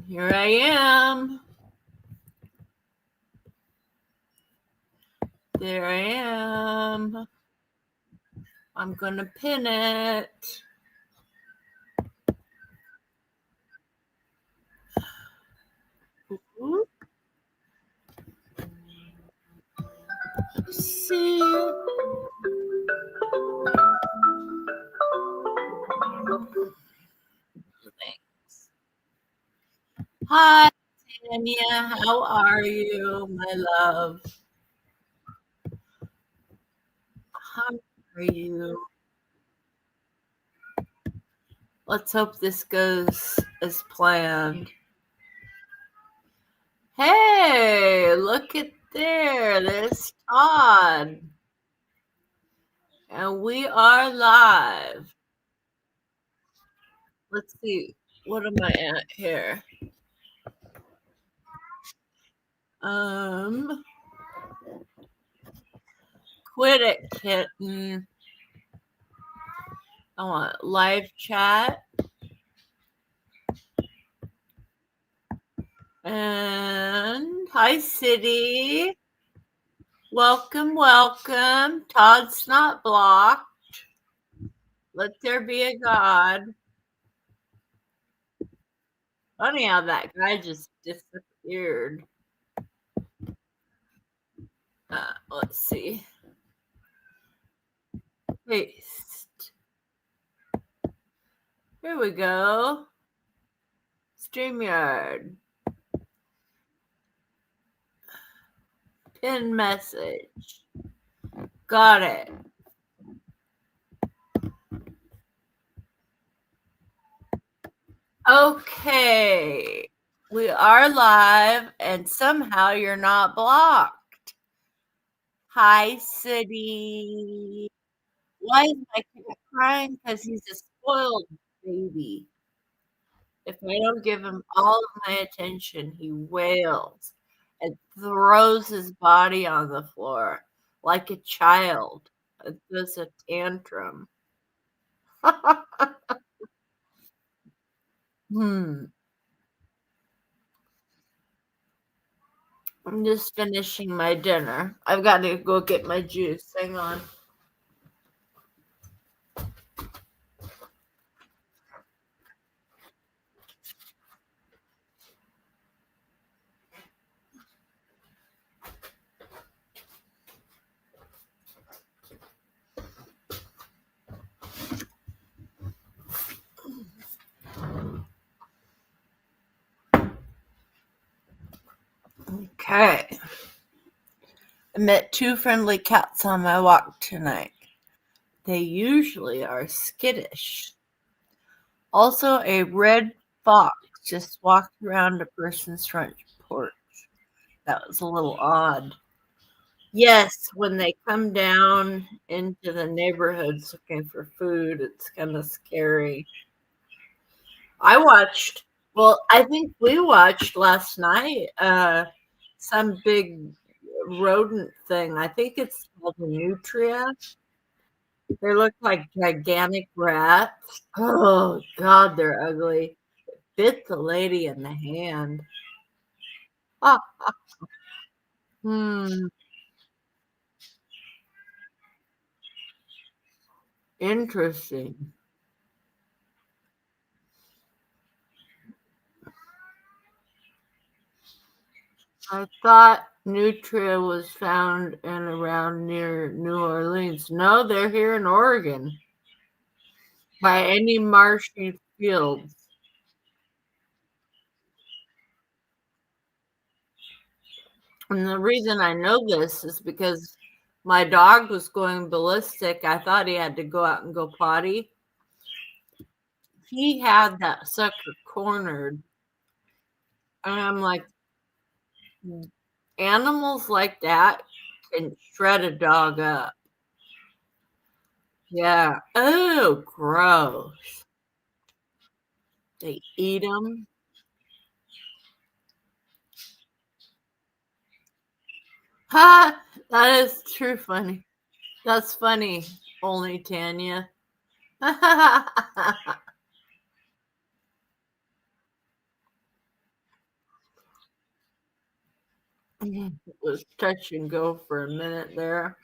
Here I am. There I am. I'm going to pin it. Ooh. Let's see. Thanks. Hi, Tanya. How are you, my love? How are you? Let's hope this goes as planned. Hey, look at there. There's Todd. And we are live. Let's see. What am I at here? Quit it, kitten. I want live chat. And hi, City. Welcome, welcome. Todd's not blocked. Let there be a God. Funny how that guy just disappeared. Let's see. Paste. Here we go. StreamYard. Pin message. Got it. Okay. We are live and somehow you're not blocked. Hi, City. Why is my cat crying? Because he's a spoiled baby. If I don't give him all of my attention, he wails and throws his body on the floor like a child. It does a tantrum. I'm just finishing my dinner. I've got to go get my juice. Hang on. Okay. I met two friendly cats on my walk tonight. They usually are skittish. Also, a red fox just walked around a person's front porch. That was a little odd. Yes, when they come down into the neighborhoods looking for food, it's kind of scary. I think we watched last night some big rodent thing. I think it's called a nutria. They look like gigantic rats. Oh, God, they're ugly. It bit the lady in the hand. Ah, hmm, interesting. I thought nutria was found in around near New Orleans. No, they're here in Oregon. By any marshy fields. And the reason I know this is because my dog was going ballistic. I thought he had to go out and go potty. He had that sucker cornered. And I'm like, animals like that can shred a dog up. Yeah. Oh, gross. They eat them. Ha! That is true funny. That's funny, only Tanya. It was touch and go for a minute there.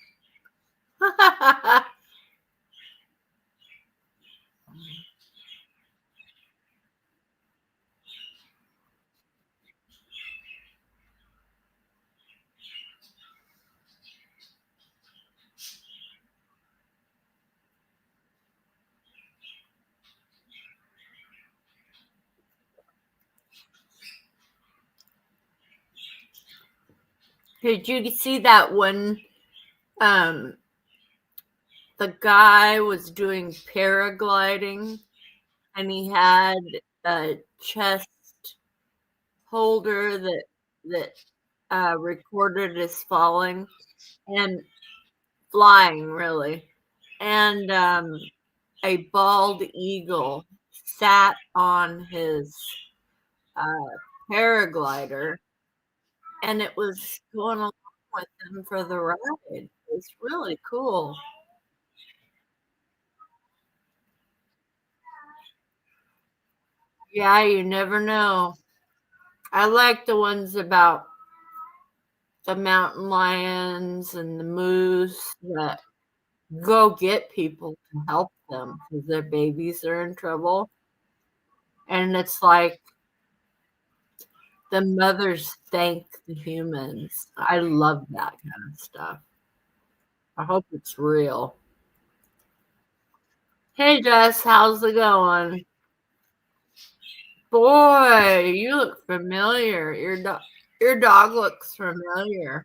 Did you see that one? Um, the guy was doing paragliding and he had a chest holder that recorded his falling and flying really. And a bald eagle sat on his uh, paraglider and it was going along with him for the ride. It was really cool. Yeah, you never know. I like the ones about the mountain lions and the moose that go get people to help them because their babies are in trouble. And it's like the mothers thank the humans. I love that kind of stuff. I hope it's real. Hey Jess, how's it going? Boy, you look familiar. Your dog looks familiar.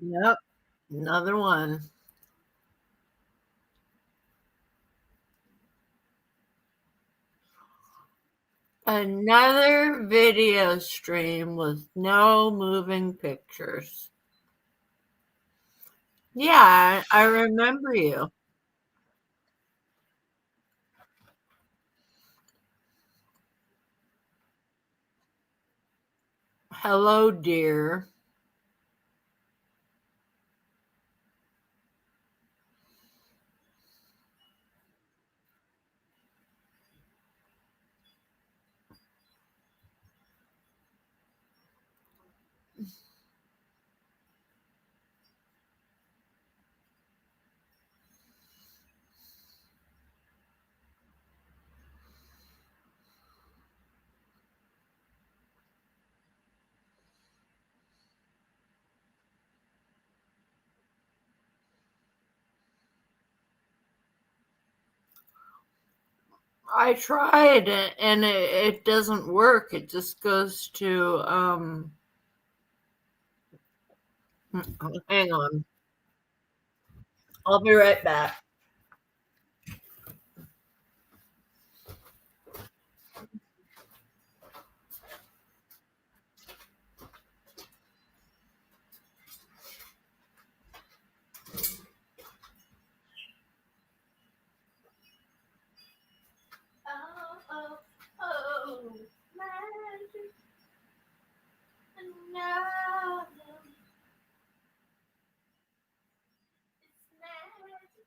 Yep, another one. Another video stream with no moving pictures. Yeah, I remember you. Hello, dear. I tried it and it doesn't work. It just goes to hang on. I'll be right back. Oh, oh, oh, magic. No, it's magic.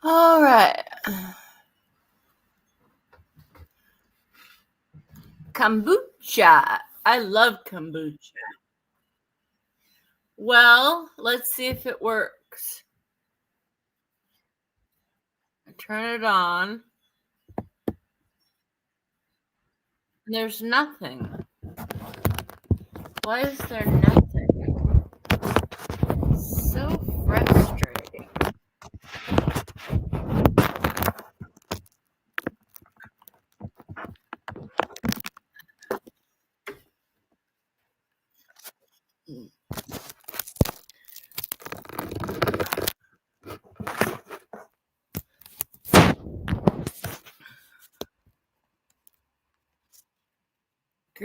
All right. Kombucha. I love kombucha. Well, let's see if it works. I turn it on. There's nothing. Why is there nothing? So frustrating.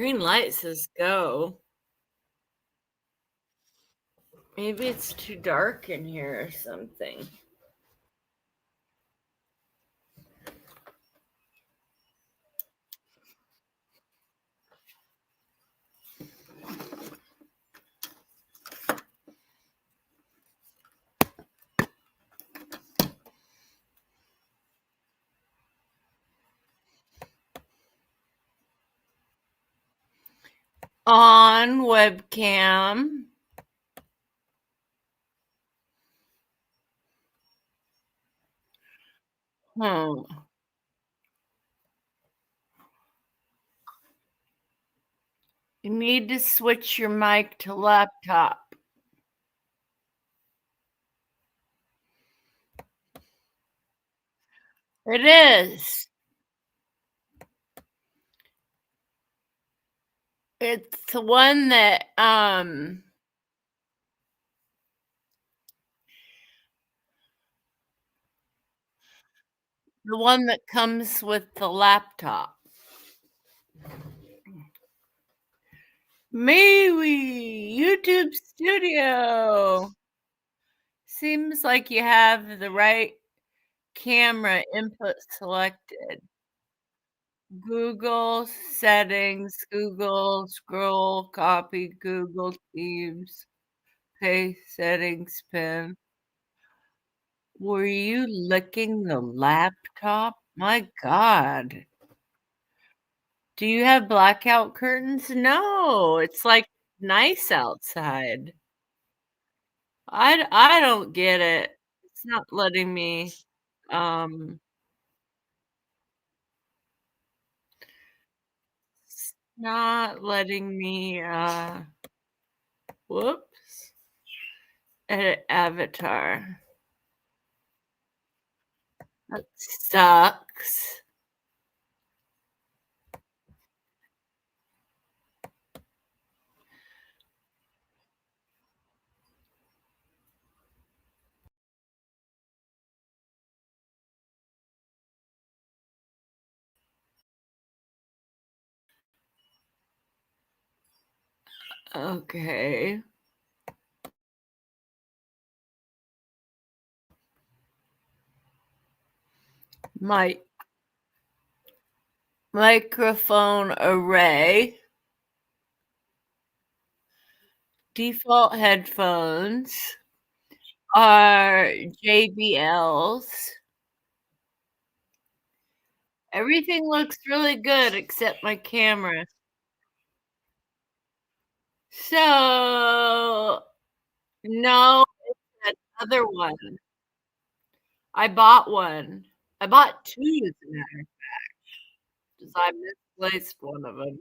Green light says go. Maybe it's too dark in here or something. On webcam. Hmm. You need to switch your mic to laptop. It is. It's the one that comes with the laptop. Maybe YouTube Studio. Seems like you have the right camera input selected. Google settings, Google scroll, copy, Google Teams, paste settings pin. Were you licking the laptop? My God. Do you have blackout curtains? No, it's like nice outside. I don't get it. It's not letting me, um, it's not letting me, whoops, edit avatar. That sucks. Okay. My microphone array, default headphones are JBLs. Everything looks really good except my camera. So, no, that other one. I bought one. I bought 2 as a matter of fact, 'cause I misplaced one of them.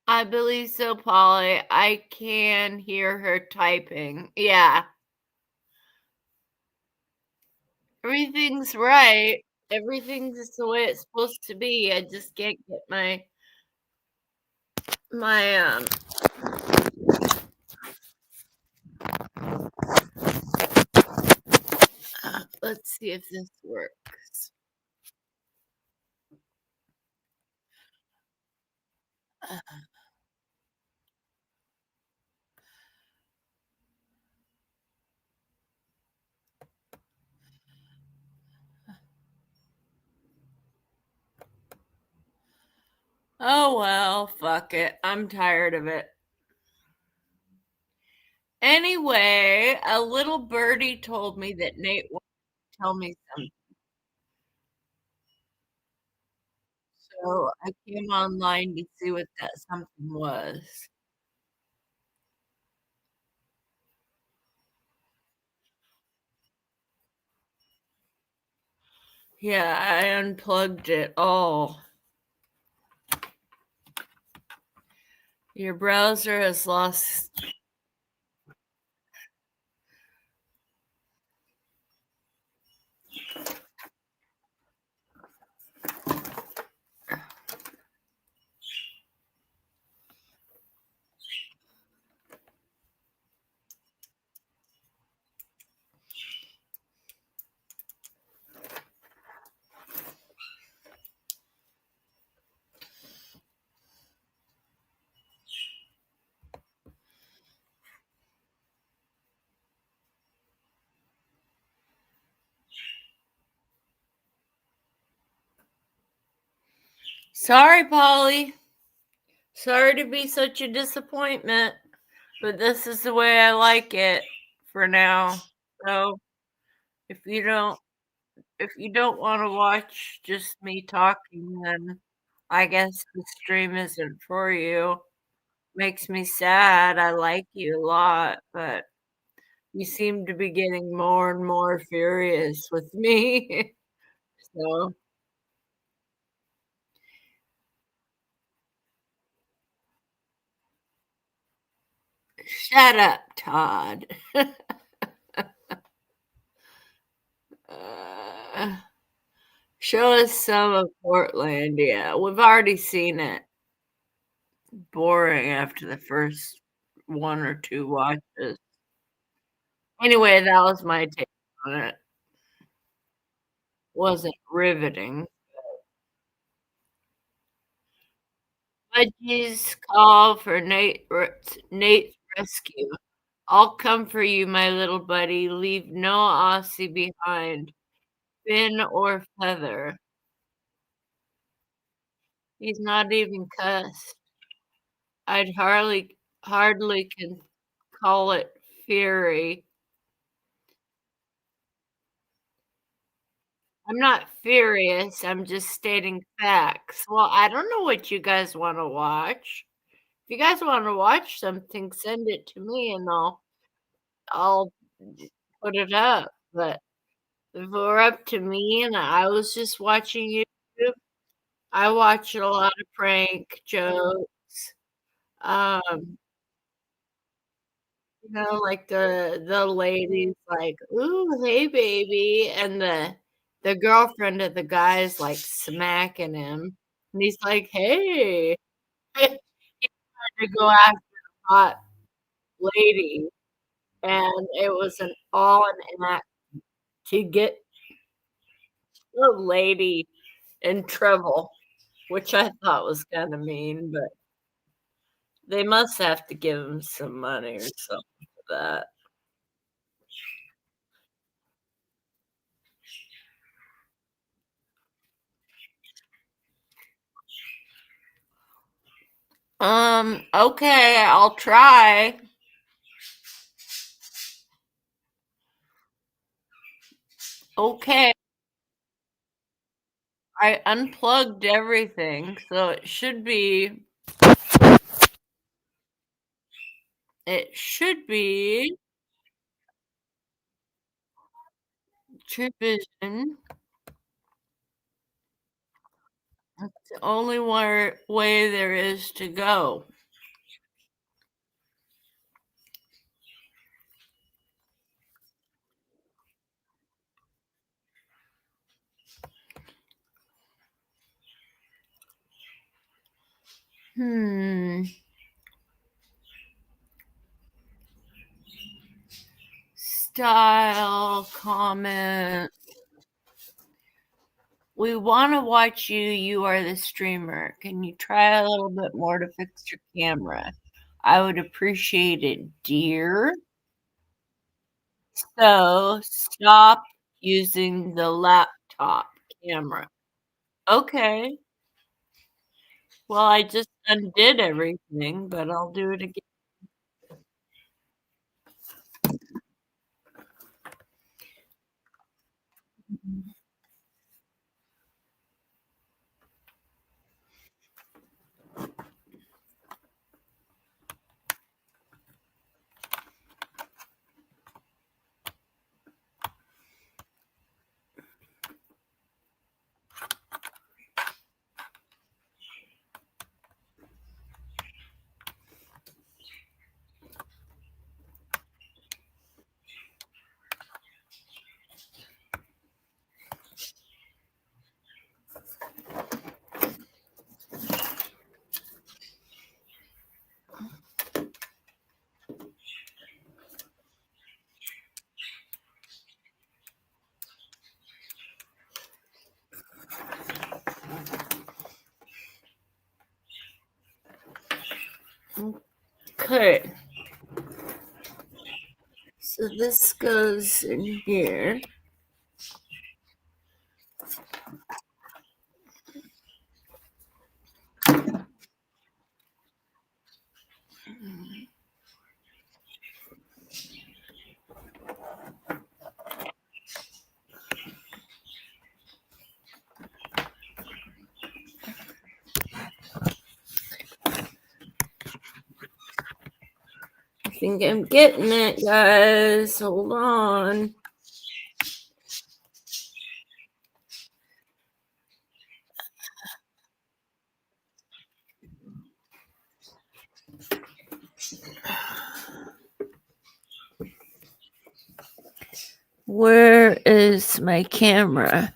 I believe so, Polly. I can hear her typing. Yeah. Everything's right. Everything's the way it's supposed to be. I just can't get my let's see if this works. Oh well, fuck it. I'm tired of it. Anyway, a little birdie told me that Nate wanted to tell me something. So I came online to see what that something was. Yeah, I unplugged it all. Your browser has lost. Sorry, Polly. Sorry to be such a disappointment, but this is the way I like it for now. So if you don't if you don't want to watch just me talking, then I guess the stream isn't for you. Makes me sad. I like you a lot, but you seem to be getting more and more furious with me. So shut up, Todd. Uh, Show us some of Portlandia. We've already seen it. Boring after the first one or two watches. Anyway, that was my take on it. Wasn't riveting. Budgies call for Nate's rescue. I'll come for you, my little buddy. Leave no Aussie behind, fin or feather. He's not even cussed. I'd hardly can call it fury. I'm not furious, I'm just stating facts. Well, I don't know what you guys wanna watch. If you guys wanna watch something, send it to me and I'll put it up, but if it were up to me and I was just watching YouTube, I watch a lot of prank jokes, um, like the lady's like, "Ooh, hey, baby," and the girlfriend of the guy's, like, smacking him, and he's like, "Hey." He tried to go after the hot lady, and it was all an act to get the lady in trouble, which I thought was kinda mean, but they must have to give him some money or something for that. Okay, I'll try. Okay, I unplugged everything, so it should be True Vision. That's the only way there is to go. Hmm. Style, comment. We want to watch you. You are the streamer. Can you try a little bit more to fix your camera? I would appreciate it, dear. So stop using the laptop camera. Okay. Well, I just undid everything, but I'll do it again. Okay. So this goes in here. think I'm getting it, guys. Hold on. Where is my camera?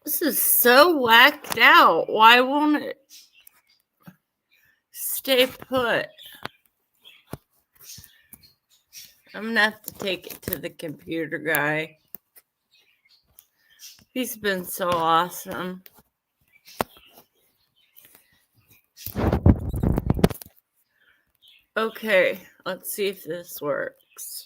This is so whacked out. Why won't it stay put? I'm gonna have to take it to the computer guy. He's been so awesome. Okay, let's see if this works.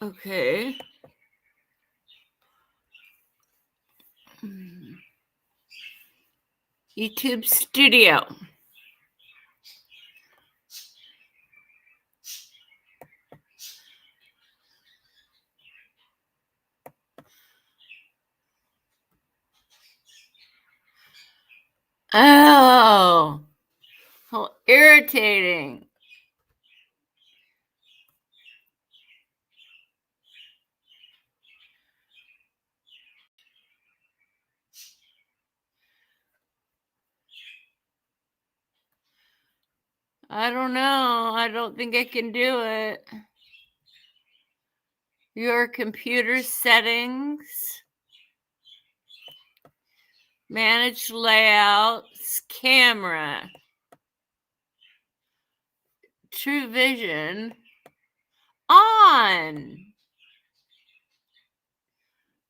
Okay. YouTube Studio. Oh, how irritating. I don't know. I don't think I can do it. Your computer settings. Manage layouts. Camera. True Vision. On.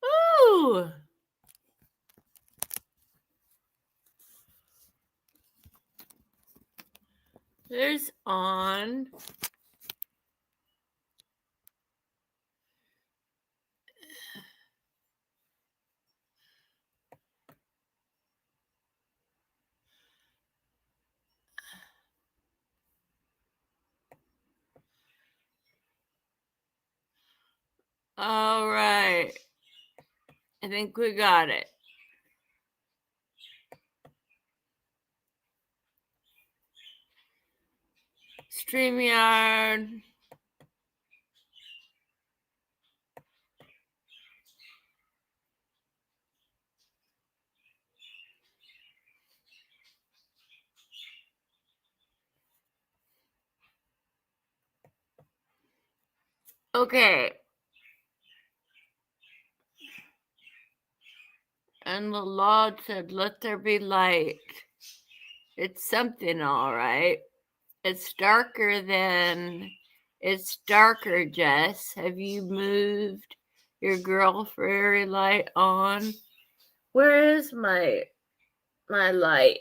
Ooh. There's on. All right. I think we got it. StreamYard. Okay. And the Lord said, let there be light. It's something, all right. It's darker, Jess. Have you moved your girl fairy light on? Where is my light?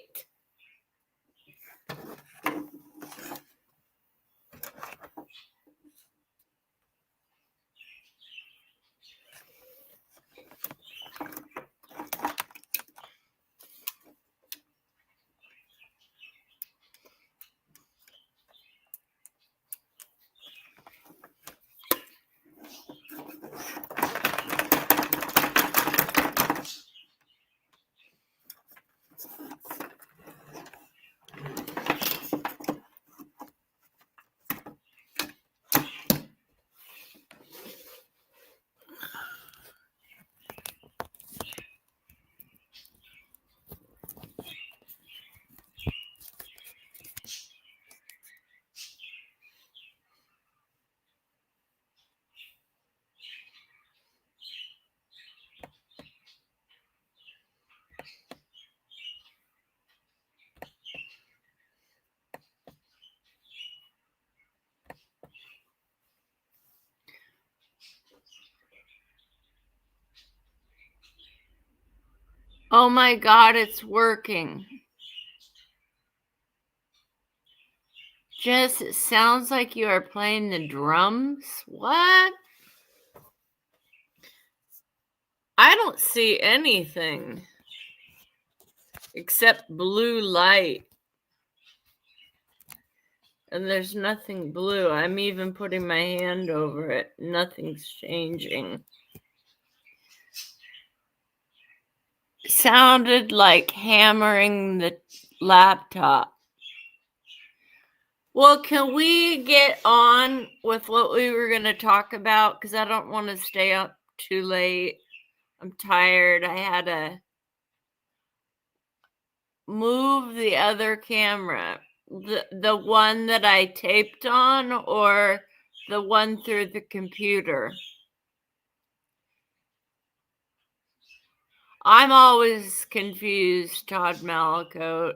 Oh my God, it's working. Jess, it sounds like you are playing the drums. What? I don't see anything except blue light. And there's nothing blue. I'm even putting my hand over it. Nothing's changing. Sounded like hammering the laptop. Well, can we get on with what we were going to talk about? Because I don't want to stay up too late. I'm tired. I had to move the other camera. The one that I taped on or the one through the computer? I'm always confused, Todd Malacote.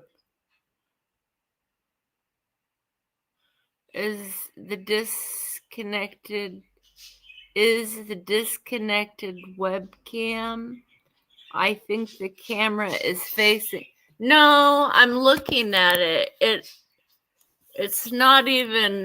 Is the disconnected webcam? I think the camera is facing. No, I'm looking at it. It's not even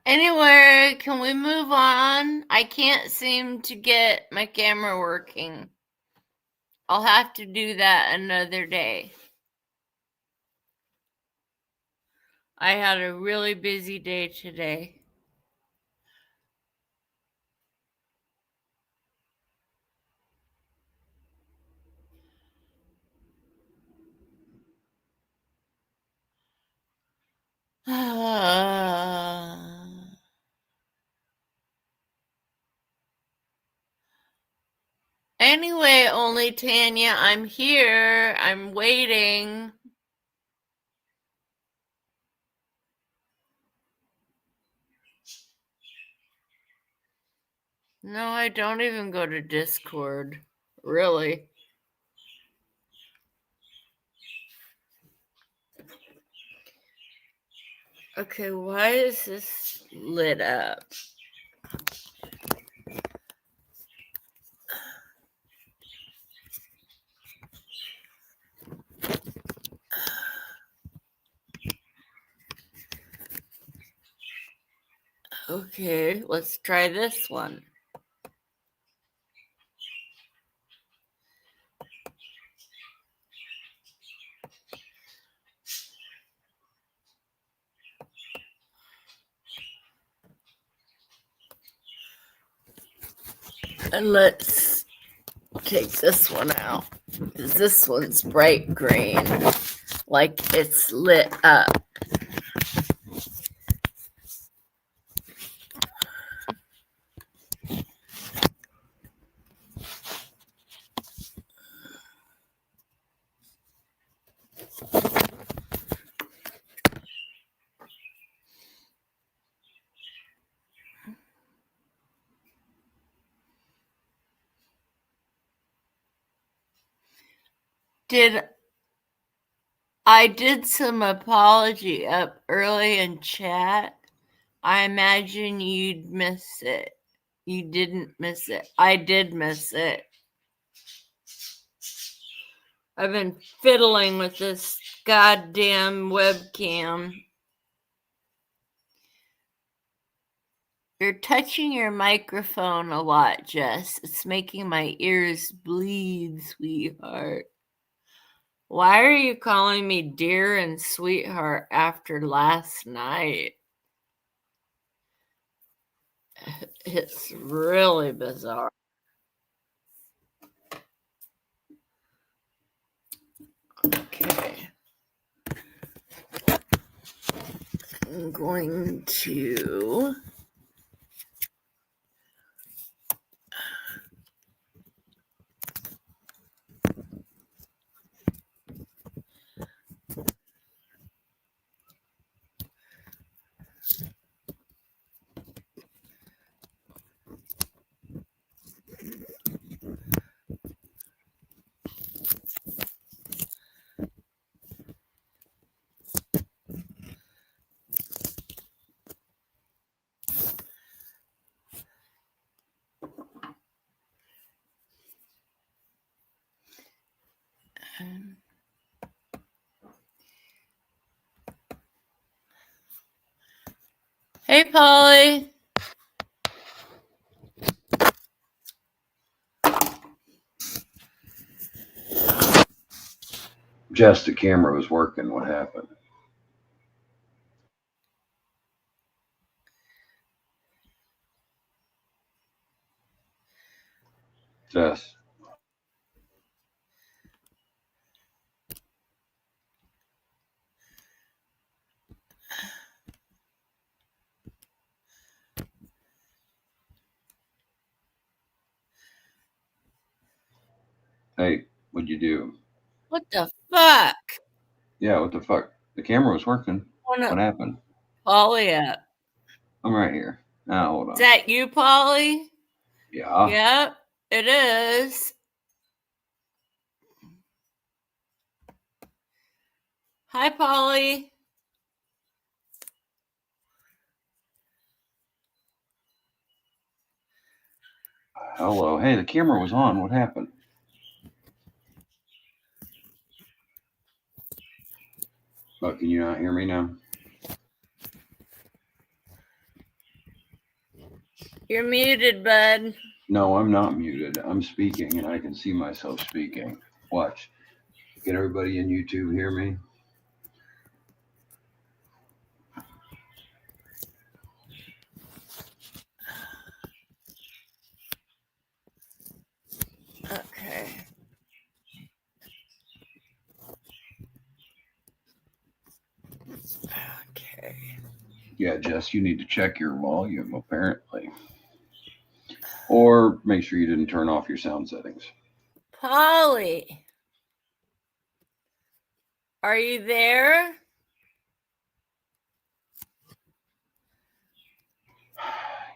anywhere. Can we move on? I can't seem to get my camera working. I'll have to do that another day. I had a really busy day today. Anyway, only Tanya, I'm here. I'm waiting. No, I don't even go to Discord. Really. Okay, why is this lit up? Okay, let's try this one. And let's take this one out, because this one's bright green, like it's lit up. I did some apology up early in chat. I imagine you'd miss it. You didn't miss it. I did miss it. I've been fiddling with this goddamn webcam. You're touching your microphone a lot, Jess. It's making my ears bleed, sweetheart. Why are you calling me dear and sweetheart after last night? It's really bizarre. Okay. I'm going to Hey, Polly. Jess, the camera was working. What happened? Jess. Hey, what'd you do? What the fuck? Yeah, what the fuck? The camera was working. What happened? Polly up. I'm right here. Now, hold on. Is that you, Polly? Yeah. Yep, it is. Hi, Polly. Hello. Hey, the camera was on. What happened? Oh, can you not hear me now? You're muted, bud. No, I'm not muted. I'm speaking and I can see myself speaking. Watch. Can everybody in YouTube hear me? Okay. Okay. Yeah, Jess, you need to check your volume, apparently. Or make sure you didn't turn off your sound settings. Polly. Are you there?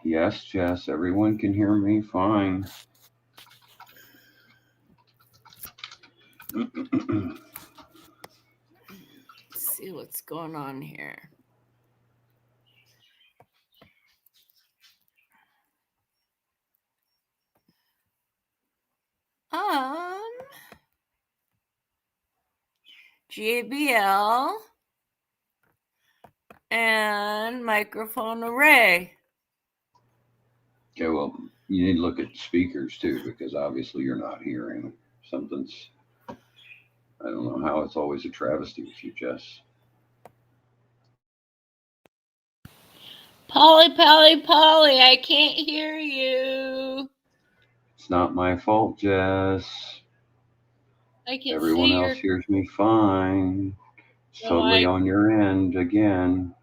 Yes, Jess, everyone can hear me fine. Let's see what's going on here. JBL and microphone array. Okay, well, you need to look at speakers too, because obviously you're not hearing. Something's, I don't know how it's always a travesty with you, Jess. Polly, I can't hear you. It's not my fault, Jess. I can Everyone see else hears me fine. It's No, totally on your end again.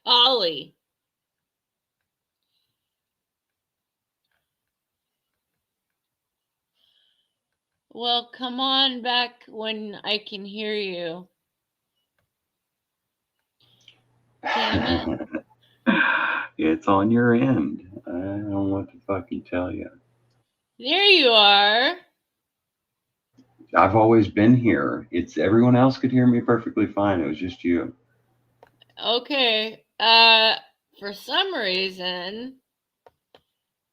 Polly. Well, come on back when I can hear you. Damn it. It's on your end. I don't know what to fucking tell you. There you are. I've always been here. It's everyone else could hear me perfectly fine. It was just you. Okay. For some reason,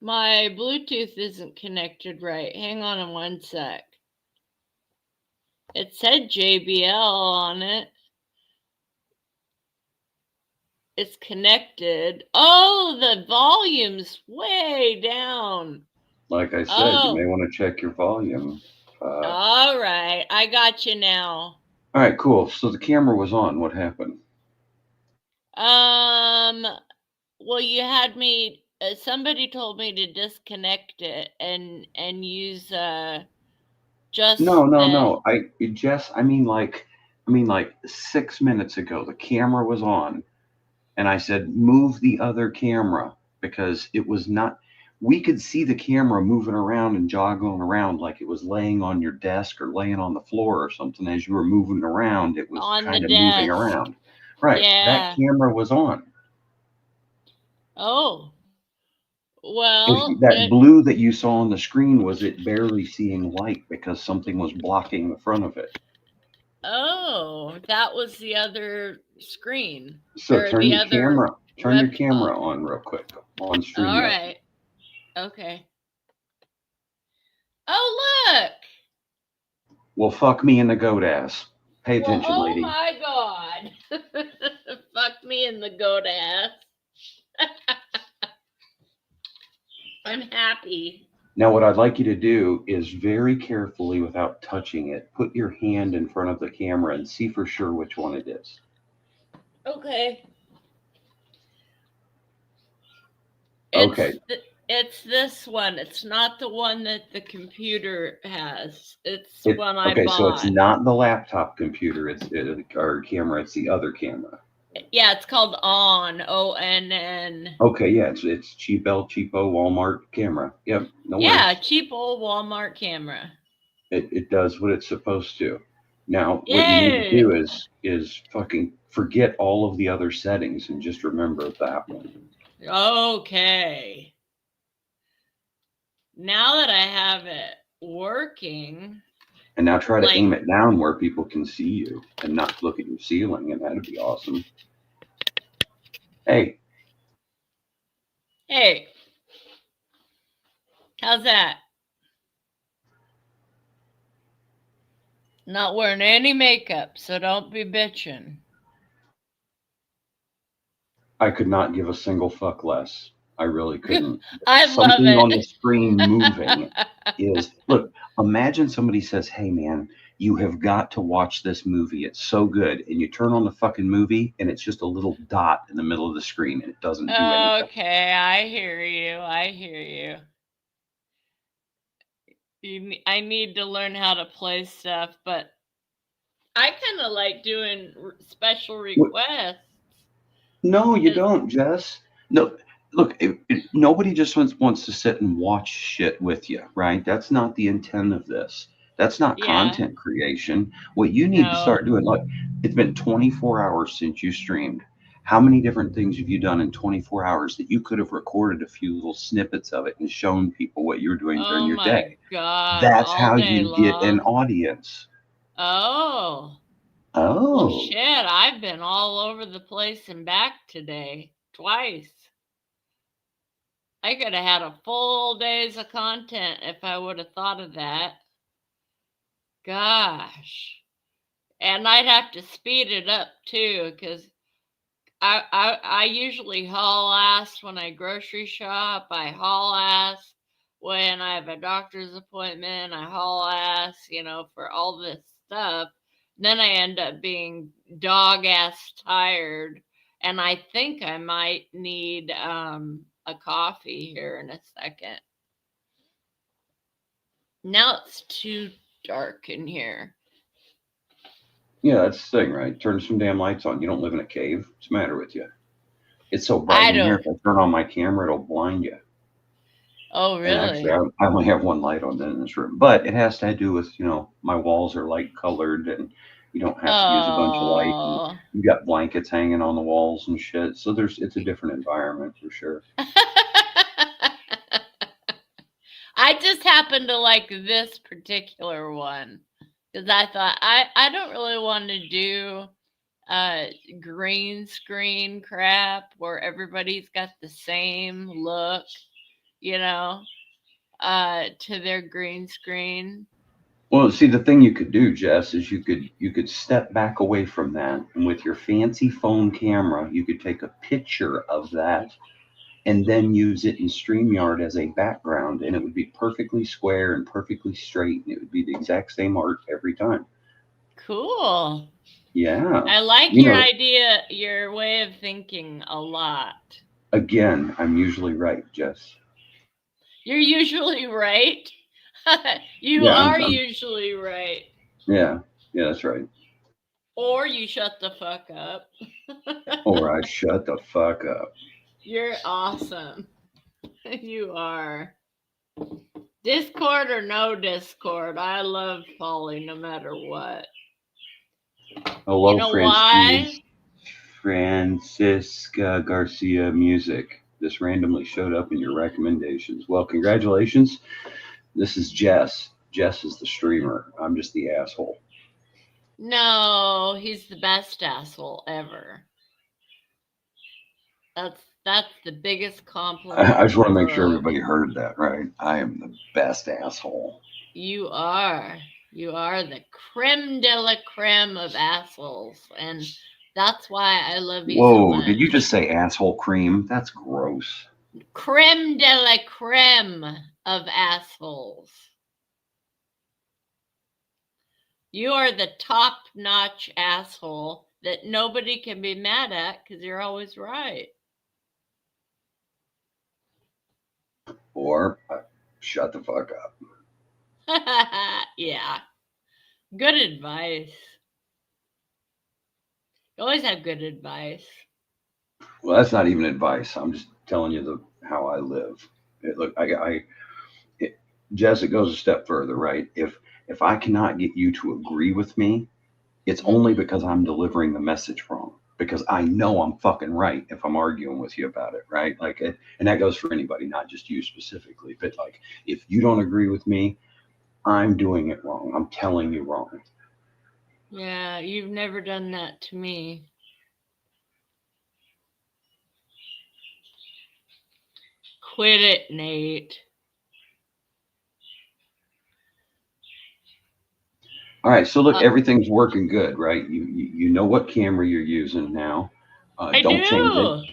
my Bluetooth isn't connected right. Hang on one sec. It said JBL on it. It's connected. Oh, the volume's way down. Like I said, you Oh, may want to check your volume. all right. I got you now. All right, cool. So the camera was on. What happened? Um, well, you had me. Somebody told me to disconnect it and use just the. No. I mean like 6 minutes ago, the camera was on, and I said move the other camera because it was not. We could see the camera moving around and joggling around like it was laying on your desk or laying on the floor or something. As you were moving around, it was On the kind of moving desk. around. Right, that Yeah. camera was on. Oh, If well, that blue that you saw on the screen was it barely seeing light because something was blocking the front of it. oh, that was the other screen So or the other turn your laptop. camera on real quick on All StreamYard. right. Okay. Oh, look. Well, fuck me in the goat ass. Pay Well, attention, oh lady. my God. Fuck me in the goat ass. I'm happy. Now, what I'd like you to do is very carefully, without touching it, put your hand in front of the camera and see for sure which one it is. Okay. Okay. It's this one. It's not the one that the computer has. It's one I Okay, so it's bought. not the laptop computer, or camera, it's the other camera. Yeah, it's called ONN. Okay, yeah, it's cheapo Walmart camera. Yep, no Yeah, worries. cheap old Walmart camera. It does what it's supposed to. Now, what you need to Yay! do is fucking forget all of the other settings and just remember that one. Okay. Now that I have it working, And now try to like, aim it down where people can see you and not look at your ceiling, and that'd be awesome. Hey, hey, how's that? Not wearing any makeup, so don't be bitching. I could not give a single fuck less. I really couldn't. I love Something on the it. screen moving is look, imagine somebody says, "Hey man, you have got to watch this movie. It's so good." And you turn on the fucking movie and it's just a little dot in the middle of the screen and it doesn't do anything. Okay, I hear you. I hear you. I need to learn how to play stuff, but I kind of like doing special requests. No, you don't, Jess. No, look, nobody just wants to sit and watch shit with you, right? That's not the intent of this. That's not Yeah. content creation. What you need to No. start doing, look, it's been 24 hours since you streamed. How many different things have you done in 24 hours that you could have recorded a few little snippets of it and shown people what you're doing during Oh your my day? God. That's All how day you get an long. audience. Oh. Well, Oh, shit. I've been all over the place and back today. Twice. I could have had a full days of content if I would have thought of that. Gosh. And I'd have to speed it up too, because I usually haul ass when I grocery shop. I haul ass when I have a doctor's appointment. I haul ass, for all this stuff. Then I end up being dog ass tired, and I think I might need a coffee here in a second. Now it's too dark in here. yeah, that's the thing, right? Turn some damn lights on. You don't live in a cave. What's the matter with you? It's so bright I in here. don't. If I turn on my camera, it'll blind you. Oh, And actually, really? I only have one light on in this room, but it has to do with my walls are light colored, and you don't have to use a bunch of light, and Oh. you got blankets hanging on the walls and shit. So it's a different environment for sure. I just happen to like this particular one because I thought I don't really want to do green screen crap where everybody's got the same look, you know, to their green screen. Well, see, the thing you could do, Jess, is you could step back away from that, and with your fancy phone camera, you could take a picture of that and then use it in StreamYard as a background, and it would be perfectly square and perfectly straight, and it would be the exact same art every time. Cool. Yeah. I like You your know, idea, your way of thinking a lot. again, I'm usually right, Jess. You're usually right. You Yeah, are usually right. yeah, yeah, that's right. Or you shut the fuck up. Or I shut the fuck up. You're awesome. You are. Discord or no Discord, I love Polly no matter what. You Hello, know why? Francisca Garcia Music. This randomly showed up in your recommendations. Well, congratulations. This is Jess. Jess is the streamer. I'm just the asshole. No, he's the best asshole ever. That's the biggest compliment I in just the want to make sure world. everybody heard that, right? I am the best asshole. You are. You are the creme de la creme of assholes. And that's why I love you so Whoa, did you just much. say asshole cream? That's gross. Creme de la creme of assholes. You are the top notch asshole that nobody can be mad at because you're always right. Or shut the fuck up. Yeah. Good advice. You always have good advice. Well, that's not even advice. I'm just telling you how I live. Look, it, Jess, it goes a step further, right? If I cannot get you to agree with me, it's only Mm-hmm. because I'm delivering the message wrong. Because I know I'm fucking right if I'm arguing with you about it, right? Like, and that goes for anybody, not just you specifically. But like, if you don't agree with me, I'm doing it wrong. I'm telling you wrong. Yeah, you've never done that to me. Quit it, Nate. All right, so look, Uh, everything's working good, right? You know what camera you're using now. I Don't change it. do.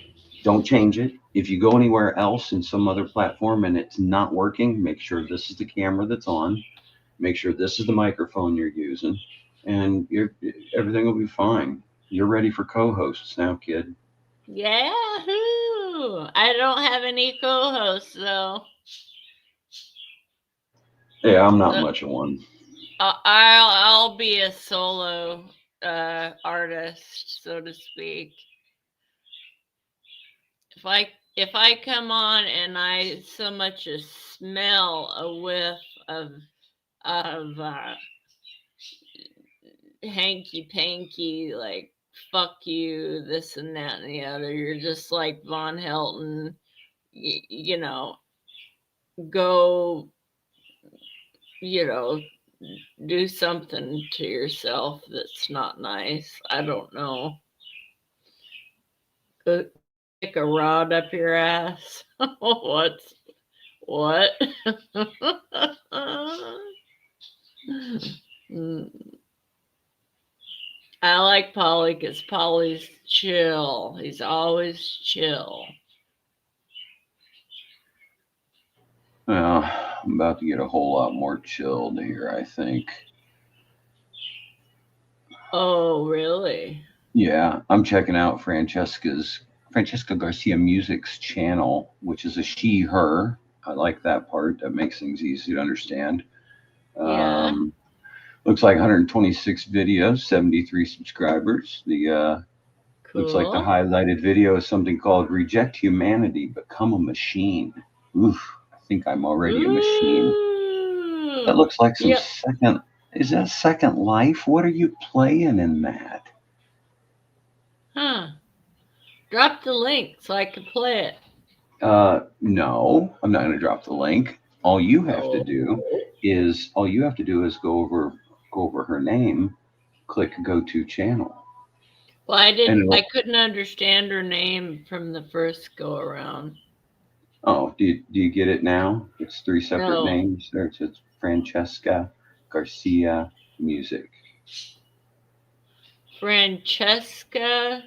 Don't change it. If you go anywhere else in some other platform and it's not working, make sure this is the camera that's on. Make sure this is the microphone you're using, and everything will be fine. You're ready for co-hosts now, kid. Yahoo! I don't have any co-hosts though. Yeah, I'm not So much of one. I'll be a solo artist, so to speak. If I come on and I so much as smell a whiff of hanky panky, like fuck you, this and that and the other, you're just like Von Helton, you know, go, you know, do something to yourself that's not nice. I don't know. Go stick a rod up your ass. What? Mm, I like Polly because Polly's chill. He's always chill. Well, I'm about to get a whole lot more chilled here, I think. Oh, really? Yeah, I'm checking out Francesca Garcia Music's channel, which is a she/her. I like that part. That makes things easy to understand. Yeah. Um, Looks like 126 videos, 73 subscribers. The Looks like the Cool. highlighted video is something called "Reject Humanity, Become a Machine." Oof, I think I'm already a machine. That Ooh. looks like some Yep. second. Is that Second Life? What are you playing in that? Huh. Drop the link so I can play it. No, I'm not going to drop the link. All you have to Oh. do is go over her name, click go to channel, Well, I and didn't. I it'll. couldn't understand her name from the first go around. Oh, do you get it now? It's three separate No. names. It's Francesca Garcia Music. Francesca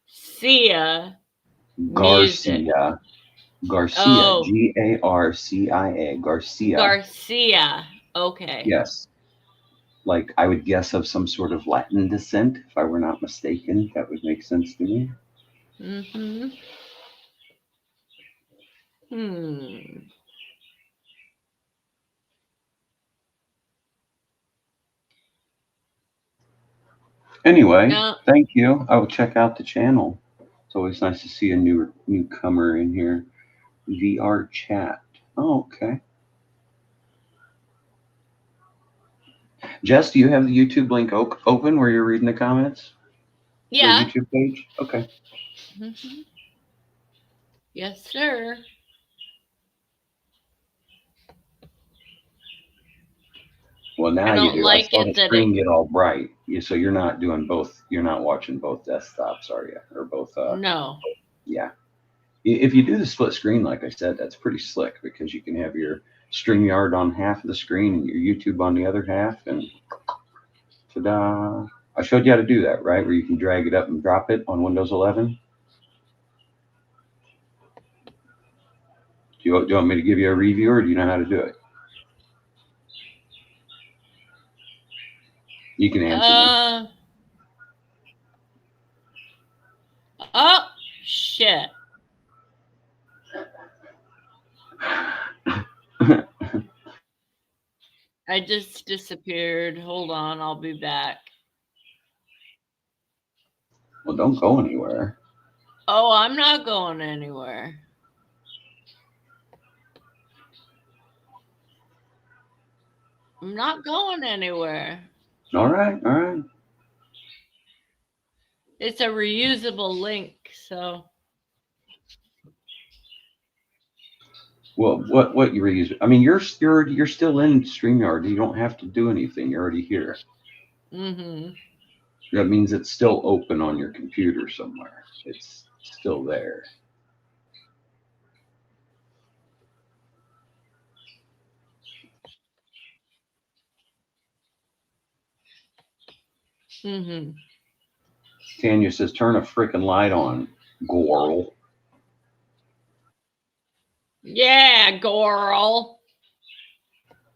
Sia Music. Garcia. Garcia. Oh, Garcia. Garcia. Garcia. Okay. Yes. Like I would guess of some sort of Latin descent, if I were not mistaken. That would make sense to me. Mm-hmm. Hmm. Anyway, No. thank you. I will check out the channel. It's always nice to see a newcomer in here. VR chat. Oh, okay. Jess, do you have the YouTube link open where you're reading the comments? The Yeah. YouTube page? Okay. Mm-hmm. Yes, sir. Well, I now you don't do. I like saw the it that it. screen get all bright. So you're not doing both. You're not watching both desktops, are you? Or both? No. Yeah. If you do the split screen, like I said, that's pretty slick because you can have your StreamYard on half of the screen and your YouTube on the other half, and ta-da! I showed you how to do that, right? Where you can drag it up and drop it on Windows 11. Do you want me to give you a review, or do you know how to do it? You can answer me. Oh, shit. I just disappeared. Hold on, I'll be back. Well, don't go anywhere. Oh, I'm not going anywhere. I'm not going anywhere. All right, all right. It's a reusable link, so. Well, what you reuse? I mean, you're still in StreamYard. You don't have to do anything. You're already here. Mm-hmm. That means it's still open on your computer somewhere. It's still there. Mm-hmm. Tanya says, "Turn a freaking light on, Gorl." Yeah, girl.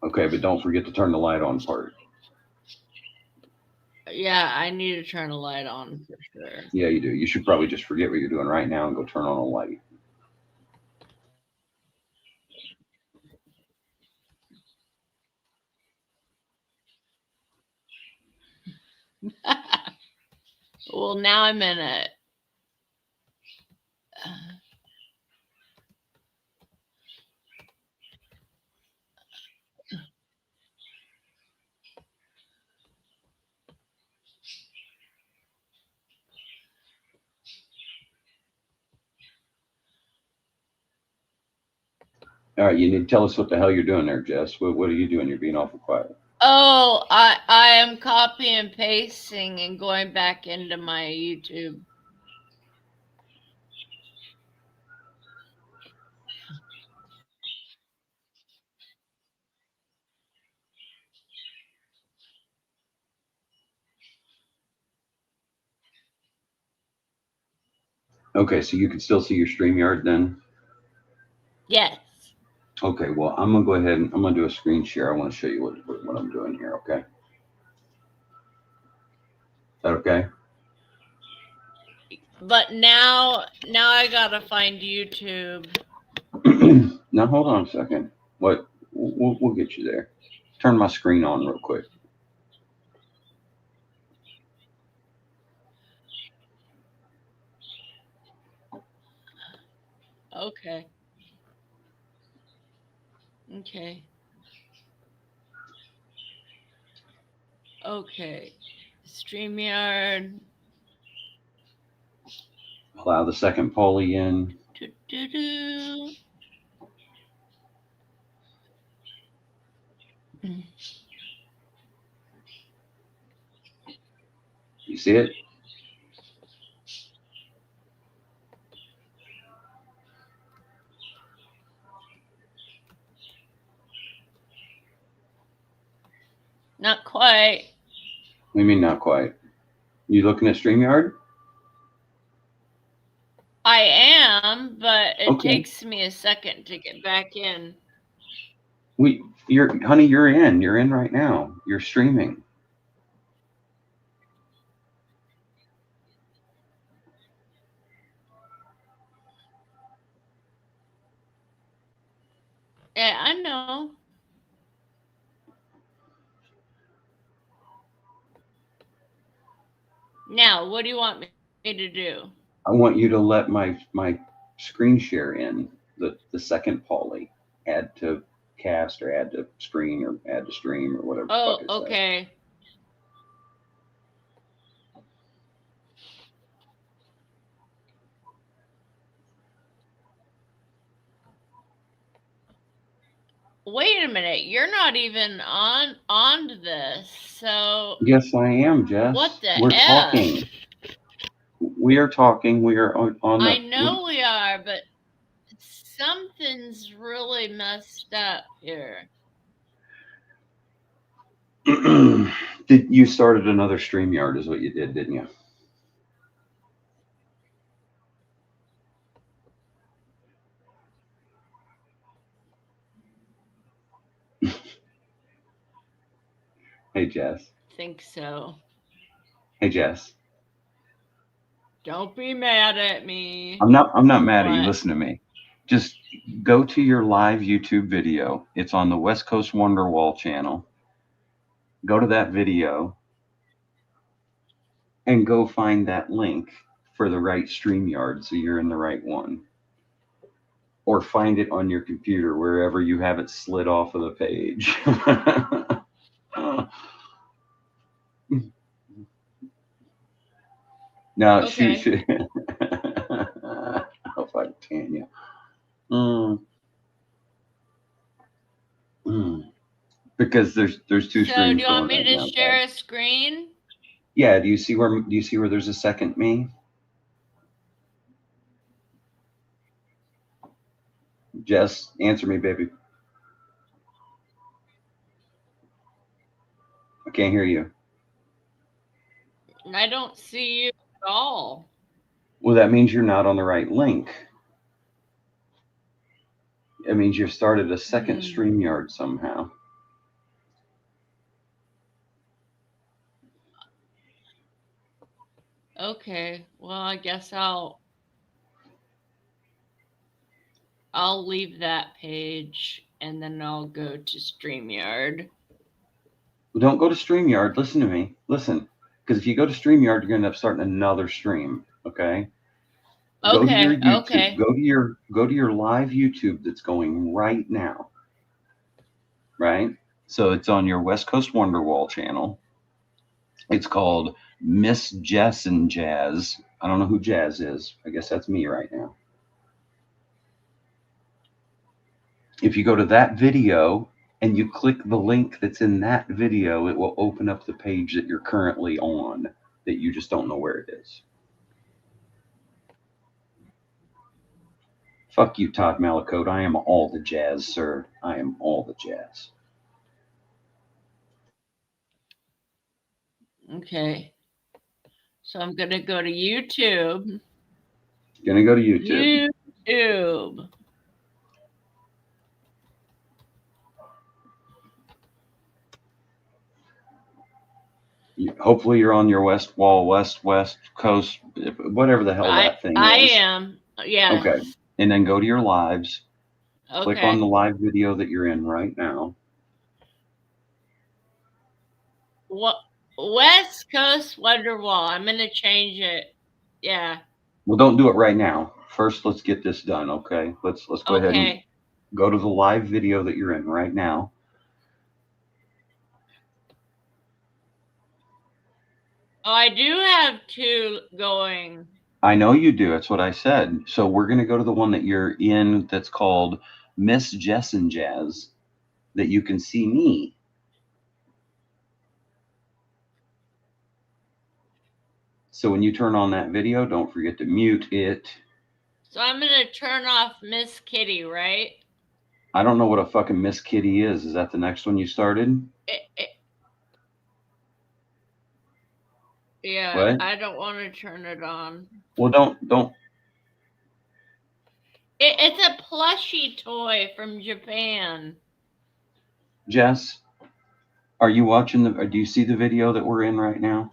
Okay, but don't forget to turn the light on part. Yeah, I need to turn a light on for sure. Yeah, you do. You should probably just forget what you're doing right now and go turn on a light. Well, now I'm in it. All right, you need to tell us what the hell you're doing there, Jess. What are you doing? You're being awful quiet. Oh, I am copy and pasting and going back into my YouTube. Okay, so you can still see your StreamYard then? Yes. Okay, well, I'm gonna go ahead and I'm gonna do a screen share. I want to show you what I'm doing here. Okay, is that okay? But now I gotta find YouTube. Now hold on a second. What? We'll get you there. Turn my screen on real quick. Okay. Okay. Okay. StreamYard. Allow the second Paulie in. Do-do-do. You see it? Not quite. What do you mean not quite? You looking at StreamYard? I am, but it Okay. takes me a second to get back in. Honey, you're in. You're in right now. You're streaming. Yeah, I know. Now, what do you want me to do? I want you to let my screen share in the second Polly. Add to cast or add to screen or add to stream or whatever the Oh, fuck it says. okay. Wait a minute, you're not even on this. So Yes, I am, Jess. what the We're F? talking. We are talking. We are on the. I know we are, but something's really messed up here. Did you started another StreamYard? Is what you did, didn't you? Hey, Jess. Think so. Hey, Jess. Don't be mad at me. I'm not mad at you. What? Listen to me. Just go to your live YouTube video. It's on the West Coast Wonderwall channel. Go to that video and go find that link for the right StreamYard so you're in the right one. Or find it on your computer wherever you have it slid off of the page. No, Okay. shoot. Oh, fuck, Tanya. Because there's two So streams do you want going me right to now. share a screen? Yeah, do you see where there's a second me? Jess, answer me, baby. I can't hear you. I don't see you at all. Well, that means you're not on the right link. It means you've started a second StreamYard somehow. Okay. Well, I guess I'll leave that page and then I'll go to StreamYard. Well, don't go to StreamYard. Listen to me. Listen. Because if you go to StreamYard, you're going to end up starting another stream. Okay? Okay. Go to your YouTube. Okay. Go to your live YouTube that's going right now. Right? So it's on your West Coast Wonderwall channel. It's called Miss Jess N Jazz. I don't know who Jazz is. I guess that's me right now. If you go to that video and you click the link that's in that video, it will open up the page that you're currently on that you just don't know where it is. Fuck you, Todd Malacote. I am all the jazz, sir. I am all the jazz. Okay. So I'm going to go to YouTube. Gonna go to YouTube. YouTube. Hopefully you're on your West Coast, whatever the hell that thing is. I am. Yeah. Okay. And then go to your lives. Okay. Click on the live video that you're in right now. What? West Coast Wonderwall. I'm going to change it. Yeah. Well, don't do it right now. First, let's get this done, okay? Let's go ahead and go to the live video that you're in right now. Oh, I do have two going. I know you do. That's what I said. So we're going to go to the one that you're in that's called Miss Jess N Jazz, that you can see me. So when you turn on that video, don't forget to mute it. So I'm going to turn off Miss Kitty, right? I don't know what a fucking Miss Kitty is. Is that the next one you started? Yeah, What? I don't want to turn it on. Well, don't. It's a plushie toy from Japan. Jess, are you watching the? Or do you see the video that we're in right now?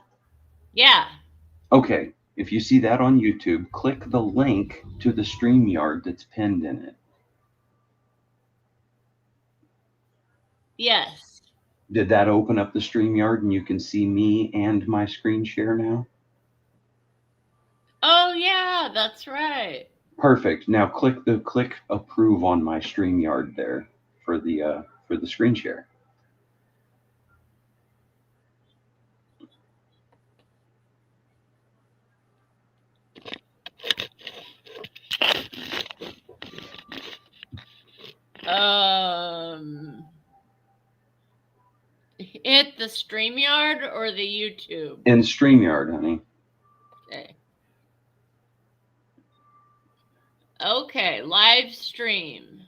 Yeah. Okay. If you see that on YouTube, click the link to the StreamYard that's pinned in it. Yes. Did that open up the StreamYard and you can see me and my screen share now? Oh yeah, that's right. Perfect. Now click approve on my StreamYard there for the screen share. Hit the StreamYard or the YouTube? In StreamYard, honey. Okay. Okay, live stream.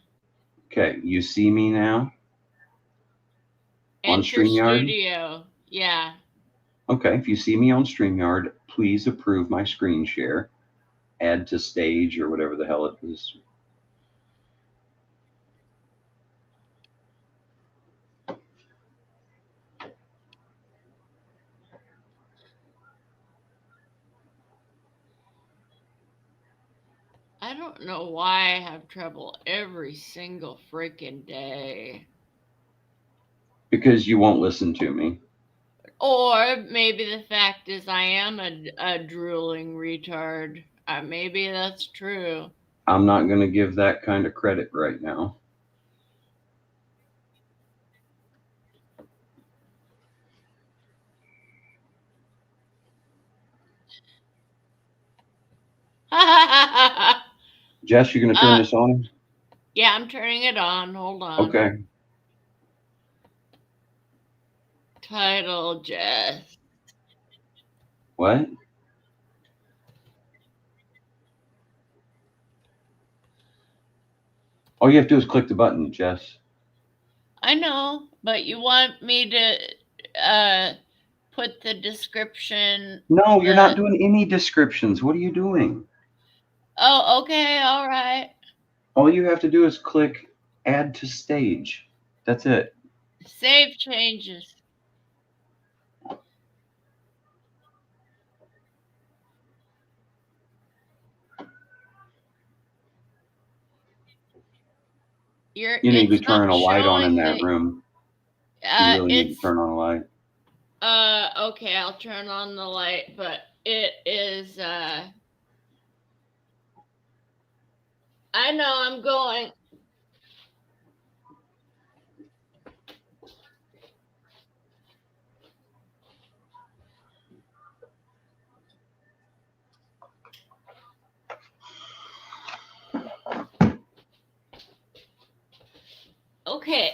Okay, you see me now on Enter StreamYard? studio. Yeah. Okay, if you see me on StreamYard, please approve my screen share. Add to stage or whatever the hell it is. I don't know why I have trouble every single freaking day. Because you won't listen to me. Or maybe the fact is I am a drooling retard. Maybe that's true. I'm not going to give that kind of credit right now. Jess, you going to turn this on? Yeah, I'm turning it on. Hold on. Okay. Title, Jess. What? All you have to do is click the button, Jess. I know, but you want me to put the description. No, you're not doing any descriptions. What are you doing? Oh, okay, all right. All you have to do is click add to stage. That's it. Save changes. You need to turn a light on in that room. You really need to turn on a light. Okay, I'll turn on the light, but it is I know I'm going. Okay.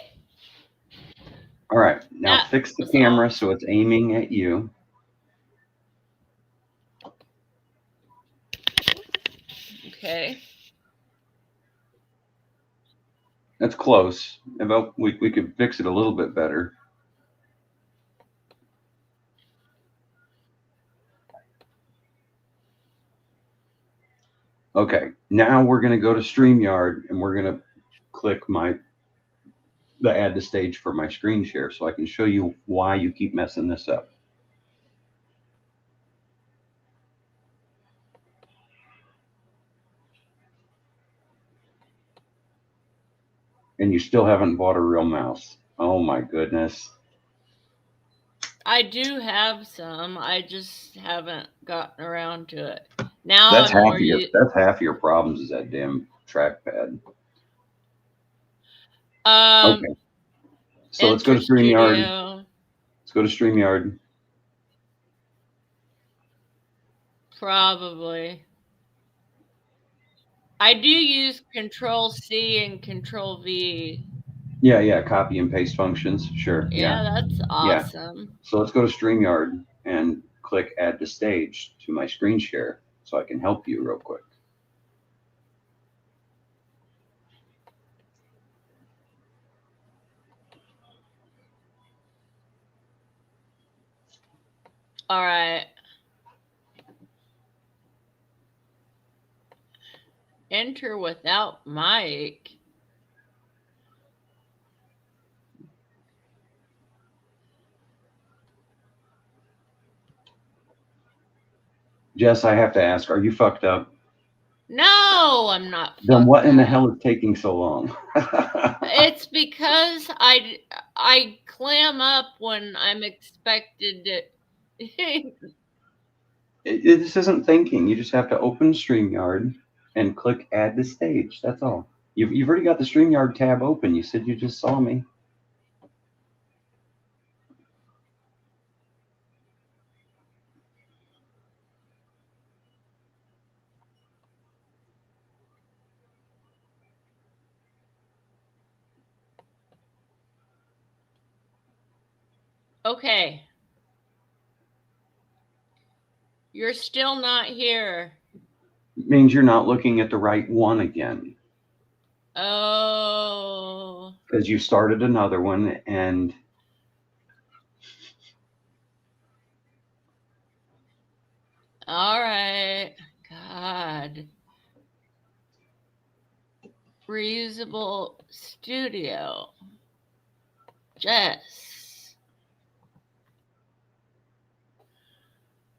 All right, now fix the camera so it's aiming at you. Okay. That's close. About we could fix it a little bit better. Okay, now we're going to go to StreamYard and we're going to click the add to stage for my screen share so I can show you why you keep messing this up. And you still haven't bought a real mouse. Oh my goodness. I do have some. I just haven't gotten around to it. Now That's half of your problems is that damn trackpad. Okay. So let's go to StreamYard. Let's go to StreamYard. Probably. I do use Control C and Control V. Yeah, copy and paste functions. Sure. Yeah, that's awesome. Yeah. So let's go to StreamYard and click add to stage to my screen share so I can help you real quick. All right. Enter without mic. Jess, I have to ask, are you fucked up? No, I'm not fucked Then what in the up. hell is taking so long? It's because I clam up when I'm expected to. This isn't thinking. You just have to open StreamYard and click Add to Stage. That's all. You've already got the StreamYard tab open. You said you just saw me. Okay. You're still not here. It means you're not looking at the right one again. Oh. Because you started another one and All right. God. Reusable studio. Jess.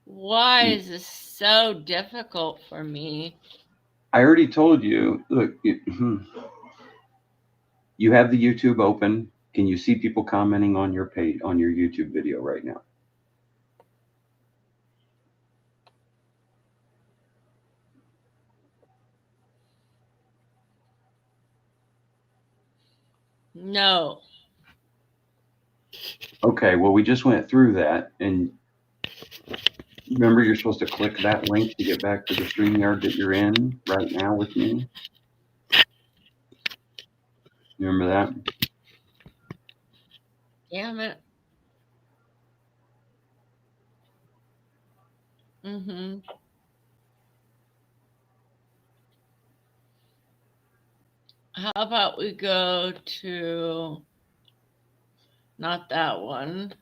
Why is this so difficult for me? I already told you, look, you have the YouTube open. Can you see people commenting on your page, on your YouTube video right now? No. Okay, well, we just went through that, and remember you're supposed to click that link to get back to the StreamYard that you're in right now with me? You remember that? Damn it. Mm-hmm. How about we go to not that one.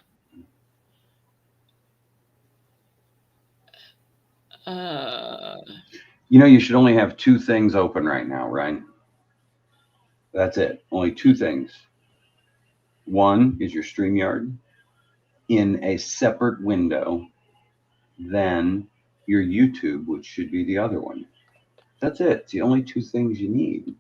You know, you should only have two things open right now, right? That's it. Only two things. One is your StreamYard in a separate window, then your YouTube, which should be the other one. That's it. It's the only two things you need.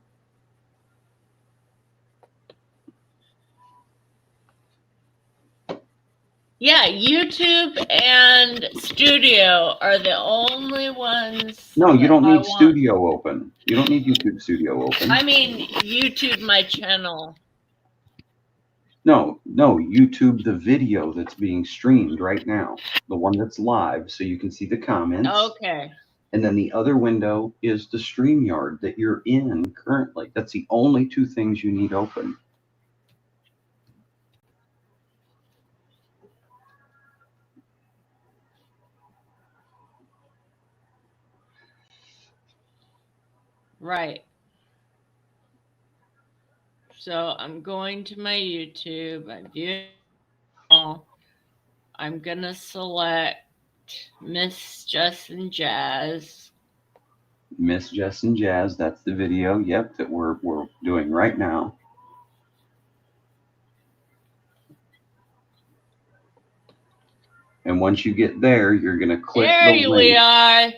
Yeah, YouTube and Studio are the only ones. No, you don't need Studio open. You don't need YouTube Studio open. I mean, YouTube my channel. No, YouTube the video that's being streamed right now, the one that's live, so you can see the comments. Okay. And then the other window is the StreamYard that you're in currently. That's the only two things you need open. Right. So I'm going to my YouTube. I'm viewing. I'm gonna select Miss Jess N Jazz. Miss Jess N Jazz, that's the video, yep, that we're doing right now. And once you get there, you're going to click the link. There we are.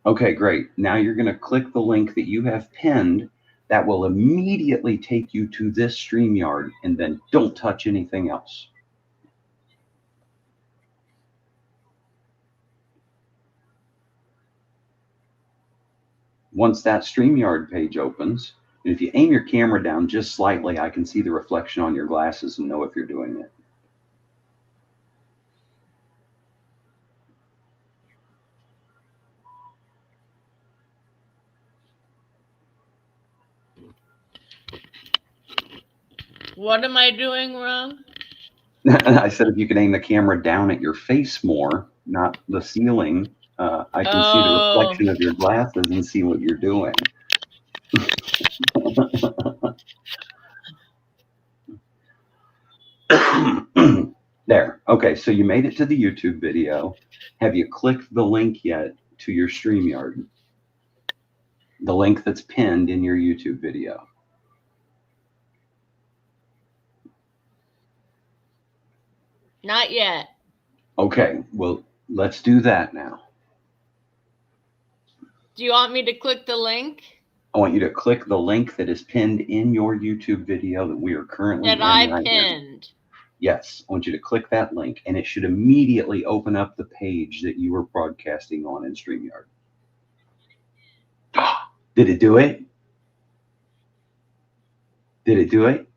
Okay, great. Now you're going to click the link that you have pinned. That will immediately take you to this StreamYard, and then don't touch anything else. Once that StreamYard page opens, and if you aim your camera down just slightly, I can see the reflection on your glasses and know if you're doing it. What am I doing wrong? I said if you could aim the camera down at your face more, not the ceiling, I can see the reflection of your glasses and see what you're doing. There. Okay, so you made it to the YouTube video. Have you clicked the link yet to your StreamYard? The link that's pinned in your YouTube video. Not yet. Okay, well, let's do that now. Do you want me to click the link? I want you to click the link that is pinned in your YouTube video that we are currently in right now. Pinned. Yes, I want you to click that link, and it should immediately open up the page that you were broadcasting on in StreamYard. Did it do it? Did it do it?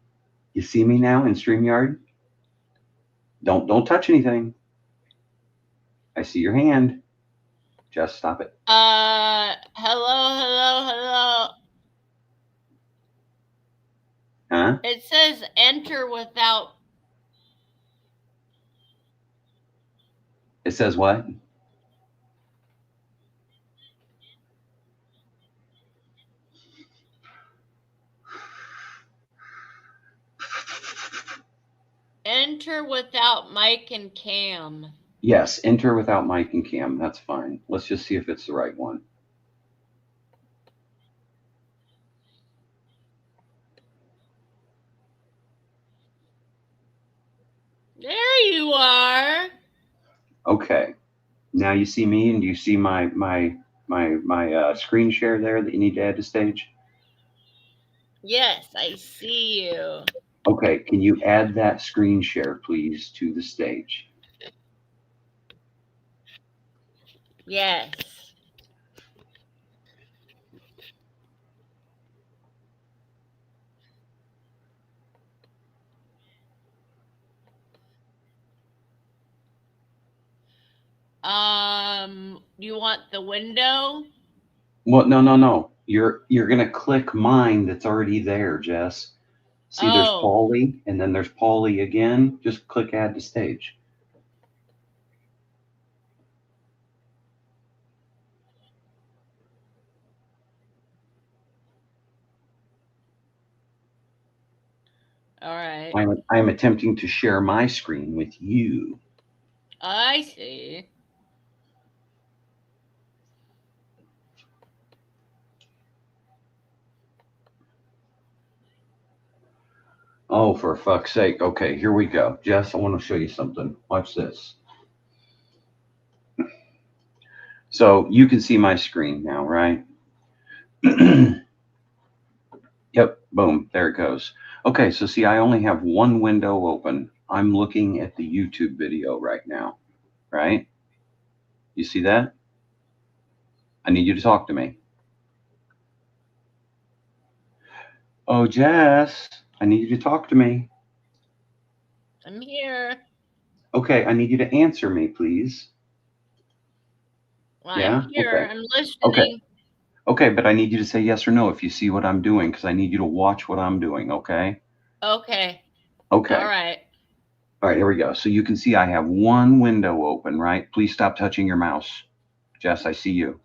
You see me now in StreamYard? Don't touch anything. I see your hand. Just stop it. Hello. Huh? It says enter without. It says what? Enter without mic and cam. Yes, enter without mic and cam. That's fine. Let's just see if it's the right one. There you are. Okay. Now you see me, and do you see my screen share there that you need to add to stage? Yes, I see you. Okay, can you add that screen share, please, to the stage? Yes. You want the window? Well, no. You're gonna click mine that's already there, Jess. See, there's Paulie, and then there's Paulie again. Just click add to stage. All right. I'm attempting to share my screen with you. I see. Oh, for fuck's sake. Okay, here we go. Jess, I want to show you something. Watch this. So you can see my screen now, right? Yep, boom, there it goes. Okay, so see, I only have one window open. I'm looking at the YouTube video right now, right? You see that? I need you to talk to me. Oh, Jess, I need you to talk to me. I'm here. Okay, I need you to answer me, please. Well, yeah? I'm here. Okay. I'm listening. Okay, but I need you to say yes or no if you see what I'm doing, because I need you to watch what I'm doing, okay? Okay. Okay. All right. All right, here we go. So you can see I have one window open, right? Please stop touching your mouse. Jess, I see you.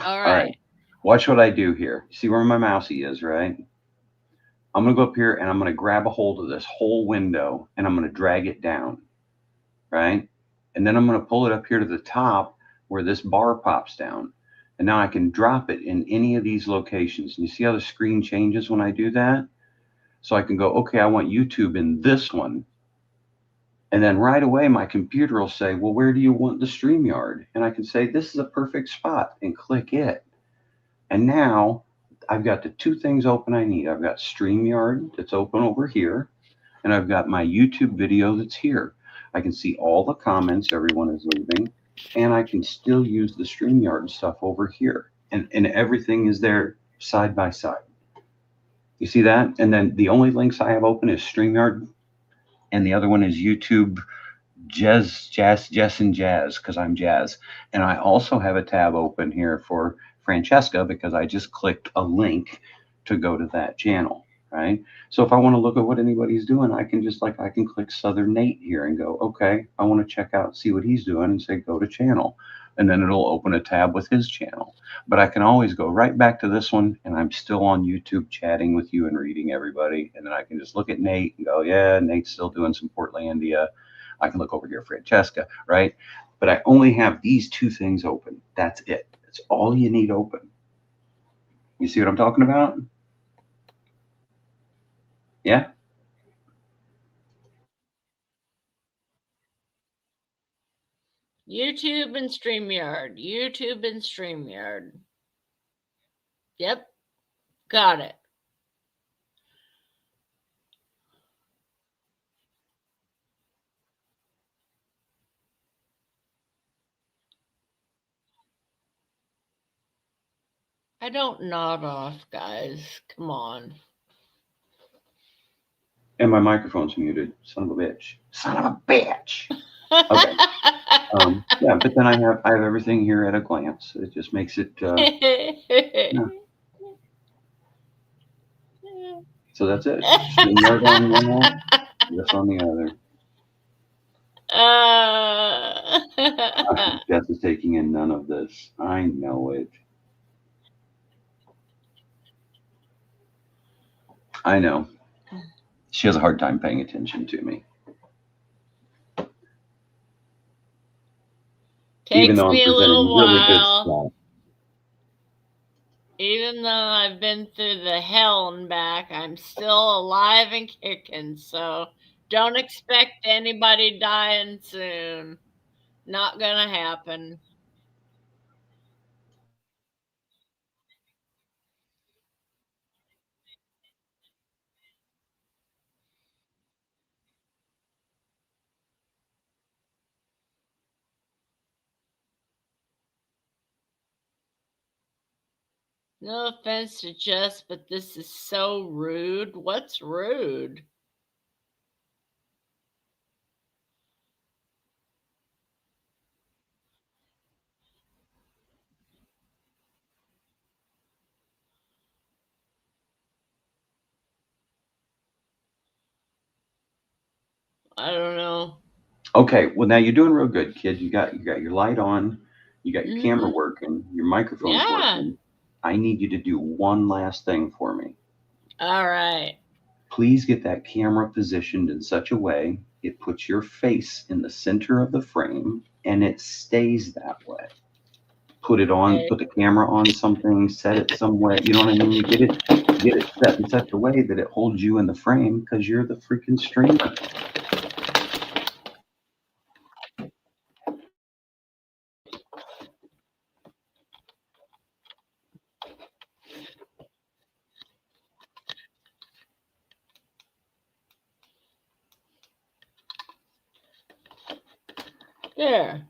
All right. Watch what I do here. See where my mousey is, right? I'm going to go up here and I'm going to grab a hold of this whole window and I'm going to drag it down, right? And then I'm going to pull it up here to the top where this bar pops down. And now I can drop it in any of these locations. And you see how the screen changes when I do that? So I can go, okay, I want YouTube in this one. And then right away, my computer will say, well, where do you want the StreamYard? And I can say, this is a perfect spot and click it. And now I've got the two things open I need. I've got StreamYard that's open over here, and I've got my YouTube video that's here. I can see all the comments everyone is leaving, and I can still use the StreamYard stuff over here. And everything is there side by side. You see that? And then the only links I have open is StreamYard, and the other one is YouTube Jess N Jazz, because I'm Jazz. And I also have a tab open here for Francesca because I just clicked a link to go to that channel, right? So if I want to look at what anybody's doing, I can I can click Southern Nate here and go, okay, I want to check out, see what he's doing, and say go to channel. And then it'll open a tab with his channel. But I can always go right back to this one, and I'm still on YouTube chatting with you and reading everybody. And then I can just look at Nate and go, yeah, Nate's still doing some Portlandia. I can look over here, Francesca, right? But I only have these two things open. That's it. That's all you need open. You see what I'm talking about? Yeah. YouTube and StreamYard. YouTube and StreamYard. Yep. Got it. I don't nod off, guys. Come on. And my microphone's muted. Son of a bitch. Son of a bitch. Okay. Yeah, but then I have everything here at a glance. It just makes it. Yeah. So that's it. StreamYard on one, this on the other. Jess is taking in none of this. I know it. I know. She has a hard time paying attention to me. Even Takes though I'm me a presenting little really good while. stuff. Even though I've been through the hell and back, I'm still alive and kicking. So don't expect anybody dying soon. Not gonna happen. No offense to Jess, but this is so rude. What's rude? I don't know. Okay, well now you're doing real good, kid. You got your light on, you got your camera Mm-hmm. working, your microphone's Yeah. working. I need you to do one last thing for me. All right. Please get that camera positioned in such a way it puts your face in the center of the frame and it stays that way. Put it on, Okay. put the camera on something, set it somewhere. You know what I mean? You get it set in such a way that it holds you in the frame because you're the freaking streamer. There.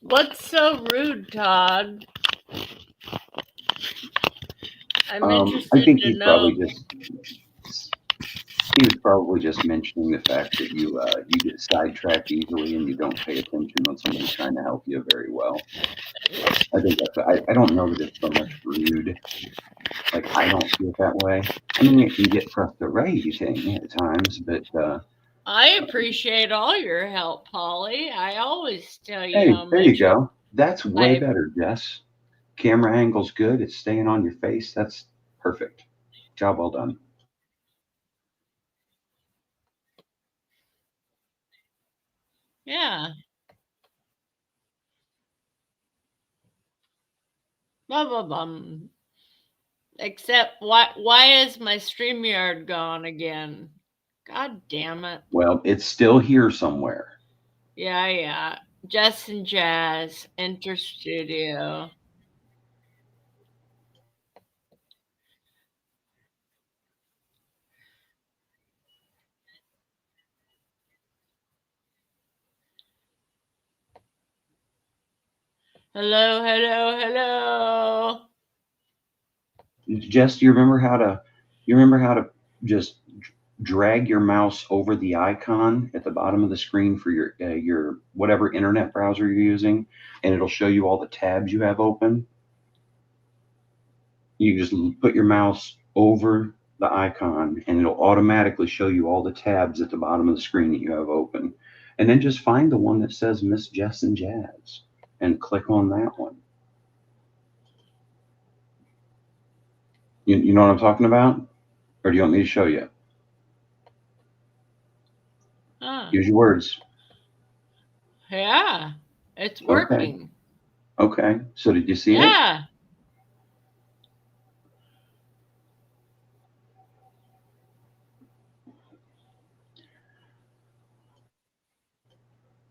What's so rude, Todd? I'm I interested think to know. he was probably just mentioning the fact that you get sidetracked easily and you don't pay attention when somebody's trying to help you very well. I think I don't know that it's so much rude. Like I don't see it that way. I mean, it can get frustrating at times, but I appreciate all your help, Polly. I always tell you hey, how there you much go. That's way I. better, Jess. Camera angle's good. It's staying on your face. That's perfect. Job well done. Yeah. Blah blah blah. Except why is my StreamYard gone again? God damn it. Well, it's still here somewhere. Yeah. Jess N Jazz, Enter Studio. Hello. Jess, do you remember how to just drag your mouse over the icon at the bottom of the screen for your whatever internet browser you're using, and it'll show you all the tabs you have open. You just put your mouse over the icon, and it'll automatically show you all the tabs at the bottom of the screen that you have open. And then just find the one that says Miss Jess N Jazz and click on that one. You know what I'm talking about? Or do you want me to show you? Huh. Use your words. Yeah, it's Okay. working. Okay. So did you see it? Yeah.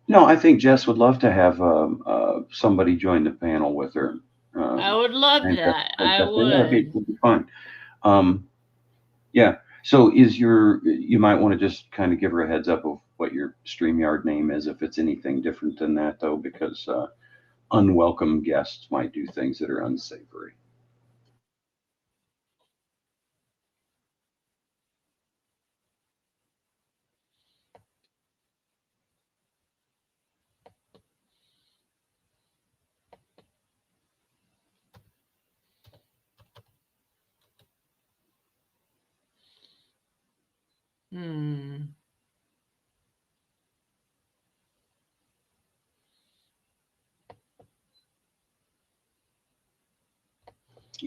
No, I think Jess would love to have somebody join the panel with her. I Um, would love that. I I definitely that'd be, would. would be fun. Um, yeah. So you might want to just kind of give her a heads up of what your StreamYard name is if it's anything different than that though, because unwelcome guests might do things that are unsavory. Hmm.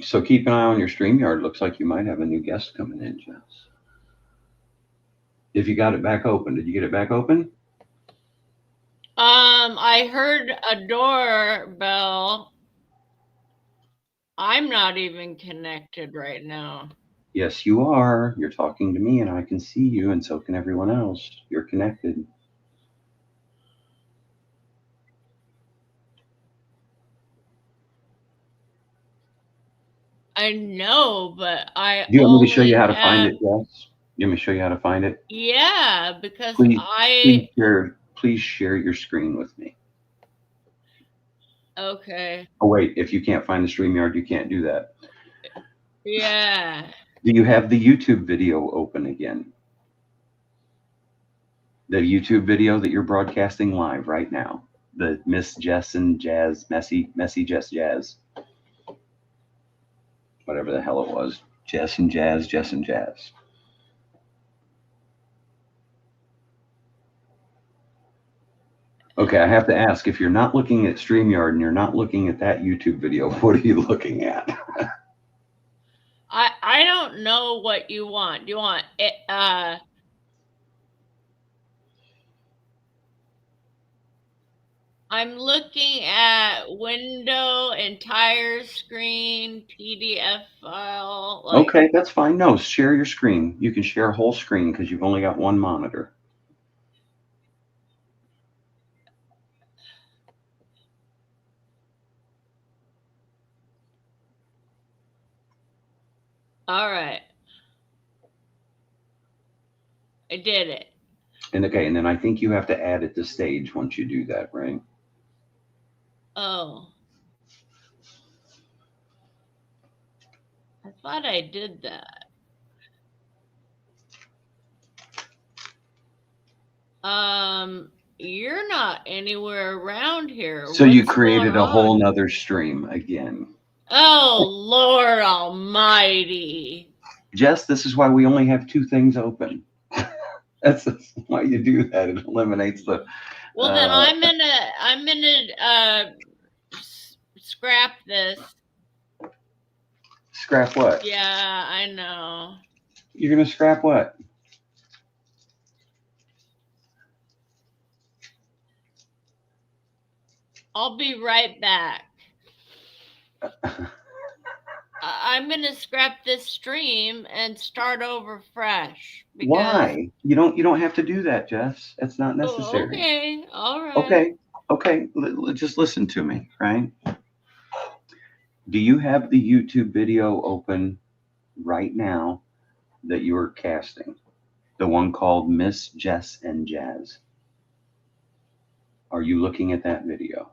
So keep an eye on your StreamYard. Looks like you might have a new guest coming in, Jess. If you got it back open, did you get it back open? I heard a doorbell. I'm not even connected right now. Yes, you are. You're talking to me and I can see you, and so can everyone else. You're connected. I know, but I Do you want me to show you only how to find have, it, Jess? You want me to show you how to find it? yeah, because Please, I, please share your screen with me. okay. Oh wait, if you can't find the StreamYard, you can't do that. Yeah. Do you have the YouTube video open again? The YouTube video that you're broadcasting live right now. The Miss Jess and Jazz, messy Jess Jazz, whatever the hell it was. Jess and Jazz, Jess and Jazz. Okay, I have to ask, if you're not looking at StreamYard and you're not looking at that YouTube video, what are you looking at? I don't know what you want. Do you want it, I'm looking at window, entire screen, PDF file, like, Okay, that's fine. No, share your screen. You can share a whole screen because you've only got one monitor. all right. I did it. And okay, and then I think you have to add it to stage once you do that, right? Oh, I thought I did that. You're not anywhere around here. So you What's going created a whole on? nother stream again. Oh, Lord Almighty. Jess, this is why we only have two things open. That's why you do that. It eliminates the. Well, then I'm gonna scrap this. Scrap what? Yeah, I know. You're gonna scrap what? I'll be right back. I'm gonna scrap this stream and start over fresh because. Why? You don't have to do that, Jess. It's not Oh, necessary. okay, all right. Okay. Okay. Just listen to me, right? Do you have the YouTube video open right now that you're casting? The one called Miss Jess N Jazz. Are you looking at that video?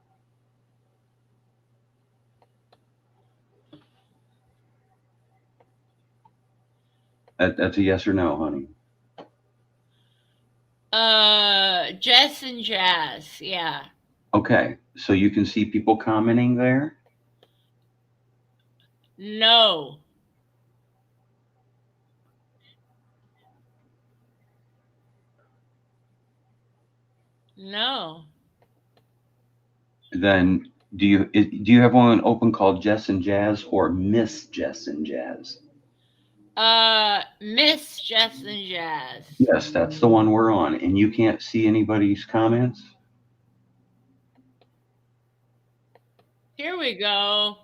That's a yes or no, honey. Jess N Jazz, yeah. Okay. So you can see people commenting there? No. No. Then do you have one open called Jess and Jazz or Miss Jess and Jazz? Miss Jess N Jazz. Yes, that's the one we're on. And you can't see anybody's comments? Here we go.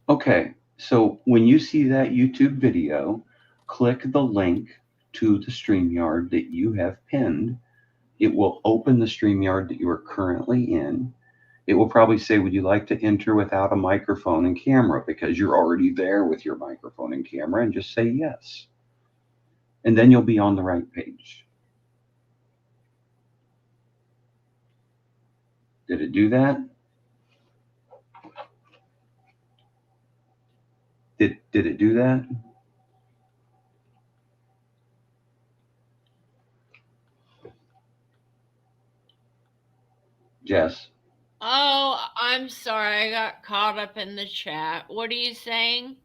Okay, so when you see that YouTube video, click the link to the StreamYard that you have pinned. It will open the StreamYard that you are currently in. It will probably say, would you like to enter without a microphone and camera? Because you're already there with your microphone and camera, and just say yes. And then you'll be on the right page. Did it do that? Did it do that? Jess, Oh, I'm sorry. I got caught up in the chat. What are you saying?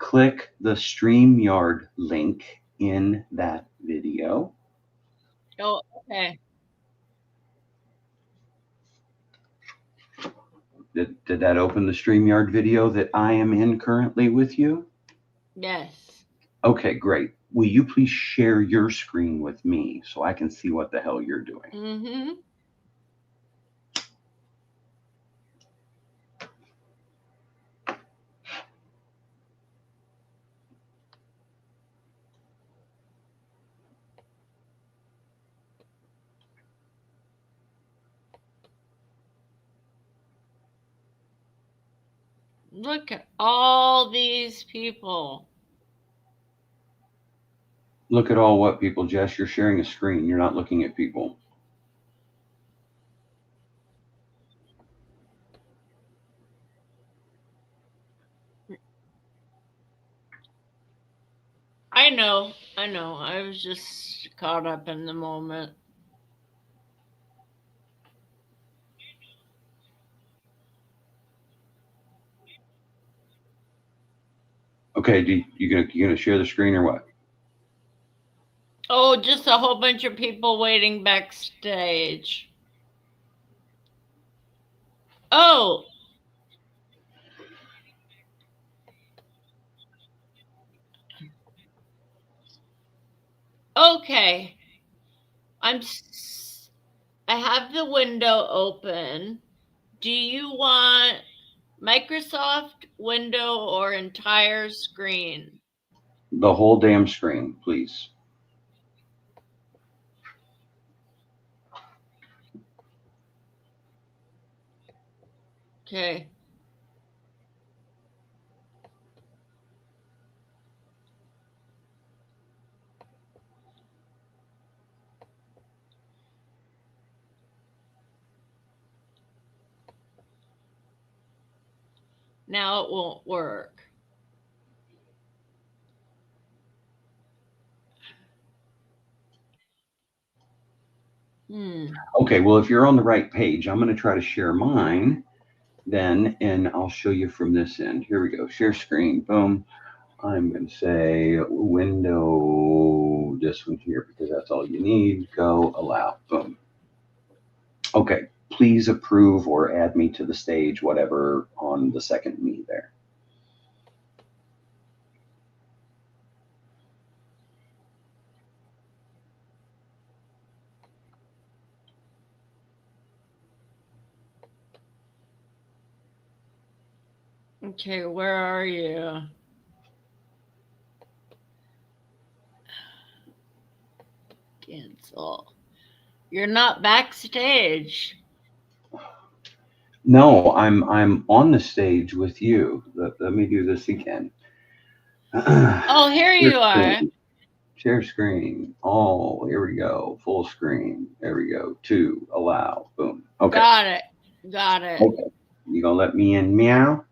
click the StreamYard link in that video. Oh, okay. Did that open the StreamYard video that I am in currently with you? Yes. Okay, great. Will you please share your screen with me so I can see what the hell you're doing? Mm-hmm. Look at all these people. Look at all what people, Jess, you're sharing a screen. You're not looking at people. I know. I was just caught up in the moment. Okay, you gonna share the screen or what? Oh, just a whole bunch of people waiting backstage. Oh, okay. I have the window open. Do you want Microsoft window or entire screen? The whole damn screen, please. Okay. Now it won't work. Okay, well, if you're on the right page, I'm going to try to share mine then, and I'll show you from this end. Here we go. Share screen. Boom. I'm going to say window, this one here, because that's all you need. Go, allow. Boom. Okay, please approve or add me to the stage, whatever, on the second me there. Okay, where are you? Cancel. You're not backstage. No, I'm on the stage with you. Let me do this again. Oh, here Share you are. screen. Share screen. Oh, here we go. Full screen. There we go. 2, allow. Boom. Okay. Got it. Got it. Okay. You gonna let me in? Meow.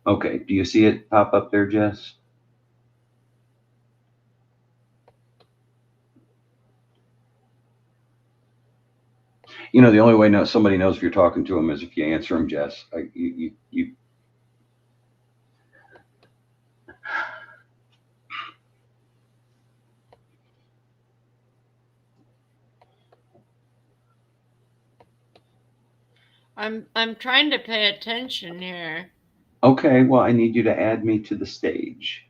Okay. Do you see it pop up there, Jess? You know, the only way somebody knows if you're talking to them is if you answer them, Jess. You. I'm trying to pay attention here. Okay. Well, I need you to add me to the stage.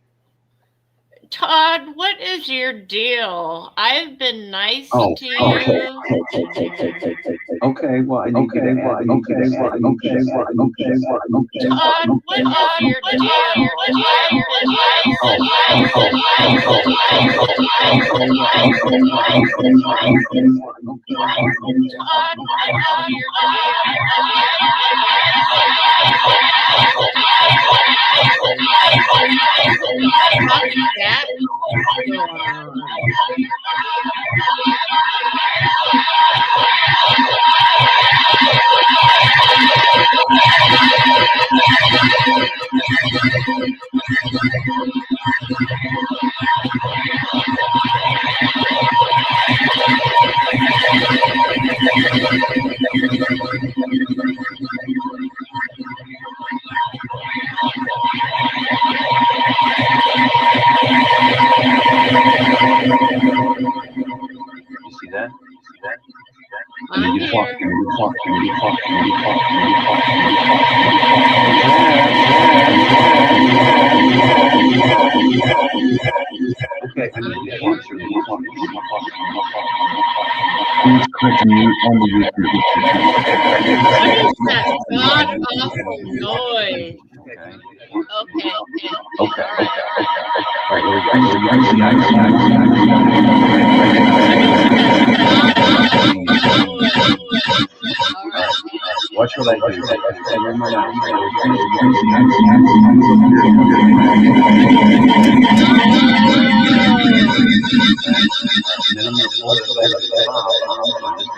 Todd, what is your deal? I've been nice Oh, to okay. you. Okay, well, I need you to add, I need you to add, I need you to add, Todd, what is your deal? I've been nice oh, to oh, oh, you. oh, oh, Todd, what is your deal? How's that going on? you see that? I need I'm you to talk, here. I need you to talk, I need you to talk, I need you to talk, I need you to talk, okay, I need I'm you to talk, here. sir, I need you to talk, please click mute on the YouTube. What is that god awful noise? Okay. Okay. Okay. All right. All right, here we go. I What is that god awful noise? All All right. right. Watch what I do. Finger in my mouth. Oh. And then I'm going to pull this over the top on this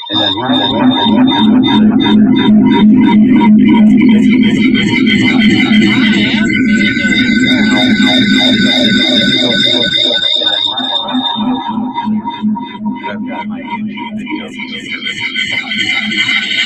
and then I am muted. I've got my YouTube video. I am muted.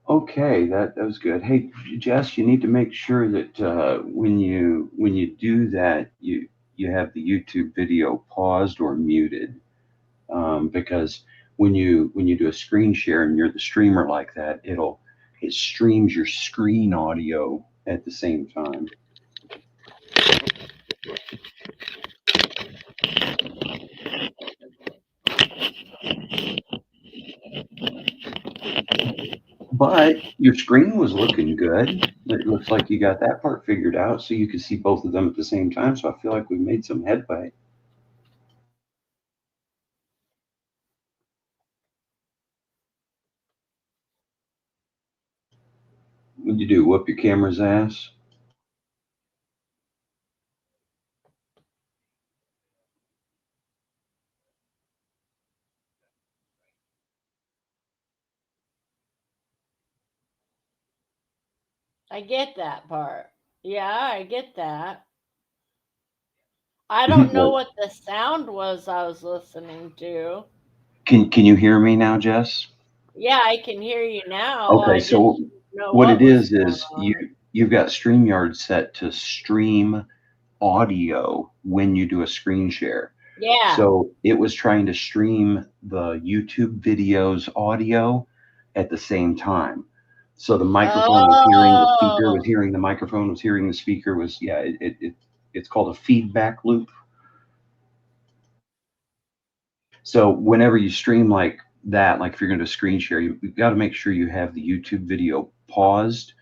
Okay, that was good. Hey, Jess, you need to make sure that when you do that, you have the YouTube video paused or muted, because when you do a screen share and you're the streamer like that, it streams your screen audio at the same time. But your screen was looking good. It looks like you got that part figured out, so you could see both of them at the same time. So I feel like we made some headway. What'd you do? Whoop your camera's ass? I get that part. Yeah, I get that. I don't know What? what the sound was I was listening to. Can you hear me now, Jess? Yeah, I can hear you now. Okay, I just so didn't know what what it was going is on. you've got StreamYard set to stream audio when you do a screen share. Yeah. So it was trying to stream the YouTube videos audio at the same time. So the microphone was hearing the speaker, was Oh. hearing the microphone, was hearing the speaker, was yeah, it's called a feedback loop. So whenever you stream like that, like if you're going to screen share, you've got to make sure you have the YouTube video paused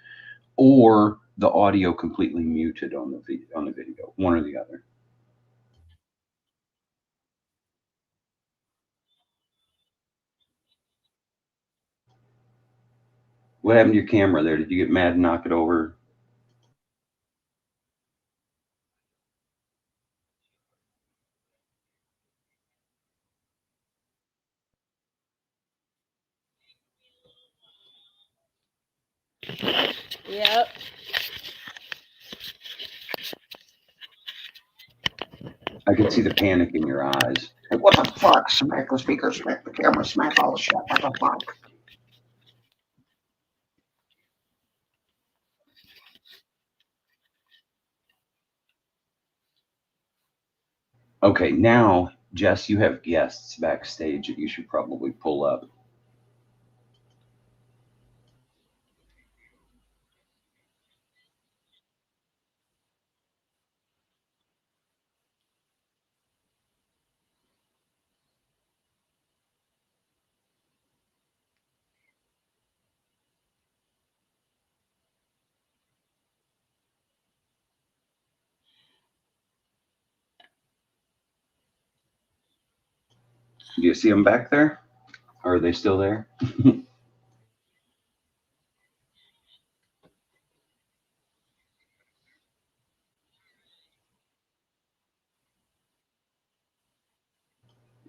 or the audio completely muted on the video, one or the other. What happened to your camera there? Did you get mad and knock it over? Yep. I could see the panic in your eyes. Hey, what the fuck? Smack the speaker, smack the camera, smack all the shit. What the fuck? Okay, now, Jess, you have guests backstage that you should probably pull up. Do you see them back there? Or are they still there?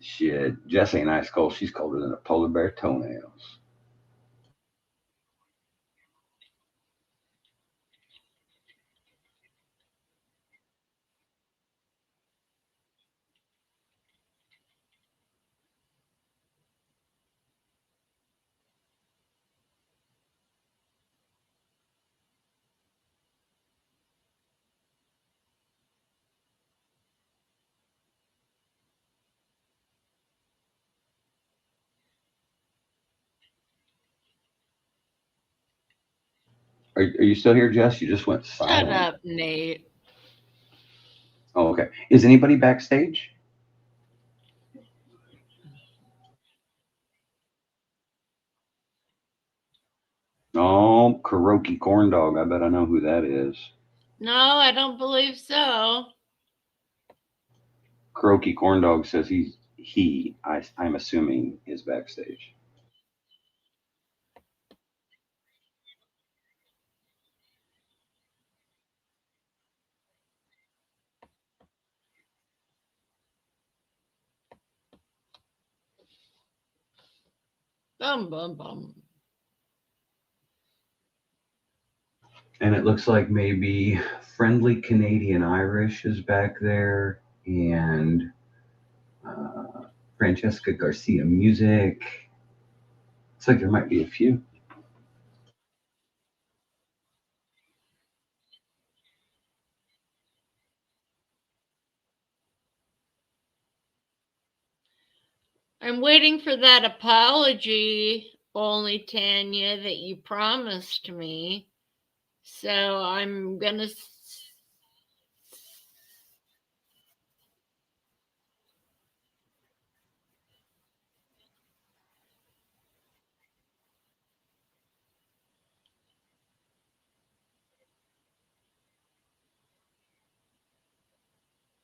Shit, Jess ain't ice cold. She's colder than a polar bear toenails. Are you still here, Jess? You just went Shut silent. up, Nate. Oh, okay. Is anybody backstage? Oh, karaoke corn dog. I bet I know who that is. No, I don't believe so. Karaoke corn dog says I'm assuming, is backstage. Bum bum bum. And it looks like maybe Friendly Canadian Irish is back there, and Francesca Garcia Music. Looks like there might be a few. I'm waiting for that apology, only Tanya, that you promised me. So I'm gonna.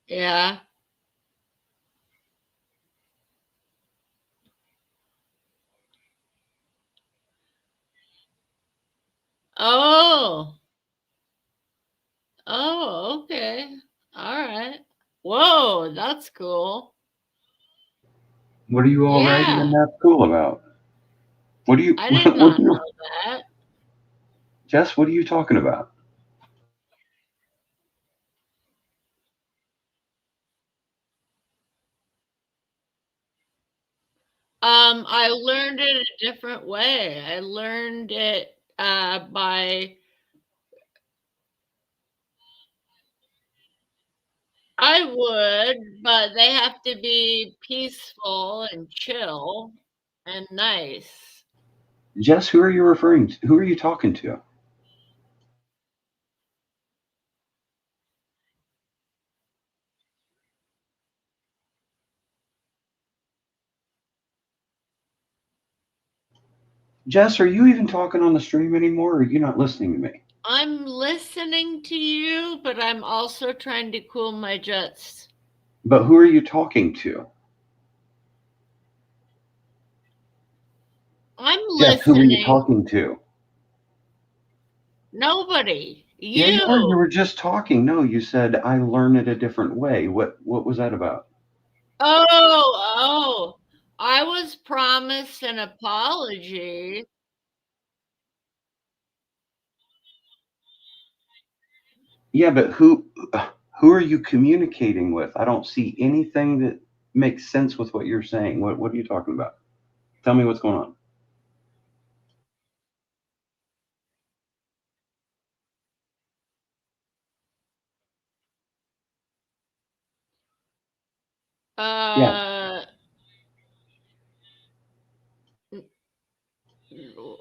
Yeah. Oh. Oh, okay. All right. Whoa, that's cool. What are you all writing in Yeah, that school about? What are you? I did What not are you? know that. Jess, what are you talking about? I learned it a different way. I learned it by I would, but they have to be peaceful and chill and nice. Jess, who are you referring to? Who are you talking to? Jess, are you even talking on the stream anymore, or are you not listening to me? I'm listening to you, but I'm also trying to cool my jets. But who are you talking to? I'm Jess, who are you listening. talking to? Nobody. Yeah, you were. You You. were just talking. No, you said I learn it a different way. What was that about? Oh, oh. I was promised an apology. Yeah, but who are you communicating with? I don't see anything that makes sense with what you're saying. What are you talking about? Tell me what's going on. Yeah.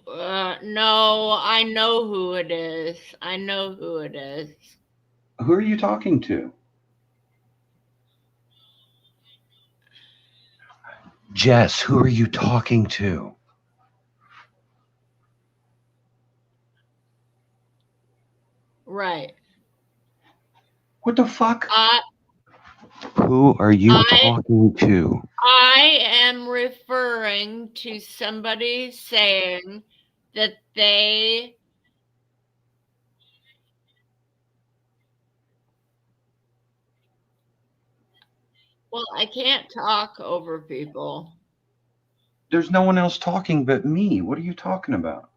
Uh, no, I know who it is. I know who it is. Who are you talking to? Jess, who are you talking to? Right. What the fuck? I Who are you I talking to? I am referring to somebody saying that they well, I can't talk over people. There's no one else talking but me. What are you talking about?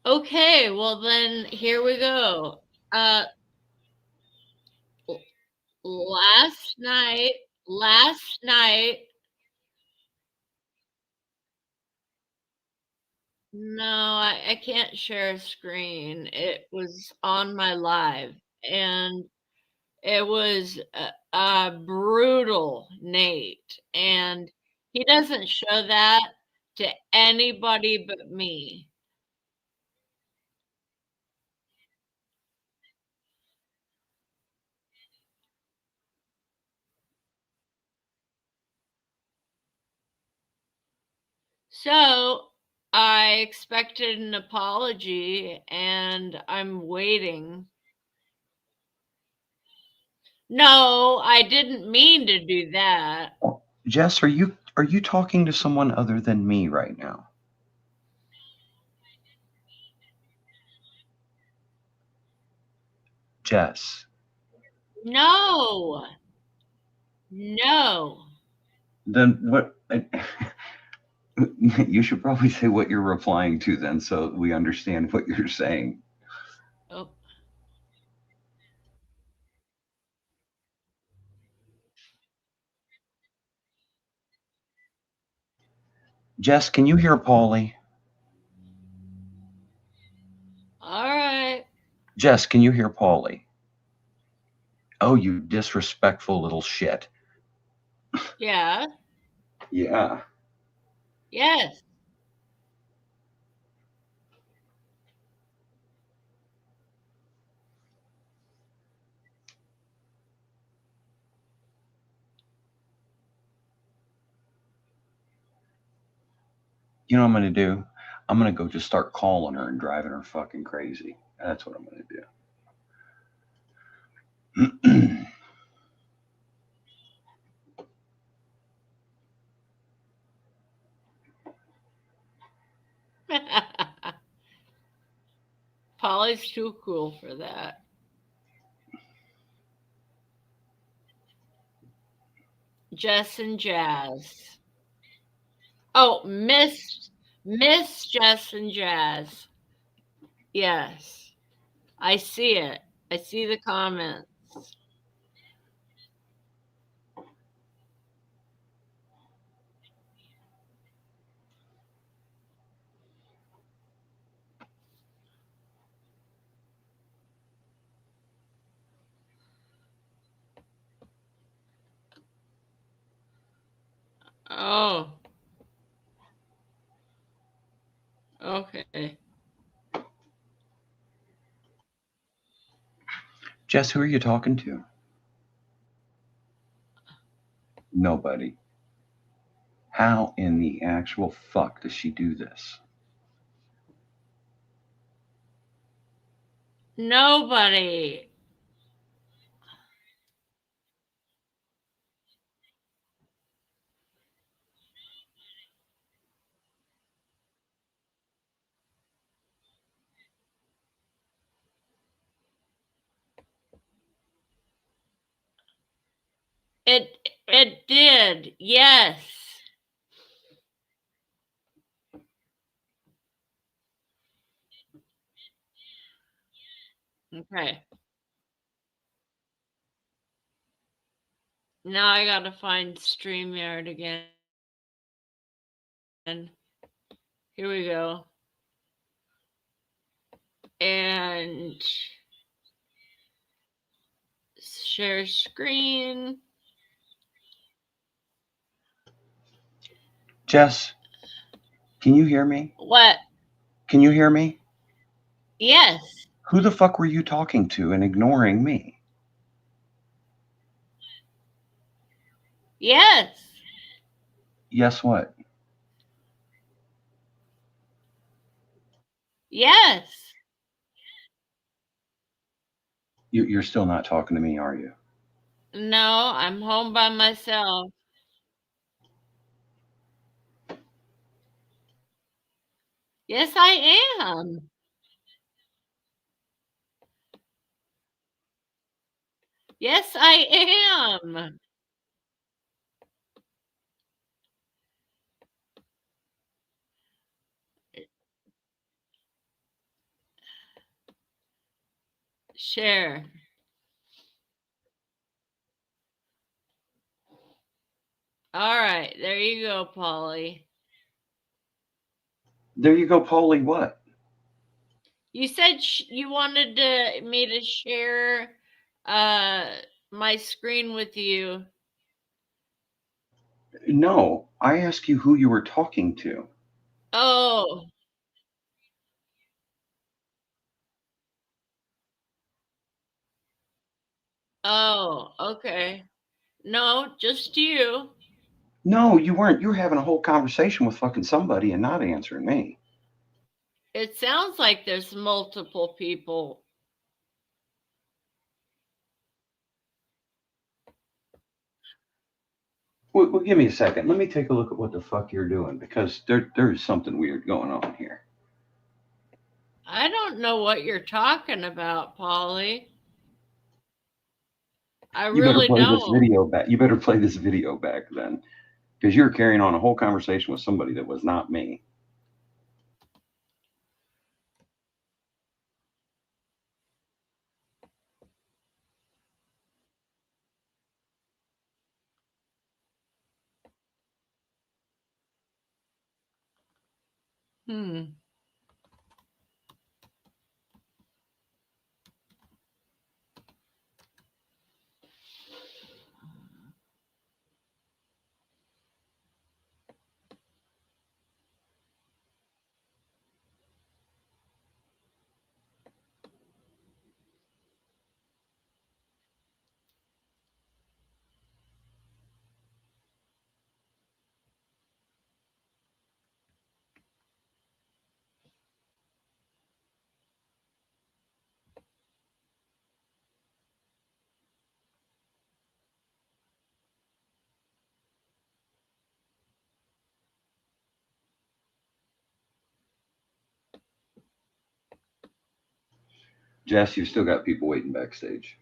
Okay, well then here we go. Uh l- last night no, I can't share a screen. It was on my live and it was brutal, Nate, and he doesn't show that to anybody but me. So, I expected an apology, and I'm waiting. No, I didn't mean to do that. Jess, are you talking to someone other than me right now? Jess. No. No. Then what you should probably say what you're replying to then so we understand what you're saying. Oh, Jess, can you hear Paulie? alright. Jess, can you hear Paulie? Oh, you disrespectful little shit. Yeah. Yeah. Yes. You know what I'm going to do? I'm going to go just start calling her and driving her fucking crazy. That's what I'm going to do. Polly's too cool for that. Jess and Jazz. Oh, Miss Jess and Jazz. Yes. I see it. I see the comments. Oh, okay. Jess, who are you talking to? Nobody. How in the actual fuck does she do this? Nobody. It did. Yes. Okay. Now I gotta find StreamYard again. Here we go. And share screen. Jess, can you hear me? What? Can you hear me? Yes. Who the fuck were you talking to and ignoring me? Yes. Yes, what? Yes. You're still not talking to me, are you? No, I'm home by myself. Yes, I am. Yes, I am. Share. All right, there you go, Polly. There you go, Polly. What? You said you wanted me to share uh my screen with you. No, I asked you who you were talking to. Oh, oh, okay. No, just you. No, you weren't. You were having a whole conversation with fucking somebody and not answering me. It sounds like there's multiple people. Well, give me a second. Let me take a look at what the fuck you're doing because there's something weird going on here. I don't know what you're talking about, Polly. I You better really play this don't. video back. You better play this video back then because you're carrying on a whole conversation with somebody that was not me. Hmm. Jess, you've still got people waiting backstage.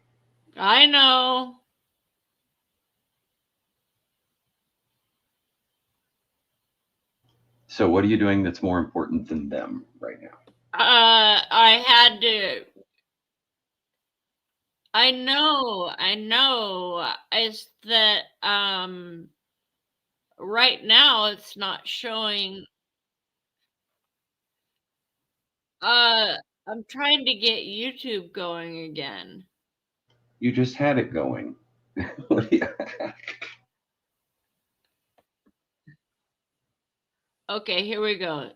I know. So, what are you doing that's more important than them right now? I had to. I know. It's that right now it's not showing. Uh, I'm trying to get YouTube going again. You just had it going. What do you- Okay, here we go.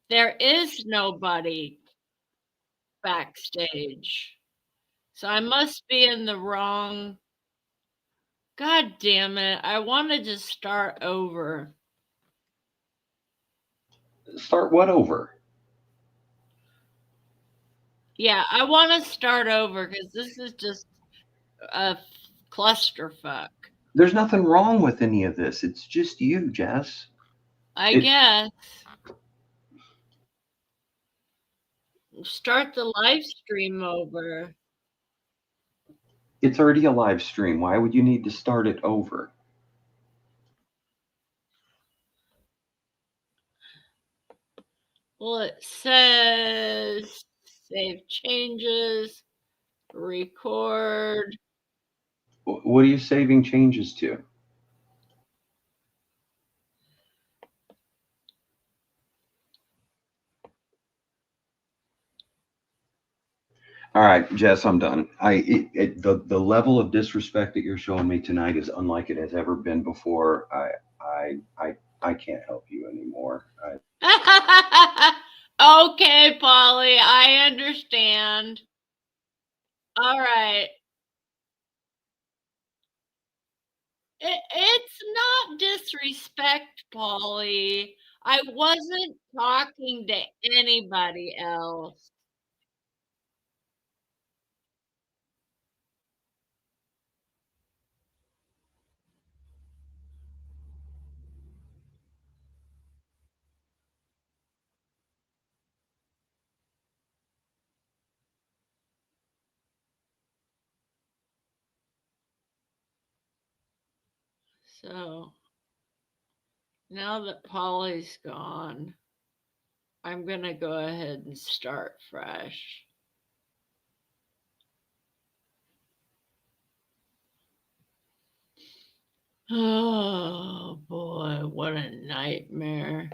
There is nobody backstage. So I must be in the wrong. God damn it. I wanted to start over. Start what over? Yeah, I want to start over because this is just a clusterfuck. There's nothing wrong with any of this. It's just you, Jess. I It guess. Start the live stream over. It's already a live stream. Why would you need to start it over? Well, it says save changes, record. What are you saving changes to? All right, Jess, I'm done. The level of disrespect that you're showing me tonight is unlike it has ever been before. I can't help you anymore. Okay, Polly, I understand. All right. It's not disrespect, Polly. I wasn't talking to anybody else. So now that Polly's gone, I'm going to go ahead and start fresh. Oh boy, what a nightmare.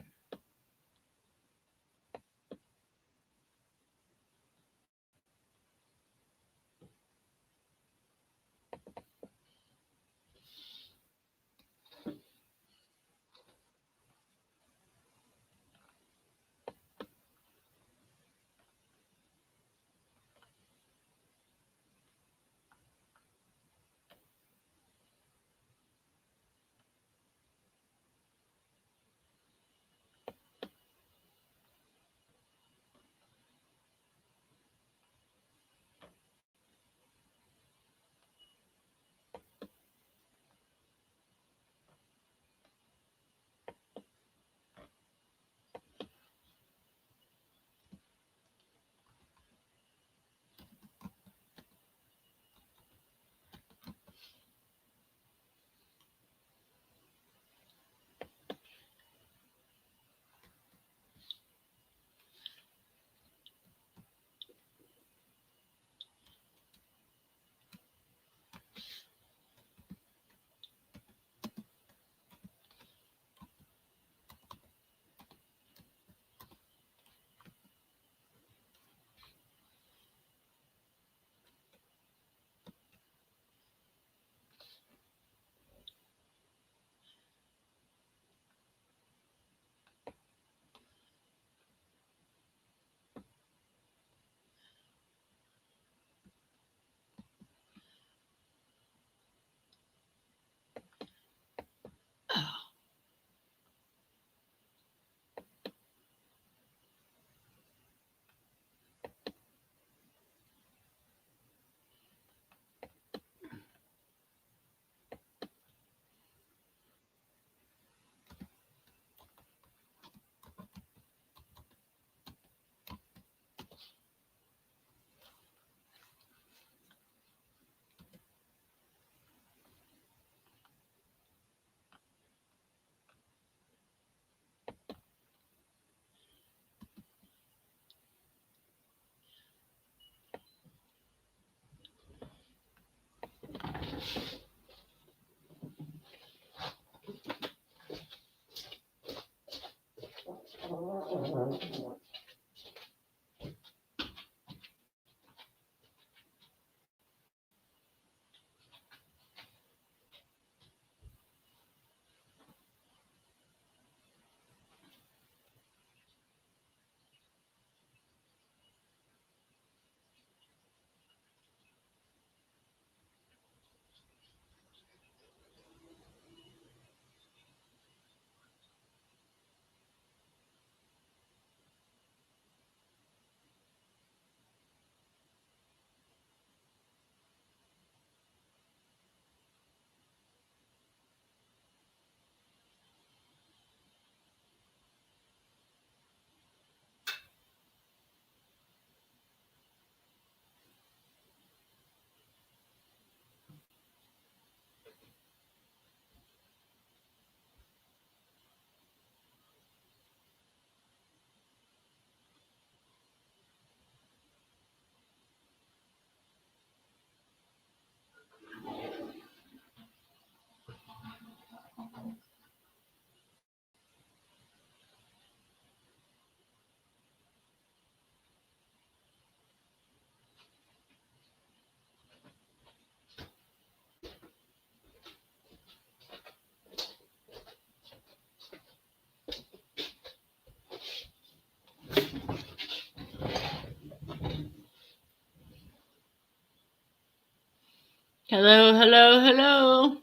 Hello, hello, hello.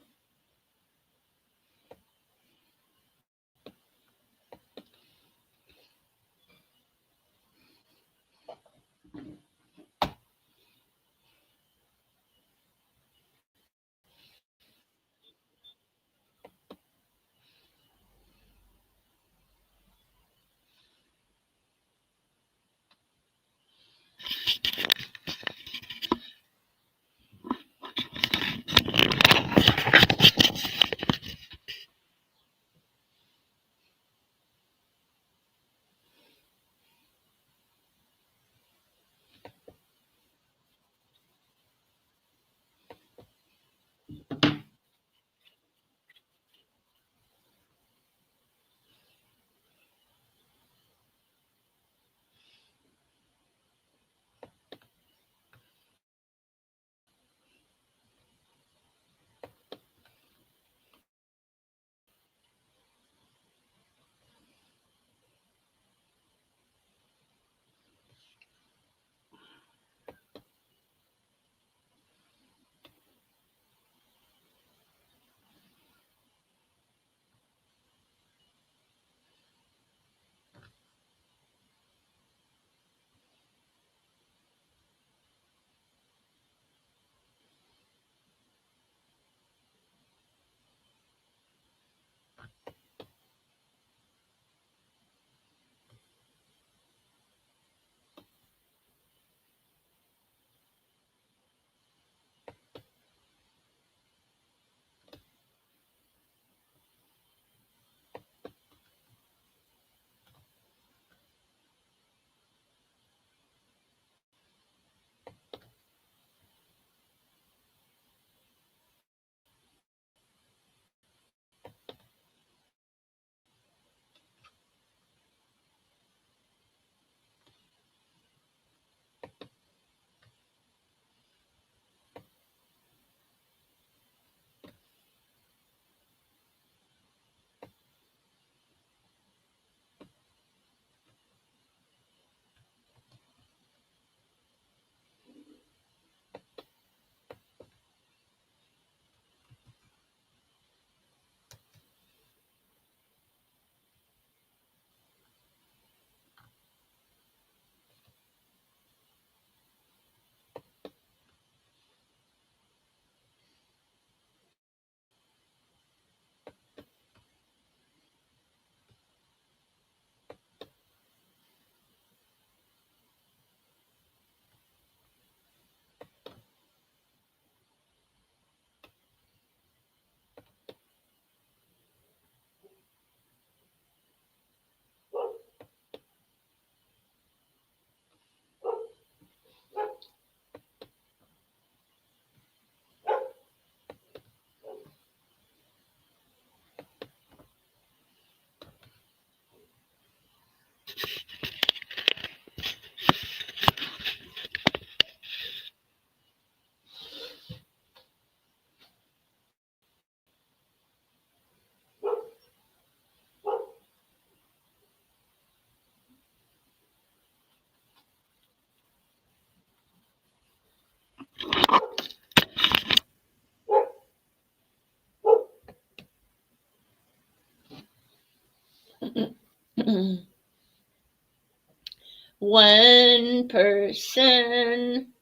One person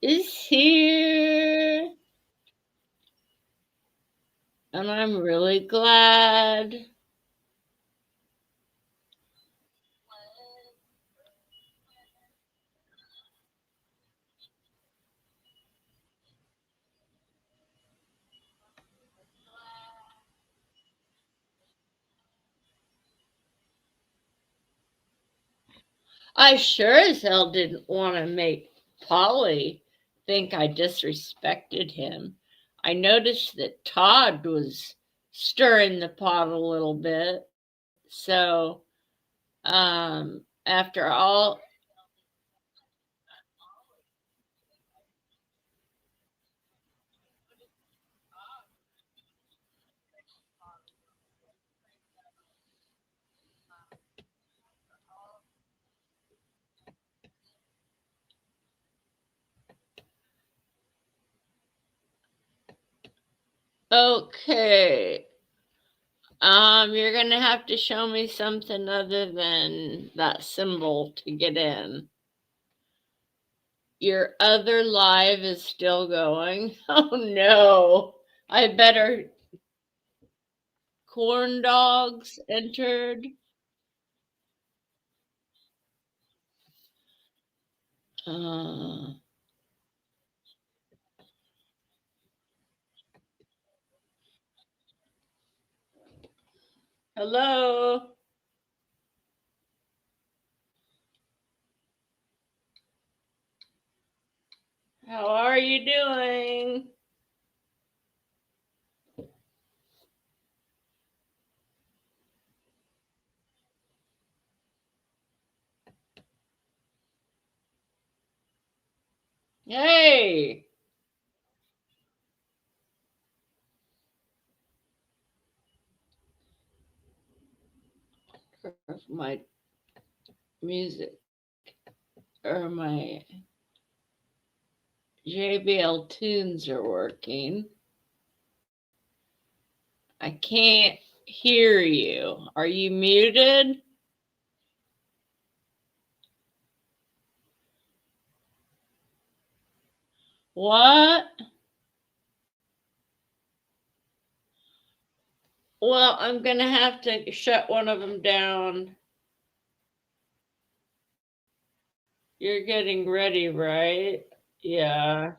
is here, and I'm really glad. I sure as hell didn't want to make Polly think I disrespected him. I noticed that Todd was stirring the pot a little bit. So, after all, Okay. You're gonna have to show me something other than that symbol to get in. Your other live is still going. Oh no. I better. Corn dogs entered. Uh, Hello. How are you doing? Hey. My music or my JBL tunes are working. I can't hear you. Are you muted? What? Well, I'm going to have to shut one of them down. You're getting ready, right? Yeah.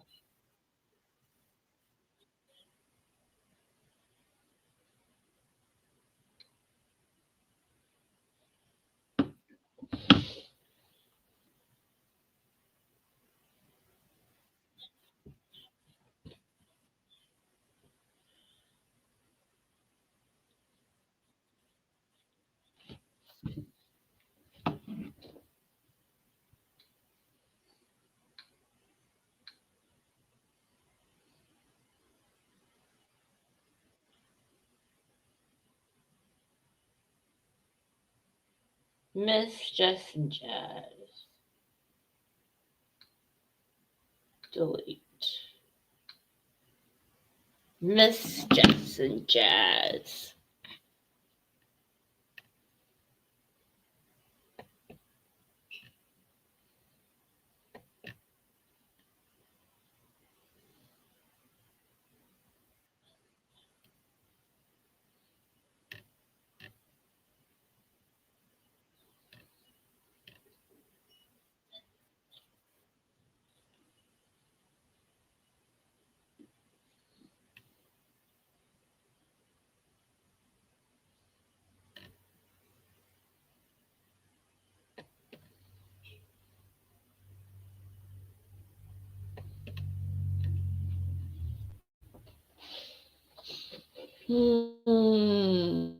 Miss Jess N Jazz. Delete. Miss Jess N Jazz. Hmm.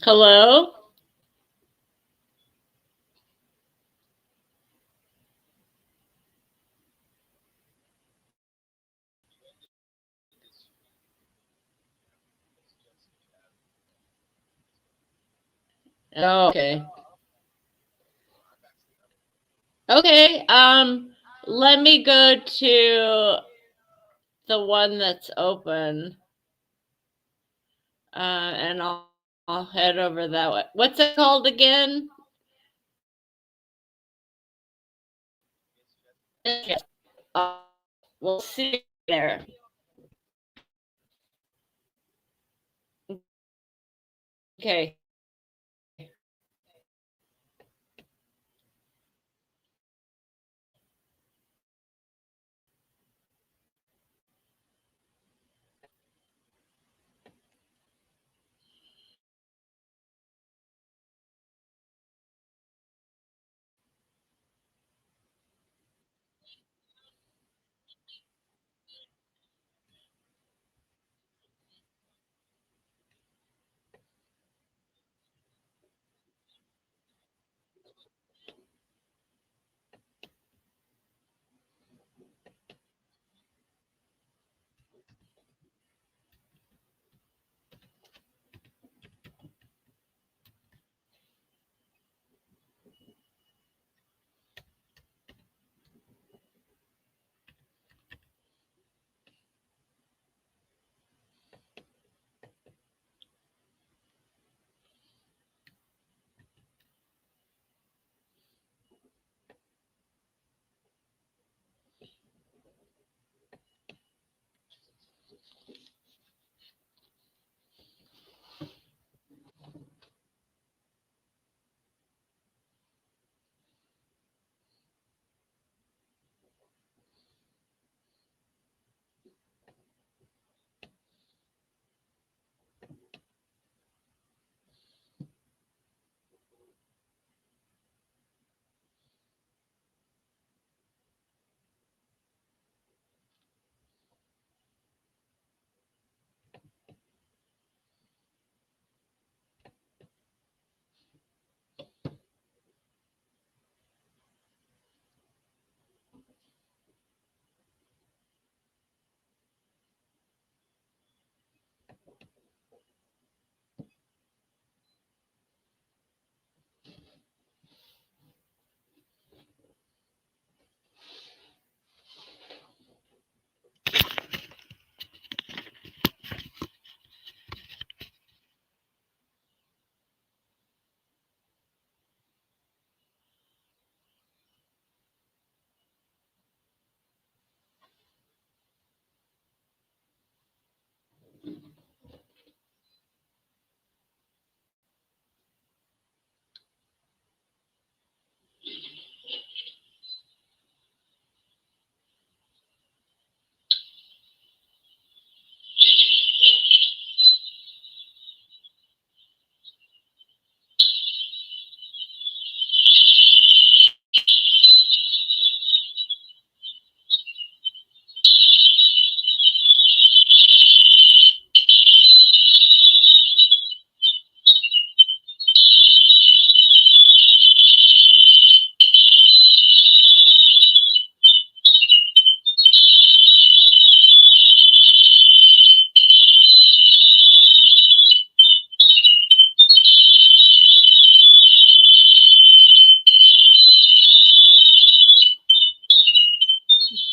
Hello? Oh, okay. Okay. Let me go to the one that's open. And I'll head over that way. What's it called again? Yes. We'll see you there. Okay.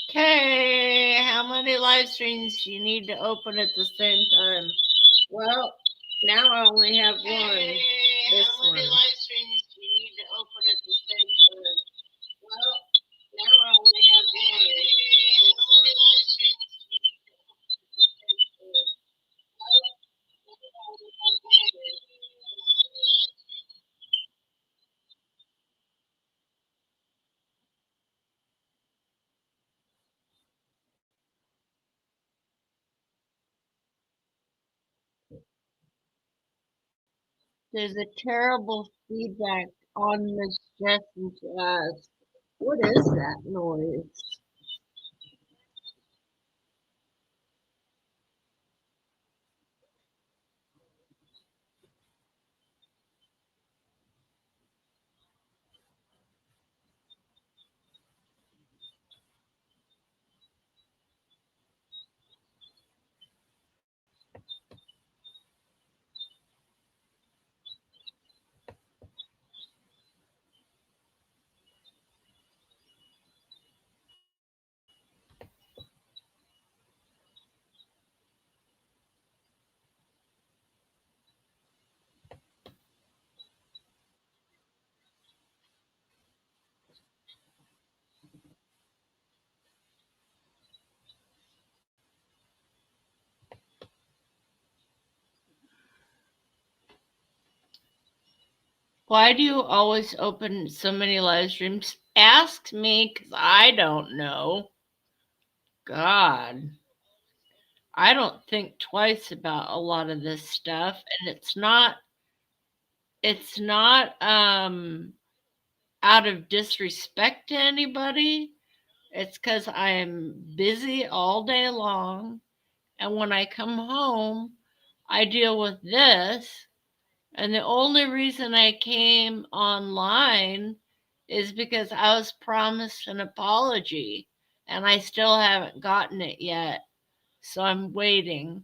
Okay, how many live streams do you need to open at the same time? Well, now I only have one. This How many one. live streams do you need to open at the same time? Well, now I only have one. How many live streams do you need to open at the same time? Well, now I only have one. There's a terrible feedback on this Jess N Jazz. What is that noise? Why do you always open so many live streams? Ask me, because I don't know. God. I don't think twice about a lot of this stuff, and it's not out of disrespect to anybody. It's because I'm busy all day long, and when I come home, I deal with this. And the only reason I came online is because I was promised an apology, and I still haven't gotten it yet. So I'm waiting.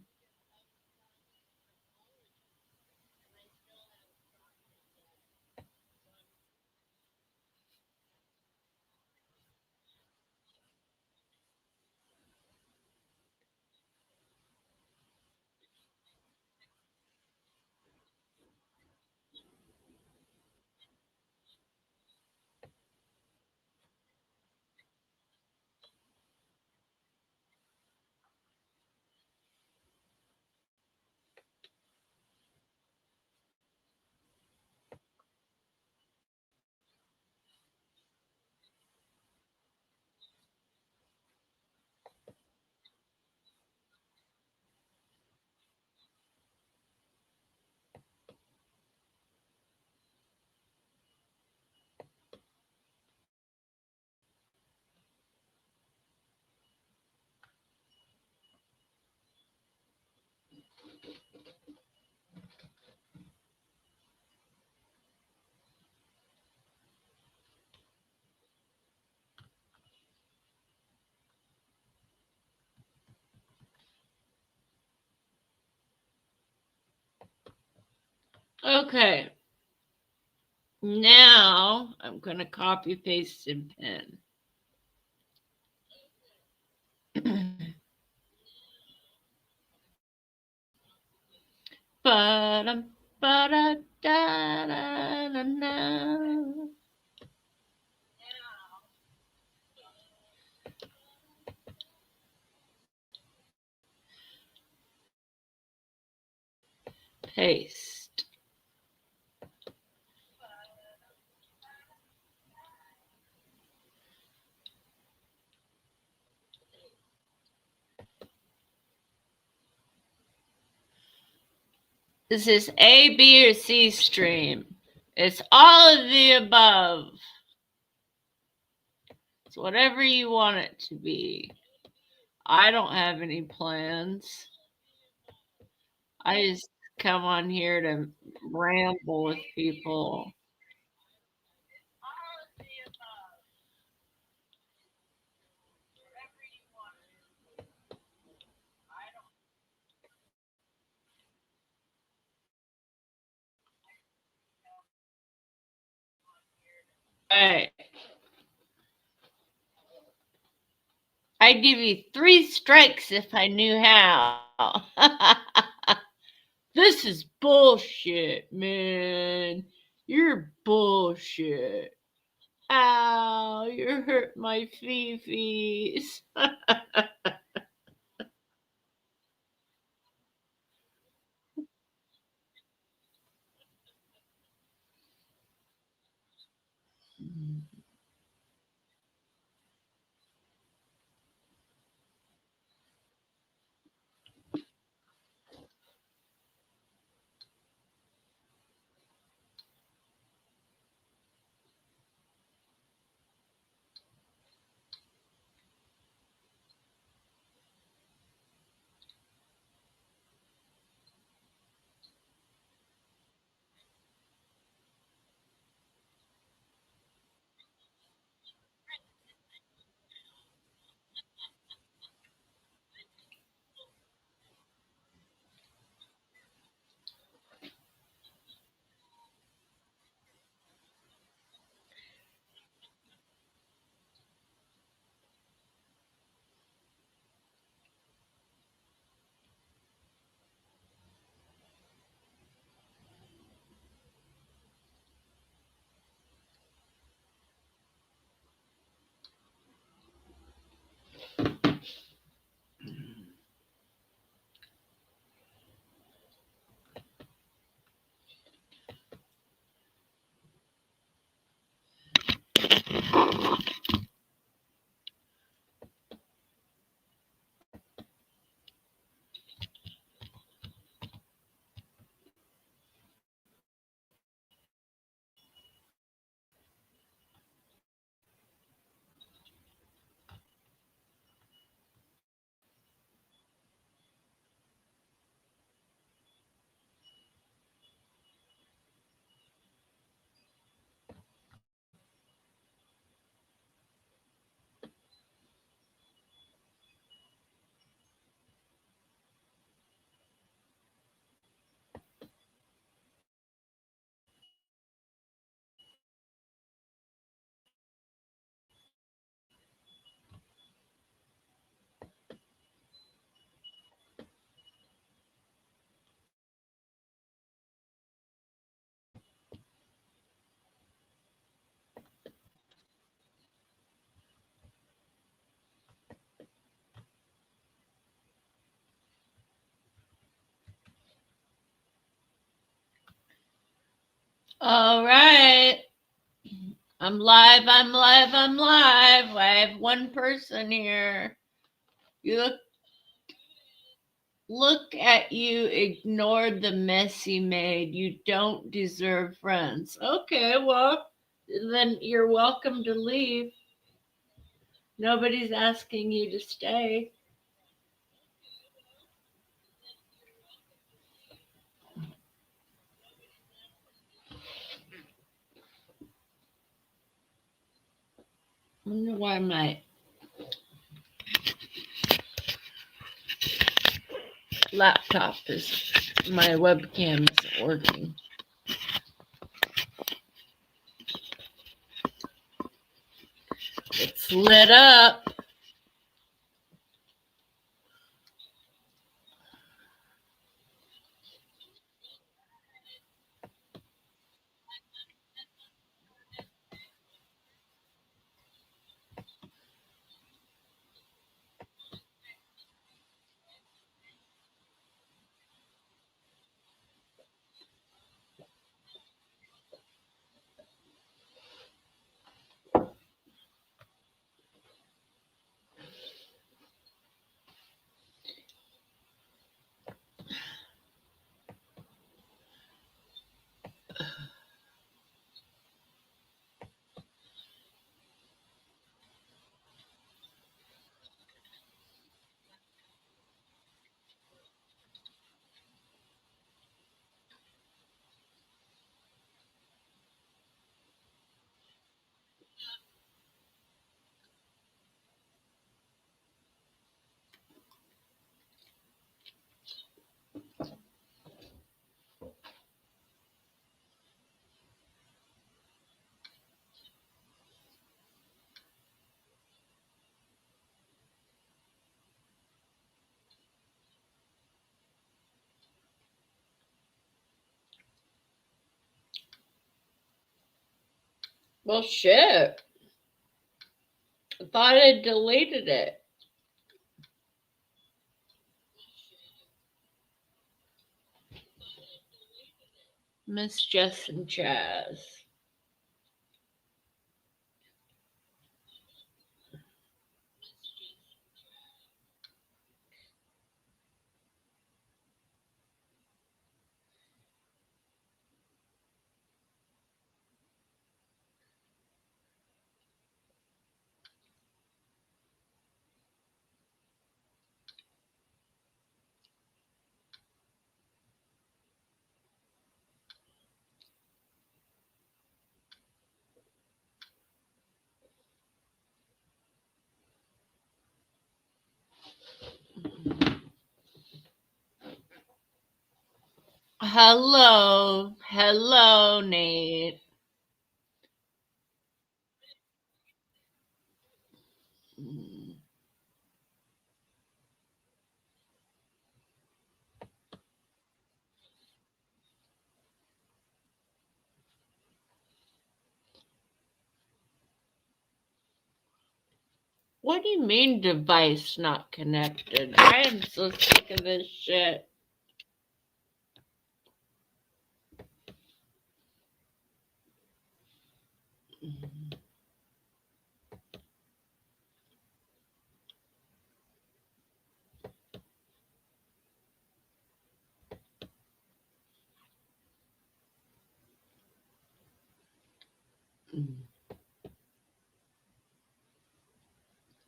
Okay. Now I'm going to copy, paste, and pin. Ba-dum, ba-da-da-da-da-da. Paste. Is this A, B, or C stream? It's all of the above. It's whatever you want it to be. I don't have any plans. I just come on here to ramble with people. Hey, I'd give you 3 strikes if I knew how. This is bullshit, man. You're bullshit. Ow, you hurt my fifis. All right. I'm live. I have one person here. You look at you, ignored the mess you made. You don't deserve friends. Okay, well, then you're welcome to leave. Nobody's asking you to stay. I wonder why my laptop is, my webcam isn't working. It's lit up. Well, shit. I thought I deleted it. Miss Jess N Jazz. Hello. Hello, Nate. What do you mean device not connected? I am so sick of this shit.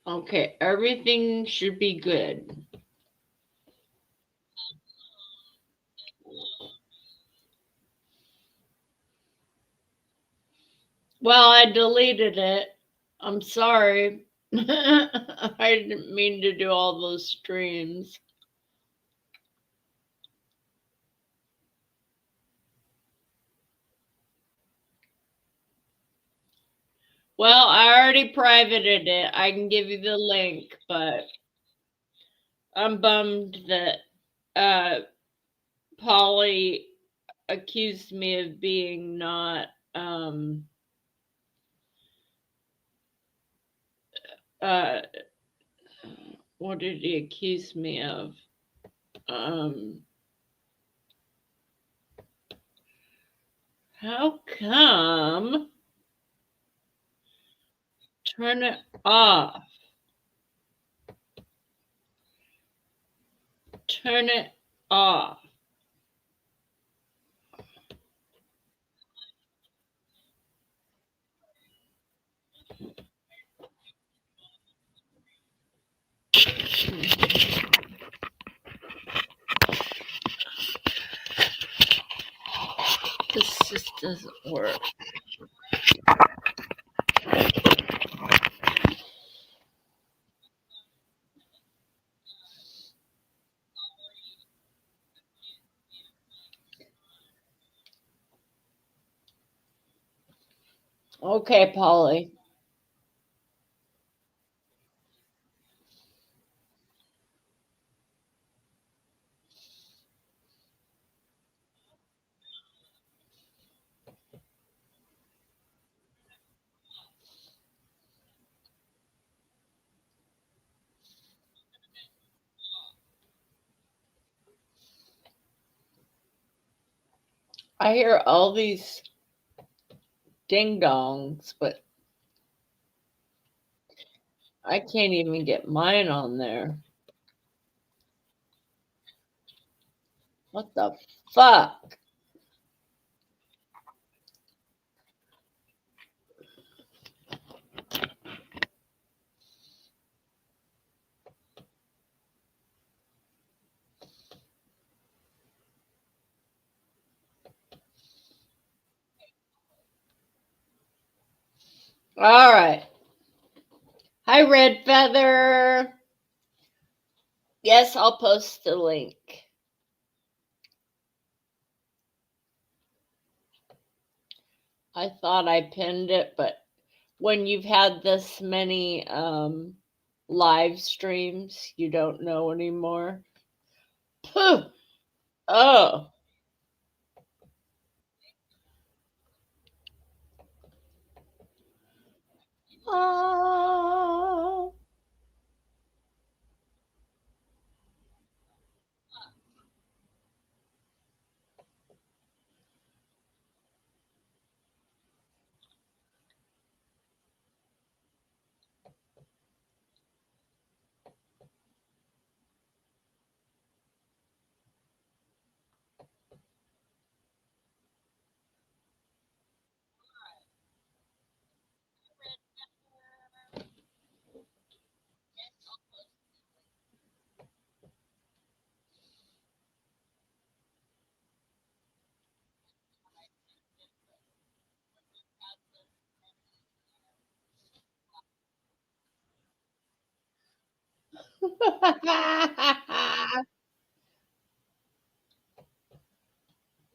Okay, everything should be good. Well, I deleted it. I'm sorry. I didn't mean to do all those streams. Well, I already privated it. I can give you the link, but I'm bummed that Polly accused me of being not uh what did he accuse me of? How come? Turn it off. Turn it off. This just doesn't work. Okay, Polly. I hear all these ding dongs, but I can't even get mine on there. What the fuck? All right. Hi, Red Feather. Yes, I'll post the link. I thought I pinned it, but when you've had this many live streams, you don't know anymore. Pooh. Oh. Oh.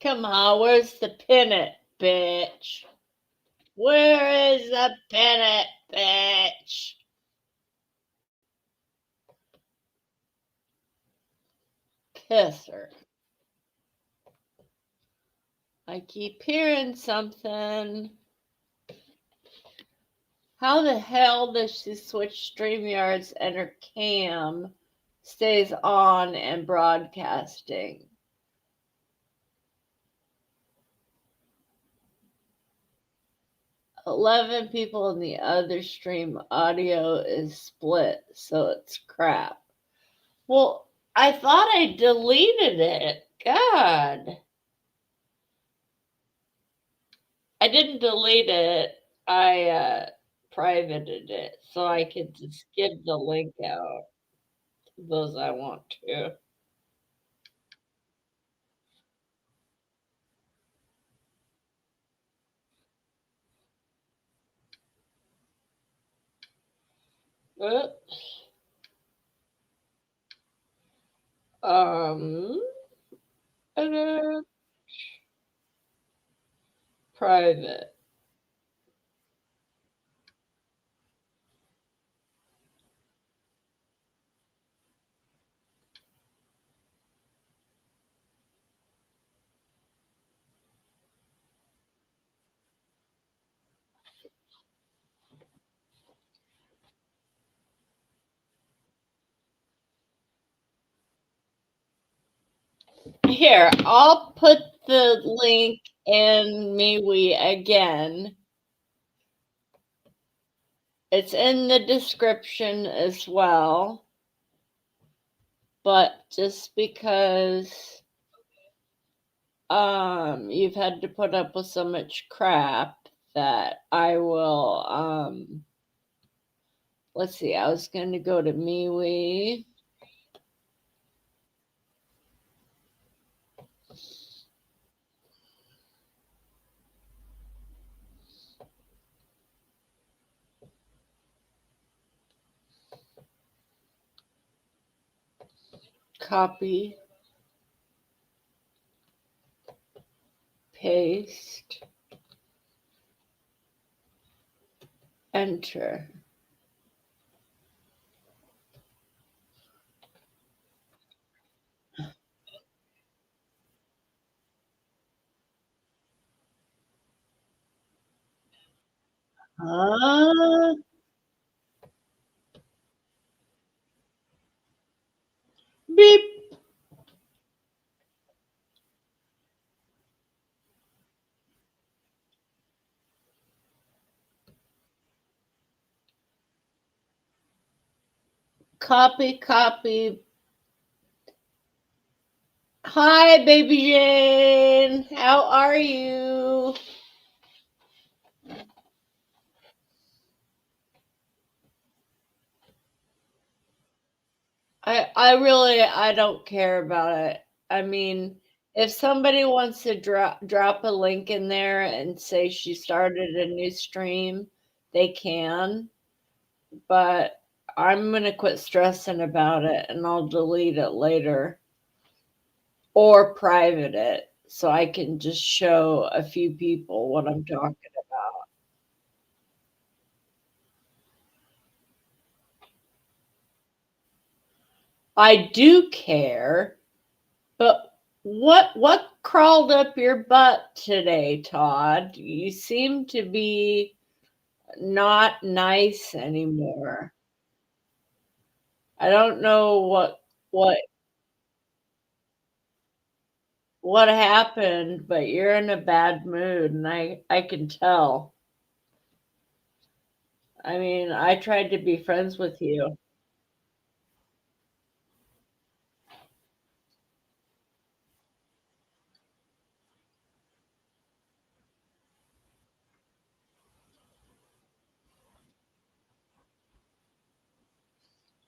Come on, where's the pin it, bitch? Where is the pin it, bitch? Kiss her. I keep hearing something. How the hell does she switch StreamYards and her cam stays on and broadcasting? "11 people in the other stream audio is split, so it's crap." Well, I thought I deleted it. God. I didn't delete it. I privated it so I could just give the link out to those I want to. Oops. Edit, private. Here, I'll put the link in MeWe again. It's in the description as well. But just because you've had to put up with so much crap that I will let's see, I was gonna go to MeWe. Copy, paste, enter. Beep. Copy, copy. Hi, baby Jane. How are you? I don't care about it. I mean, if somebody wants to drop a link in there and say she started a new stream, they can, but I'm gonna quit stressing about it and I'll delete it later or private it so I can just show a few people what I'm talking about. I do care, but what crawled up your butt today, Todd? You seem to be not nice anymore. I don't know what what happened, but you're in a bad mood and I can tell. I mean, I tried to be friends with you.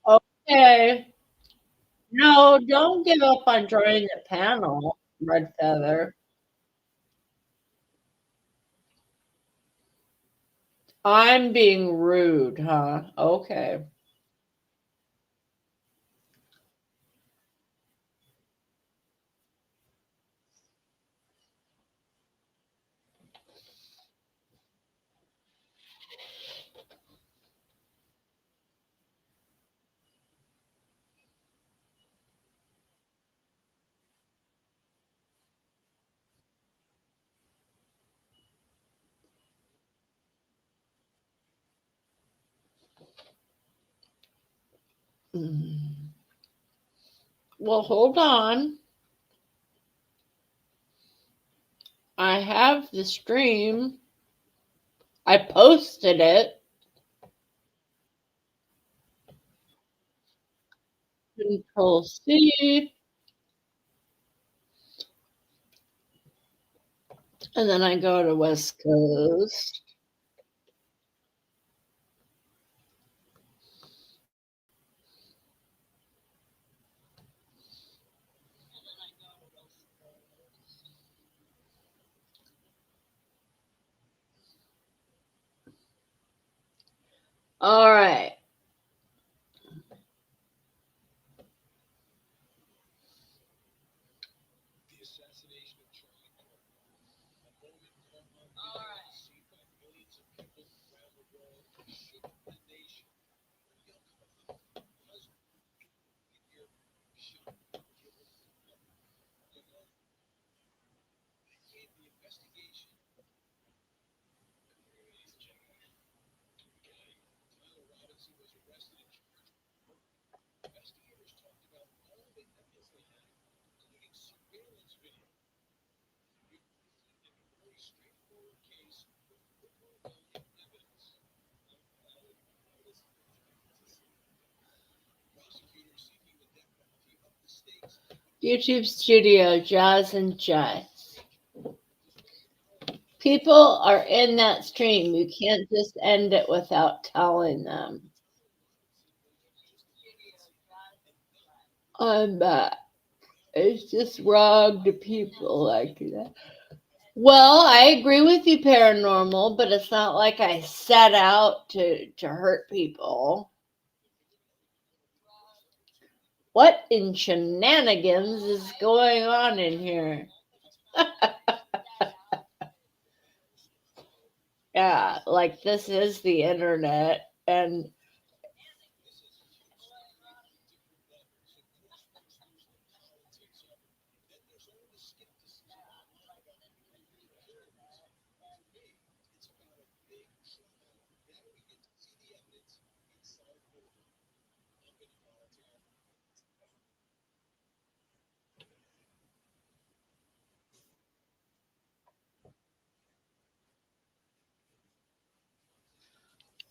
Okay. No, don't give up on joining the panel, Red Feather. I'm being rude, huh? Okay. Mm. Well, hold on. I have the stream. I posted it. Control C. And then I go to West Coast. All right. YouTube Studio, Jazz N Jazz. People are in that stream. You can't just end it without telling them. I'm back. It's just wrong to people like that. Well, I agree with you, paranormal, but it's not like I set out to hurt people. What in shenanigans is going on in here? Yeah, like this is the internet, and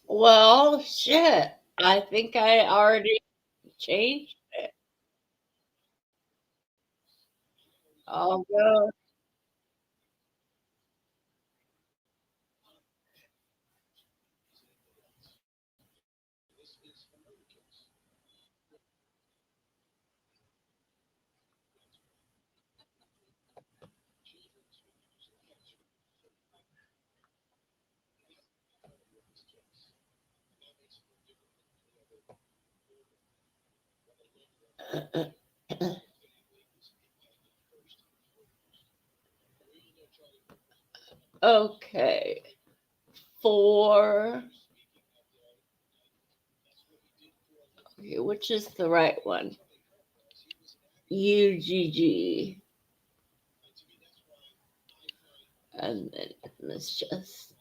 well, shit. I think I already. changed it. I'll go. Okay. Four. Okay, which is the right one? UGG. And then let's just.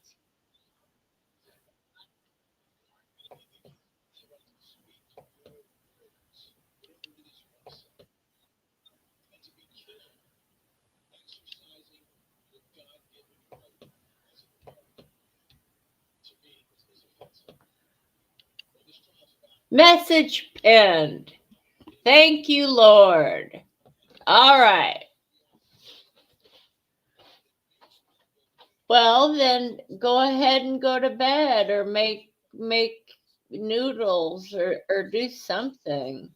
Message pinned. Thank you, Lord. All right. Well, then go ahead and go to bed or make noodles or do something.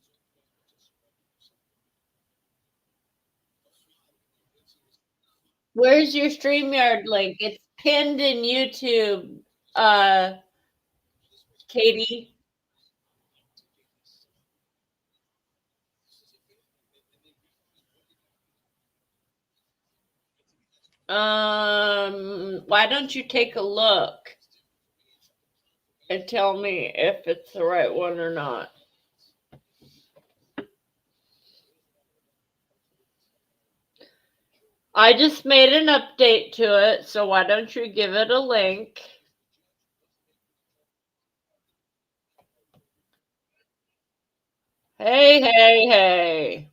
Where's your StreamYard link? It's pinned in YouTube, uh, Katie. Why don't you take a look and tell me if it's the right one or not? I just made an update to it, so why don't you give it a link? Hey, hey, hey.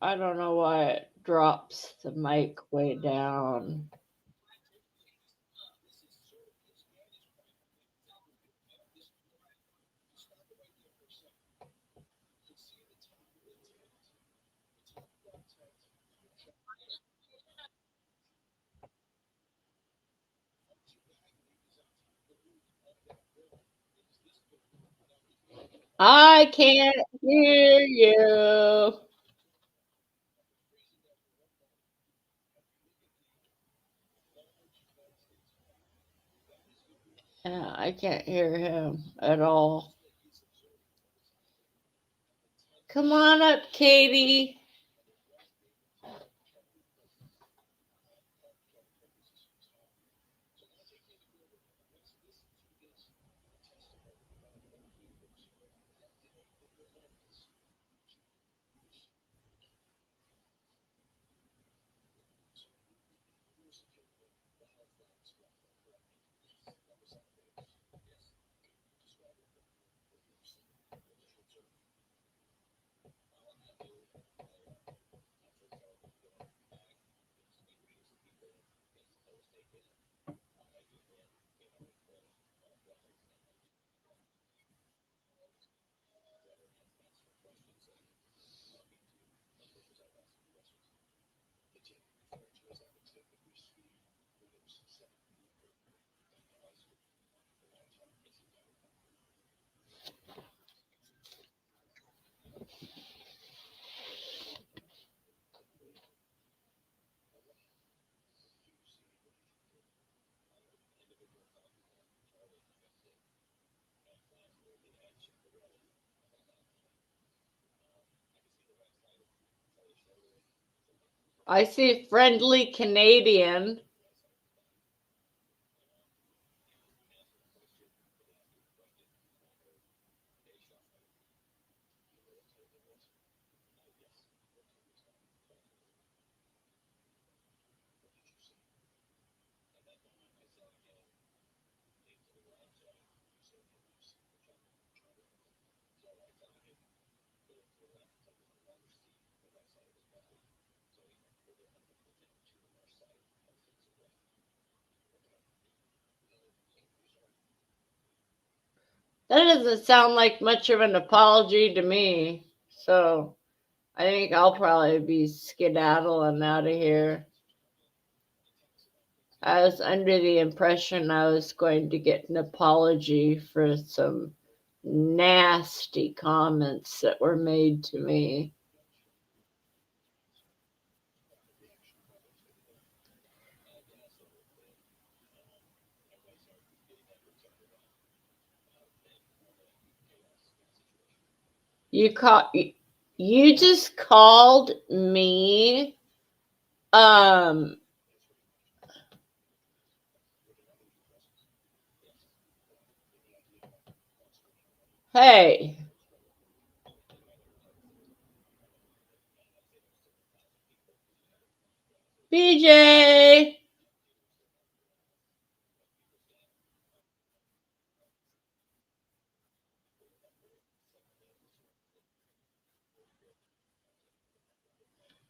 I don't know why it drops the mic way down. I can't hear you. Yeah, I can't hear him at all. Come on up, Katie. I see friendly Canadian. That doesn't sound like much of an apology to me. So I think I'll probably be skedaddling out of here. I was under the impression I was going to get an apology for some nasty comments that were made to me. You call you just called me um hey, BJ,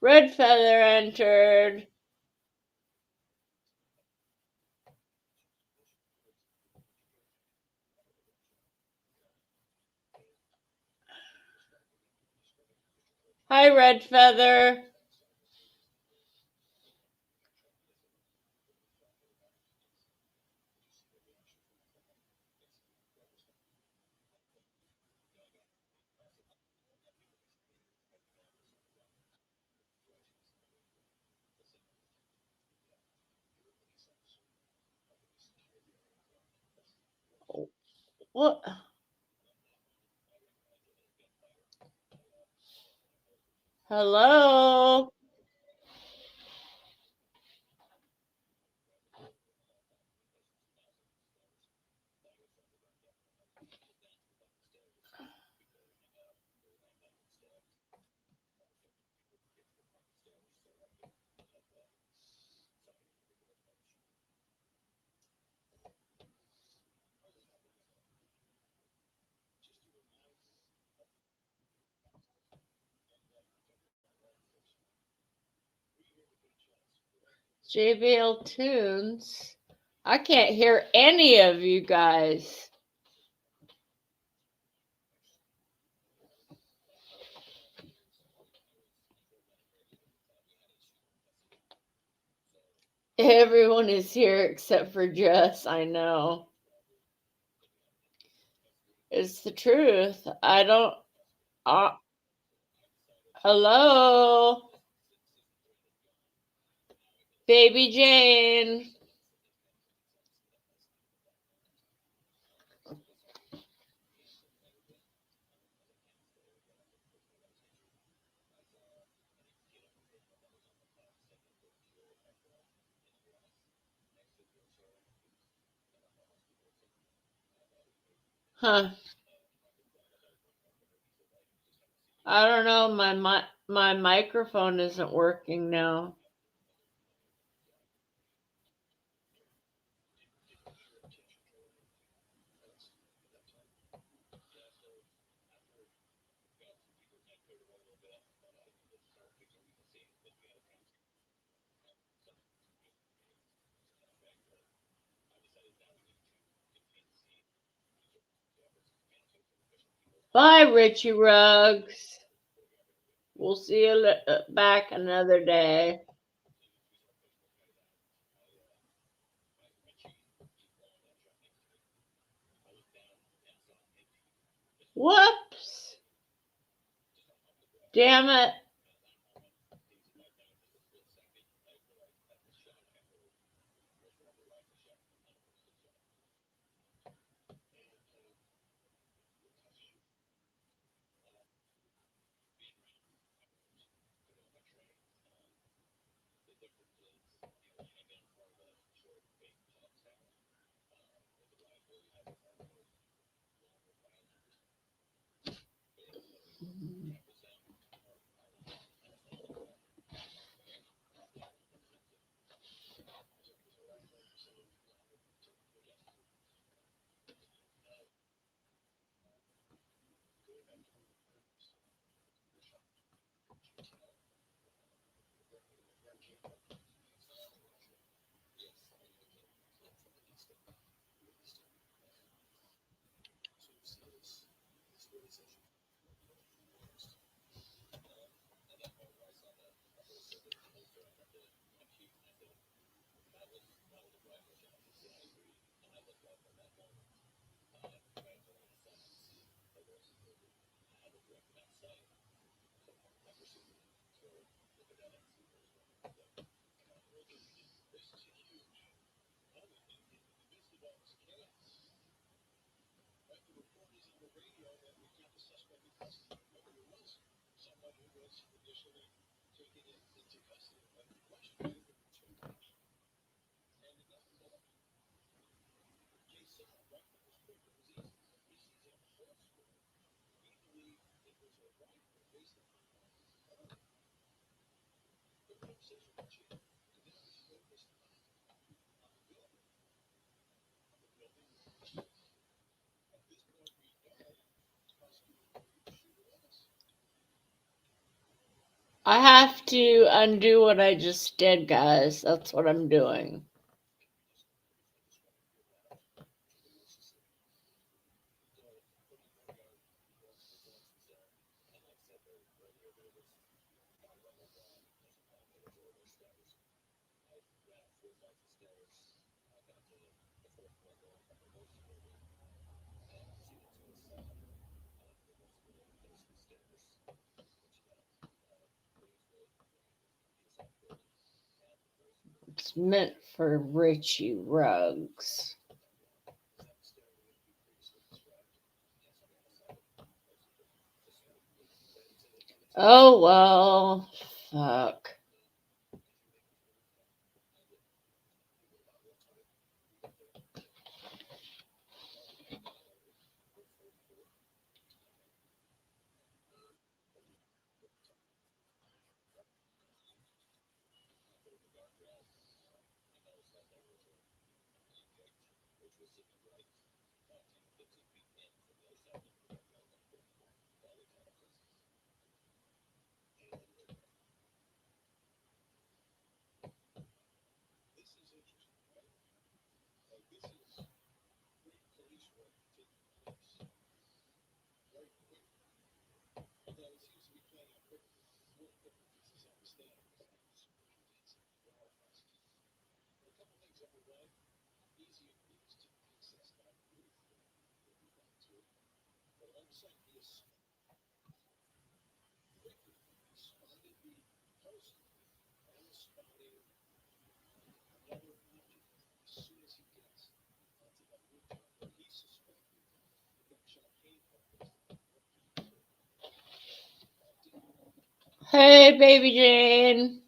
Red Feather entered. Hi, Red Feather. What? Hello? JBL Tunes? I can't hear any of you guys. Everyone is here except for Jess, I know. It's the truth. I don't. Uh, hello? Baby Jane. Huh. I don't know. My microphone isn't working now. Bye, Richie Ruggs. We'll see you back another day. Whoops. Damn it. I have to undo what I just did, guys. That's what I'm doing. It's meant for Richie Ruggs. Oh well. Fuck. Hey, baby Jane.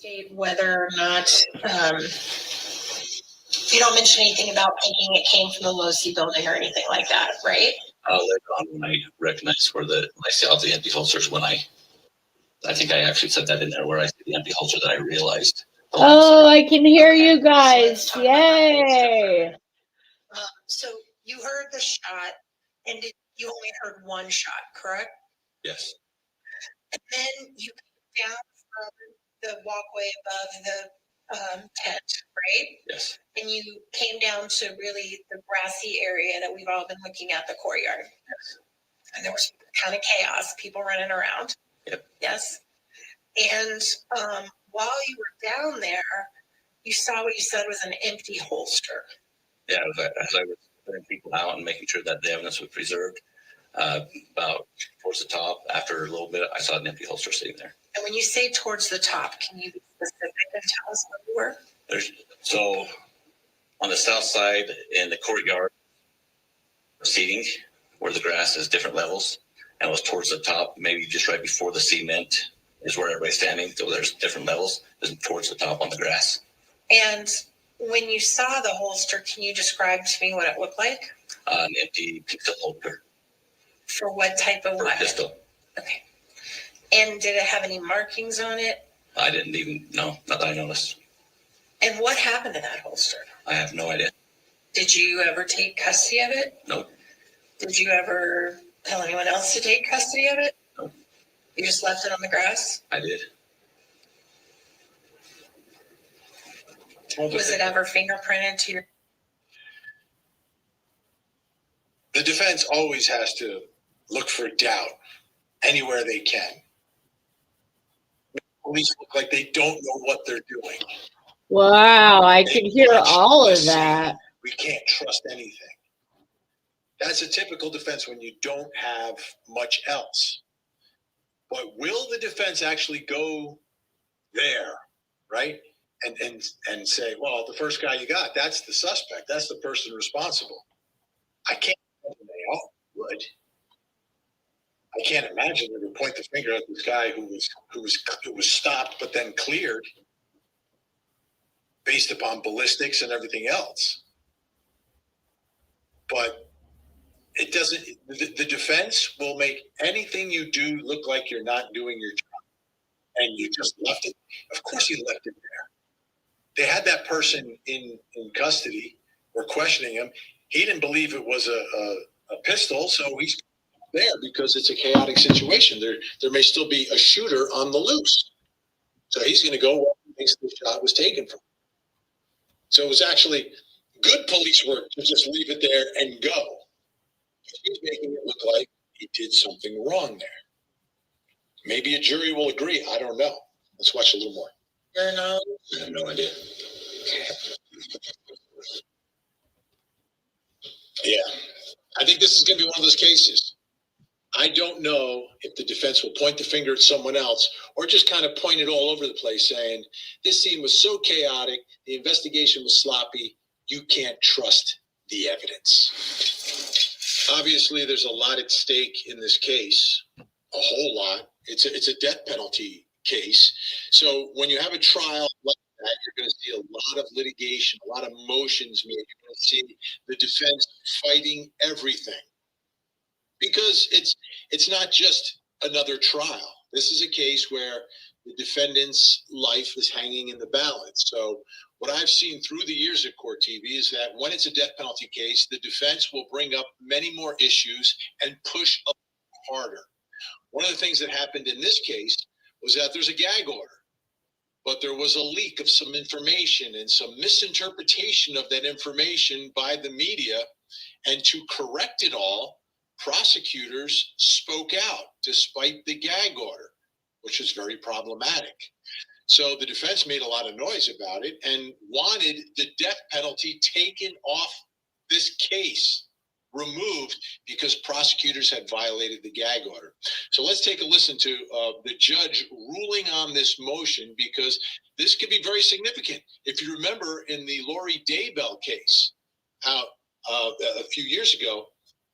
state whether or not you don't mention anything about thinking it came from the low-C building or anything like that, right? Later on, when I recognized where I saw the empty holsters, when I think I actually said that in there, where I see the empty holster, that I realized. Oh, I can hear you guys. Yay. So you heard the shot, and you only heard one shot, correct? Yes. And then you came down from the walkway above the tent, right? Yes. And you came down to really the grassy area that we've all been looking at, the courtyard. Yes. And there was kind of chaos, people running around. Yep. Yes. And while you were down there, you saw what you said was an empty holster. Yeah, as I was putting people out and making sure that the evidence was preserved, about towards the top, after a little bit, I saw an empty holster sitting there. And when you say towards the top, can you be specific and tell us what you were? So on the south side in the courtyard seating, where the grass is different levels, and it was towards the top, maybe just right before the cement is where everybody's standing. So there's different levels. It's towards the top on the grass. And when you saw the holster, can you describe to me what it looked like? An empty pistol holster. For what type of weapon? Pistol. Okay. And did it have any markings on it? I didn't even know. Not that I noticed. And what happened to that holster? I have no idea. Did you ever take custody of it? Nope. Did you ever tell anyone else to take custody of it? Nope. You just left it on the grass? I did. Was it ever fingerprinted to your... The defense always has to look for doubt anywhere they can. Police look like they don't know what they're doing. Wow, I can hear all of that. We can't trust anything. That's a typical defense when you don't have much else. But will the defense actually go there, right? And say, well, the first guy you got, that's the suspect. That's the person responsible. I can't imagine they all would. I can't imagine they would point the finger at this guy who was stopped but then cleared based upon ballistics and everything else. But it doesn't. The defense will make anything you do look like you're not doing your job, and you just left it. Of course, he left it there. They had that person in custody. We're questioning him. He didn't believe it was a pistol, so he's there because it's a chaotic situation. There may still be a shooter on the loose. So he's going to go where he thinks the shot was taken from. So it was actually good police work to just leave it there and go. He's making it look like he did something wrong there. Maybe a jury will agree. I don't know. Let's watch a little more. I have no idea. Yeah, I think this is going to be one of those cases. I don't know if the defense will point the finger at someone else or just kind of point it all over the place saying, this scene was so chaotic, the investigation was sloppy, you can't trust the evidence. Obviously, there's a lot at stake in this case, a whole lot. It's a death penalty case. So when you have a trial like that, you're going to see a lot of litigation, a lot of motions made. You're going to see the defense fighting everything. Because it's not just another trial. This is a case where the defendant's life is hanging in the balance. So what I've seen through the years at Court TV is that when it's a death penalty case, the defense will bring up many more issues and push up harder. One of the things that happened in this case was that there's a gag order, but there was a leak of some information and some misinterpretation of that information by the media. And to correct it all, prosecutors spoke out despite the gag order, which was very problematic. So the defense made a lot of noise about it and wanted the death penalty taken off this case, removed, because prosecutors had violated the gag order. So let's take a listen to the judge ruling on this motion, because this could be very significant. If you remember in the Lori Daybell case, how a few years ago,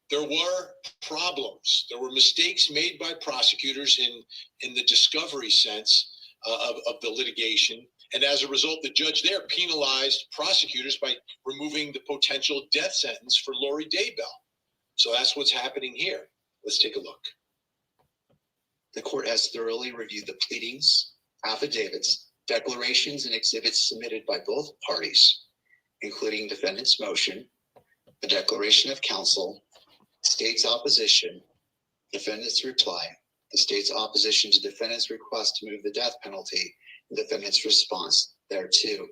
there were problems. There were mistakes made by prosecutors in the discovery sense of the litigation. And as a result, the judge there penalized prosecutors by removing the potential death sentence for Lori Daybell. So that's what's happening here. Let's take a look. The court has thoroughly reviewed the pleadings, affidavits, declarations, and exhibits submitted by both parties, including defendant's motion, the declaration of counsel, state's opposition, defendant's reply, the state's opposition to defendant's request to move the death penalty, and defendant's response thereto.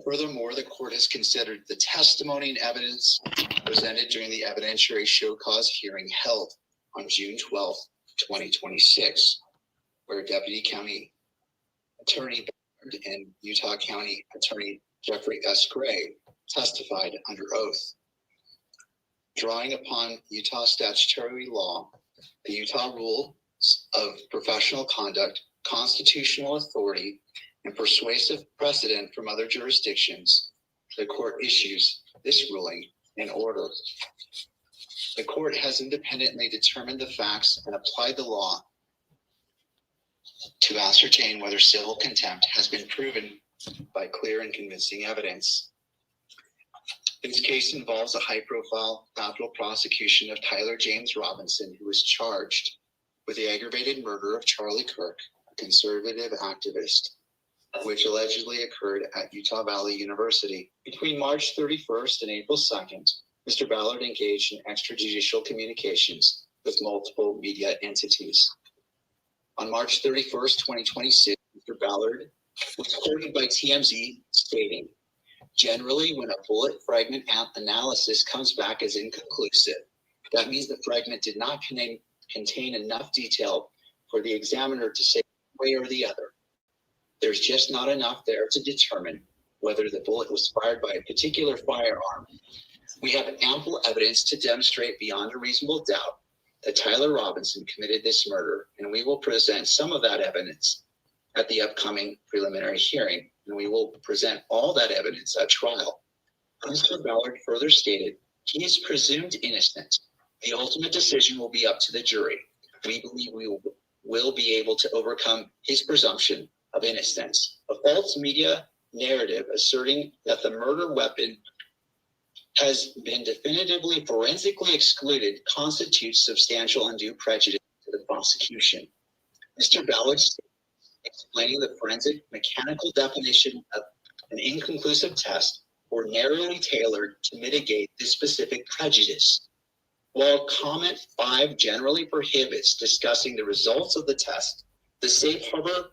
Furthermore, the court has considered the testimony and evidence presented during the evidentiary show cause hearing held on June 12, 2026, where Deputy County Attorney and Utah County Attorney Jeffrey S. Gray testified under oath. Drawing upon Utah statutory law, the Utah Rules of Professional Conduct, constitutional authority, and persuasive precedent from other jurisdictions, the court issues this ruling in order. The court has independently determined the facts and applied the law to ascertain whether civil contempt has been proven by clear and convincing evidence. This case involves a high-profile capital prosecution of Tyler James Robinson, who was charged with the aggravated murder of Charlie Kirk, a conservative activist, which allegedly occurred at Utah Valley University. Between March 31st and April 2nd, Mr. Ballard engaged in extrajudicial communications with multiple media entities. On March 31st, 2026, Mr. Ballard was quoted by TMZ stating, "Generally, when a bullet fragment analysis comes back as inconclusive, that means the fragment did not contain enough detail for the examiner to say one way or the other. There's just not enough there to determine whether the bullet was fired by a particular firearm. We have ample evidence to demonstrate beyond a reasonable doubt that Tyler Robinson committed this murder, and we will present some of that evidence at the upcoming preliminary hearing, and we will present all that evidence at trial." Mr. Ballard further stated, "He is presumed innocent. The ultimate decision will be up to the jury. We believe we will be able to overcome his presumption of innocence." A false media narrative asserting that the murder weapon has been definitively forensically excluded constitutes substantial undue prejudice to the prosecution. Mr. Ballard explaining the forensic mechanical definition of an inconclusive test were narrowly tailored to mitigate this specific prejudice. While comment 5 generally prohibits discussing the results of the test, the safe harbor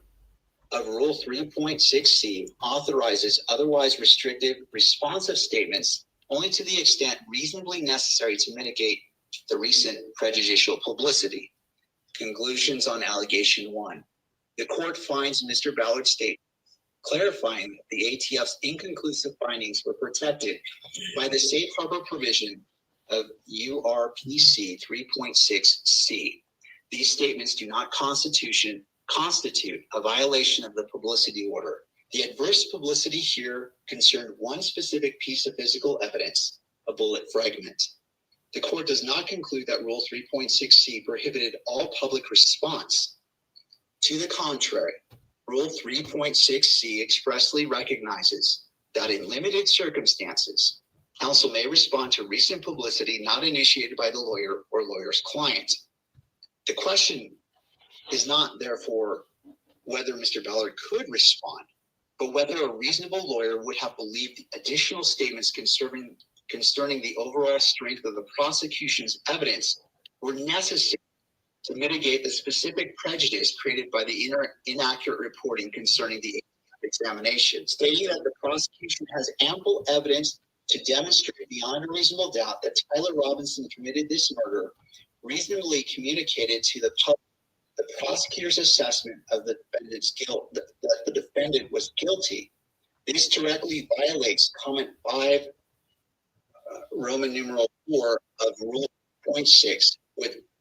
of Rule 3.6c authorizes otherwise restrictive, responsive statements only to the extent reasonably necessary to mitigate the recent prejudicial publicity. Conclusions on Allegation 1. The court finds Mr. Ballard's statement clarifying that the ATF's inconclusive findings were protected by the safe harbor provision of URPC 3.6c. These statements do not constitute a violation of the publicity order. The adverse publicity here concerned one specific piece of physical evidence, a bullet fragment. The court does not conclude that Rule 3.6c prohibited all public response. To the contrary, Rule 3.6c expressly recognizes that in limited circumstances, counsel may respond to recent publicity not initiated by the lawyer or lawyer's client. The question is not, therefore, whether Mr. Ballard could respond, but whether a reasonable lawyer would have believed additional statements concerning the overall strength of the prosecution's evidence were necessary to mitigate the specific prejudice created by the inaccurate reporting concerning the examination, stating that the prosecution has ample evidence to demonstrate beyond a reasonable doubt that Tyler Robinson committed this murder, reasonably communicated to the public the prosecutor's assessment of the defendant's guilt, that the defendant was guilty. This directly violates comment 5, Roman numeral 4 of Rule 0.6,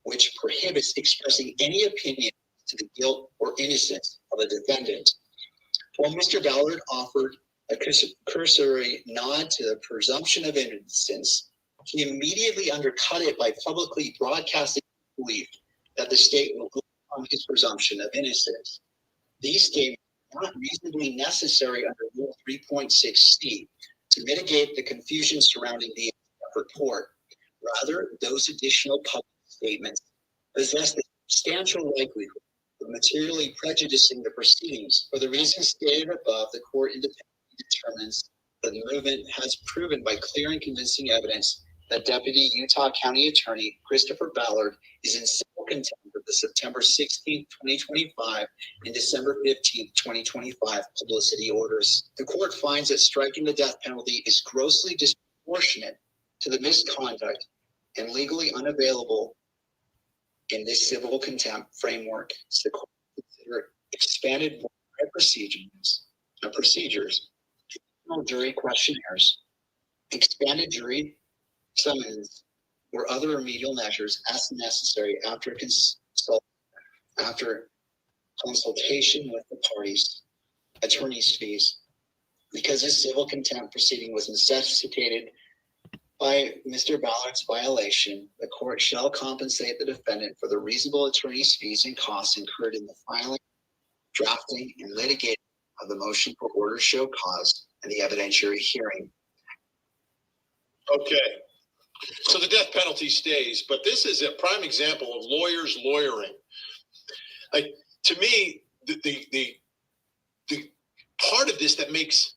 which prohibits expressing any opinion to the guilt or innocence of a defendant. While Mr. Ballard offered a cursory nod to the presumption of innocence, he immediately undercut it by publicly broadcasting his belief that the state will go on his presumption of innocence. These statements are not reasonably necessary under Rule 3.6C to mitigate the confusion surrounding the report. Rather, those additional public statements possess the substantial likelihood of materially prejudicing the proceedings. For the reasons stated above, the court independently determines that the movement has proven by clear and convincing evidence that Deputy Utah County Attorney Christopher Ballard is in civil contempt of the September 16, 2025 and December 15, 2025 publicity orders. The court finds that striking the death penalty is grossly disproportionate to the misconduct and legally unavailable in this civil contempt framework. So the court consider expanded procedures, jury questionnaires, expanded jury summons, or other remedial measures as necessary after consultation with the parties, attorney's fees. Because this civil contempt proceeding was necessitated by Mr. Ballard's violation, the court shall compensate the defendant for the reasonable attorney's fees and costs incurred in the filing, drafting, and litigating of the motion for order to show cause and the evidentiary hearing. Okay. So the death penalty stays, but this is a prime example of lawyers lawyering. Like, to me, the part of this that makes,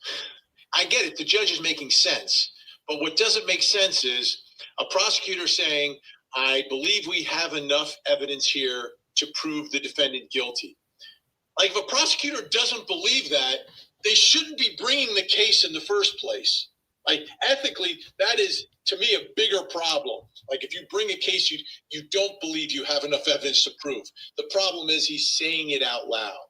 I get it, the judge is making sense, but what doesn't make sense is a prosecutor saying, I believe we have enough evidence here to prove the defendant guilty. Like, if a prosecutor doesn't believe that, they shouldn't be bringing the case in the first place. Like, ethically, that is, to me, a bigger problem. Like, if you bring a case you don't believe you have enough evidence to prove. The problem is he's saying it out loud.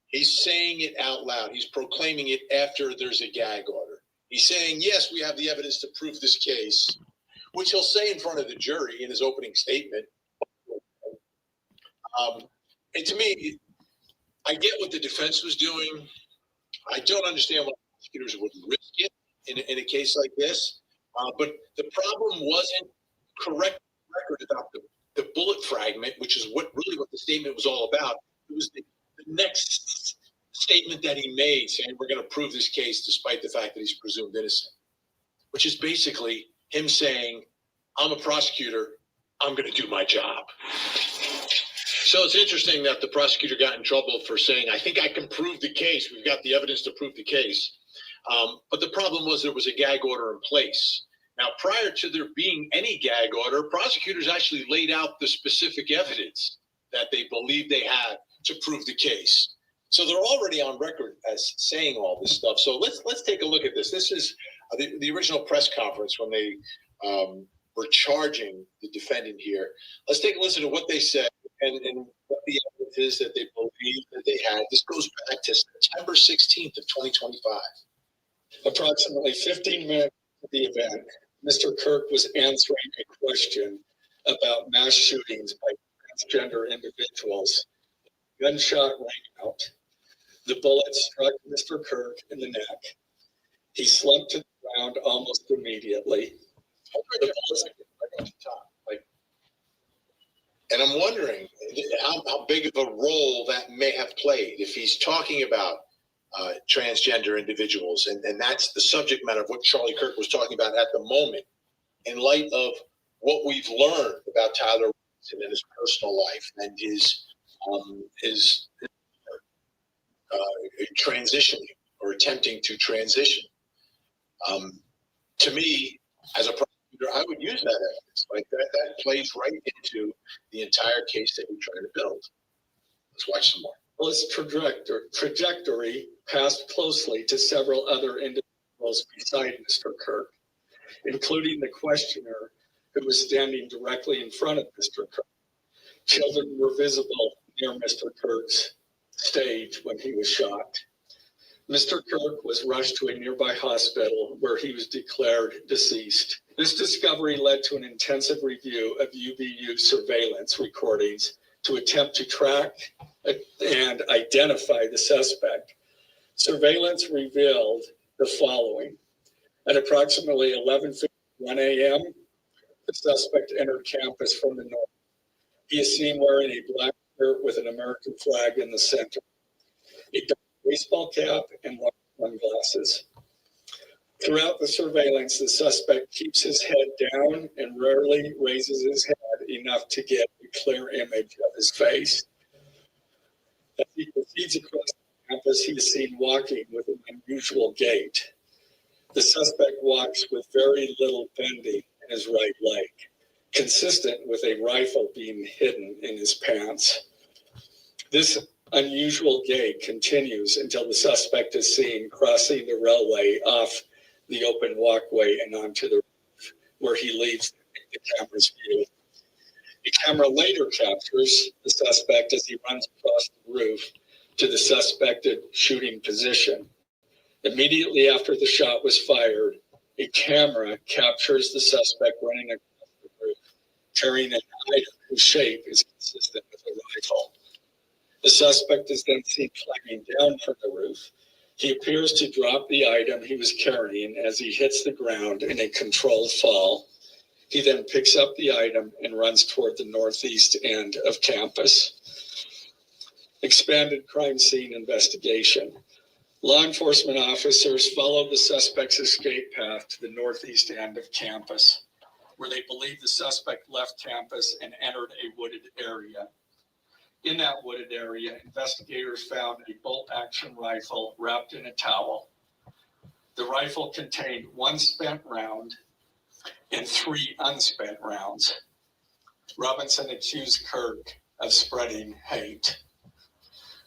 He's saying it out loud. He's proclaiming it after there's a gag order. He's saying, yes, we have the evidence to prove this case, which he'll say in front of the jury in his opening statement. And to me, I get what the defense was doing. I don't understand why prosecutors would risk it in a case like this. But the problem wasn't correct record about the bullet fragment, which is what the statement was all about. It was the next statement that he made saying we're going to prove this case despite the fact that he's presumed innocent, which is basically him saying, I'm a prosecutor, I'm going to do my job. So it's interesting that the prosecutor got in trouble for saying, I think I can prove the case. We've got the evidence to prove the case. But the problem was there was a gag order in place. Now, prior to there being any gag order, prosecutors actually laid out the specific evidence that they believed they had to prove the case. So they're already on record as saying all this stuff. So let's take a look at this. This is the original press conference when they were charging the defendant here. Let's take a listen to what they said and what the evidence is that they believe that they had. This goes back to September 16th of 2025. Approximately 15 minutes of the event, Mr. Kirk was answering a question about mass shootings by transgender individuals. Gunshot rang out. The bullet struck Mr. Kirk in the neck. He slumped to the ground almost immediately. And I'm wondering how big of a role that may have played if he's talking about transgender individuals. And that's the subject matter of what Charlie Kirk was talking about at the moment, in light of what we've learned about Tyler Robinson and his personal life and his transitioning or attempting to transition. To me, as a prosecutor, I would use that evidence. Like that plays right into the entire case that we're trying to build. Let's watch some more. Well, his trajectory passed closely to several other individuals beside Mr. Kirk, including the questioner who was standing directly in front of Mr. Kirk. Children were visible near Mr. Kirk's stage when he was shot. Mr. Kirk was rushed to a nearby hospital where he was declared deceased. This discovery led to an intensive review of UBU surveillance recordings to attempt to track and identify the suspect. Surveillance revealed the following. At approximately 11:51 a.m., the suspect entered campus from the north. He is seen wearing a black shirt with an American flag in the center, a dark baseball cap, and large sunglasses. Throughout the surveillance, the suspect keeps his head down and rarely raises his head enough to get a clear image of his face. As he proceeds across the campus, he is seen walking with an unusual gait. The suspect walks with very little bending in his right leg, consistent with a rifle being hidden in his pants. This unusual gait continues until the suspect is seen crossing the railway off the open walkway and onto the roof, where he leaves the camera's view. The camera later captures the suspect as he runs across the roof to the suspected shooting position. Immediately after the shot was fired, a camera captures the suspect running across the roof, carrying an item whose shape is consistent with a rifle. The suspect is then seen climbing down from the roof. He appears to drop the item he was carrying as he hits the ground in a controlled fall. He then picks up the item and runs toward the northeast end of campus. Expanded crime scene investigation. Law enforcement officers followed the suspect's escape path to the northeast end of campus, where they believe the suspect left campus and entered a wooded area. In that wooded area, investigators found a bolt-action rifle wrapped in a towel. The rifle contained 1 spent round and 3 unspent rounds. Robinson accused Kirk of spreading hate.